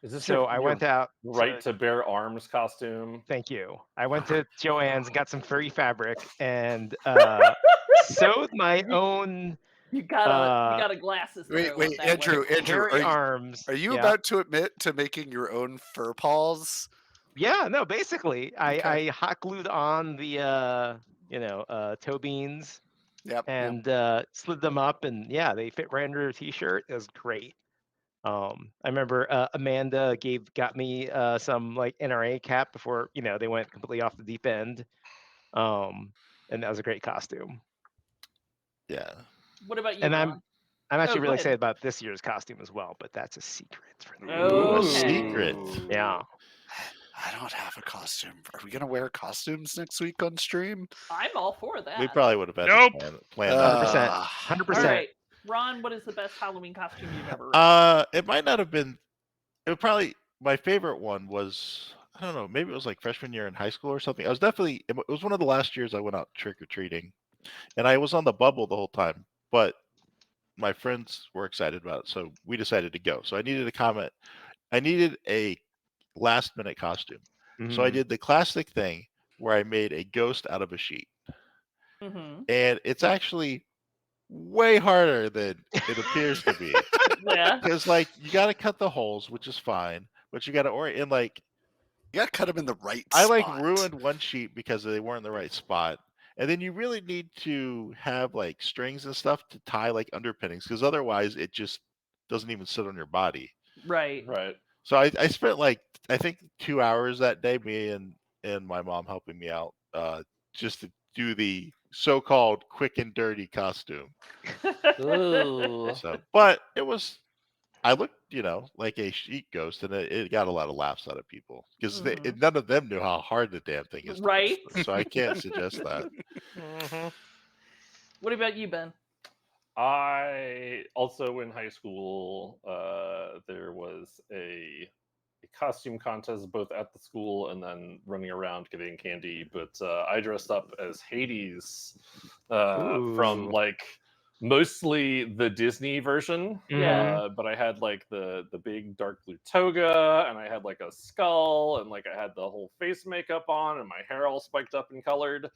Is this so your, I your went out. right to bear arms costume? Thank you. I went to Joann's and got some furry fabric and sewed my own You got a glasses throw Wait, up that Andrew, way. Andrew, hairy arms. are you Yeah. about to admit to making your own fur paws? Yeah, no, basically, Okay. I hot glued on the toe beans Yep. and slid them up, and yeah, they fit right under a t-shirt. It was great. I remember Amanda got me some like NRA cap before they went completely off the deep end, and that was a great costume. Yeah. What about you, And Ron? I'm actually go really ahead. excited about this year's costume as well, but that's a secret for the Oh, Ooh, a okay. secret. Yeah. I don't have a costume. Are we gonna wear costumes next week on stream? I'm all for that. We probably would have had Nope. to plan that. 100%. Uh, 100%. All right, Ron, what is the best Halloween costume you've ever rocked? It might not have been. It would probably. My favorite one was, I don't know, maybe it was like freshman year in high school or something. I was definitely. It was one of the last years I went out trick or treating, and I was on the bubble the whole time. But my friends were excited about it, so we decided to go. So I needed a comment. I needed a last minute costume. So I Mhm. did the classic thing where I made a ghost out of a sheet. Mm-hmm. And it's actually way harder than it appears to be. Yeah. Because like you gotta cut the holes, which is fine, but you gotta orient and like you gotta cut them in the right I spot. like ruined one sheet because they weren't in the right spot. And then you really need to have like strings and stuff to tie like underpinnings because otherwise it just doesn't even sit on your body. Right. Right. So I spent like I think 2 hours that day, me and my mom helping me out, just to do the so-called quick and dirty costume. Ooh. So, but it was I looked, like a sheet ghost, and it got a lot of laughs out of people because Mhm. none of them knew how hard the damn thing is. Right. So I can't suggest that. What about you, Ben? I also in high school, there was a costume contest both at the school and then running around getting candy. But I dressed up as Hades from Ooh. like mostly the Disney version. Yeah. But I had like the big dark blue toga, and I had like a skull, and like I had the whole face makeup on, and my hair all spiked up and colored.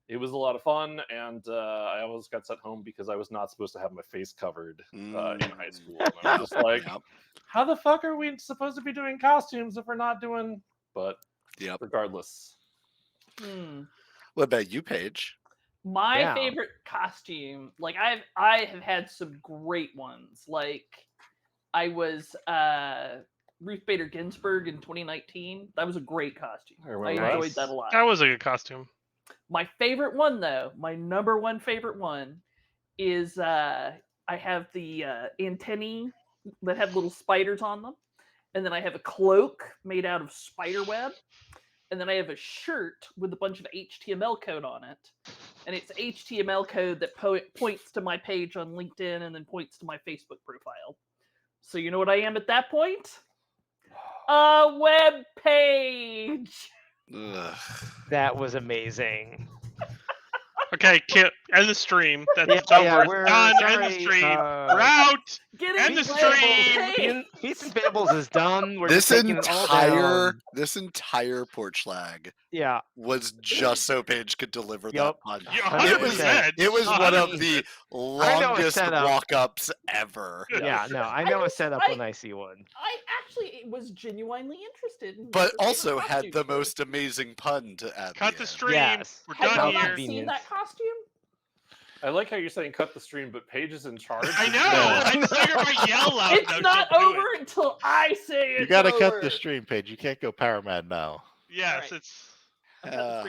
It was a lot of fun, and I almost got sent home because I was not supposed to have my face covered in high school. And I was just like, Yep. how the fuck are we supposed to be doing costumes if we're not doing? But Yep. regardless. What about you, Paige? My Yeah. favorite costume, like I have had some great ones. Like I was Ruth Bader Ginsburg in 2019. That was a great costume. I I remember enjoyed Nice. that a lot. That was a good costume. My favorite one, though, my number one favorite one, is I have the antennae that have little spiders on them, and then I have a cloak made out of spider web, and then I have a shirt with a bunch of HTML code on it, and it's HTML code that points to my page on LinkedIn and then points to my Facebook profile. So you know what I am at that point? A web page. Ugh. That was amazing. Okay, end the stream. That's Yeah, over. we're It's done. End the sorry, stream. We're out. Get End it, the web stream. page. Feats and Fables is done. We're This just taking it all down. entire porch lag Yeah. was just so Paige could deliver Yup. that pun. Yeah, It was 100%. it was one of 100%. the a longest setup. walk-ups ever. Yeah, no, I know a setup when I see one. I actually was genuinely interested in But what your also favorite had the costumes were. most amazing pun to add. Cut the end. stream. Yes. We're Have done you not here. seen Convenient. that costume? I like how you're saying cut the stream, but Paige is in charge. I know. Yeah. I just figured if I yell loud It's enough, not she'll do over it. until I say it's You got to over. cut the stream page. You can't go Paramad now. Yes, Alright. it's. I'm cutting the Uh,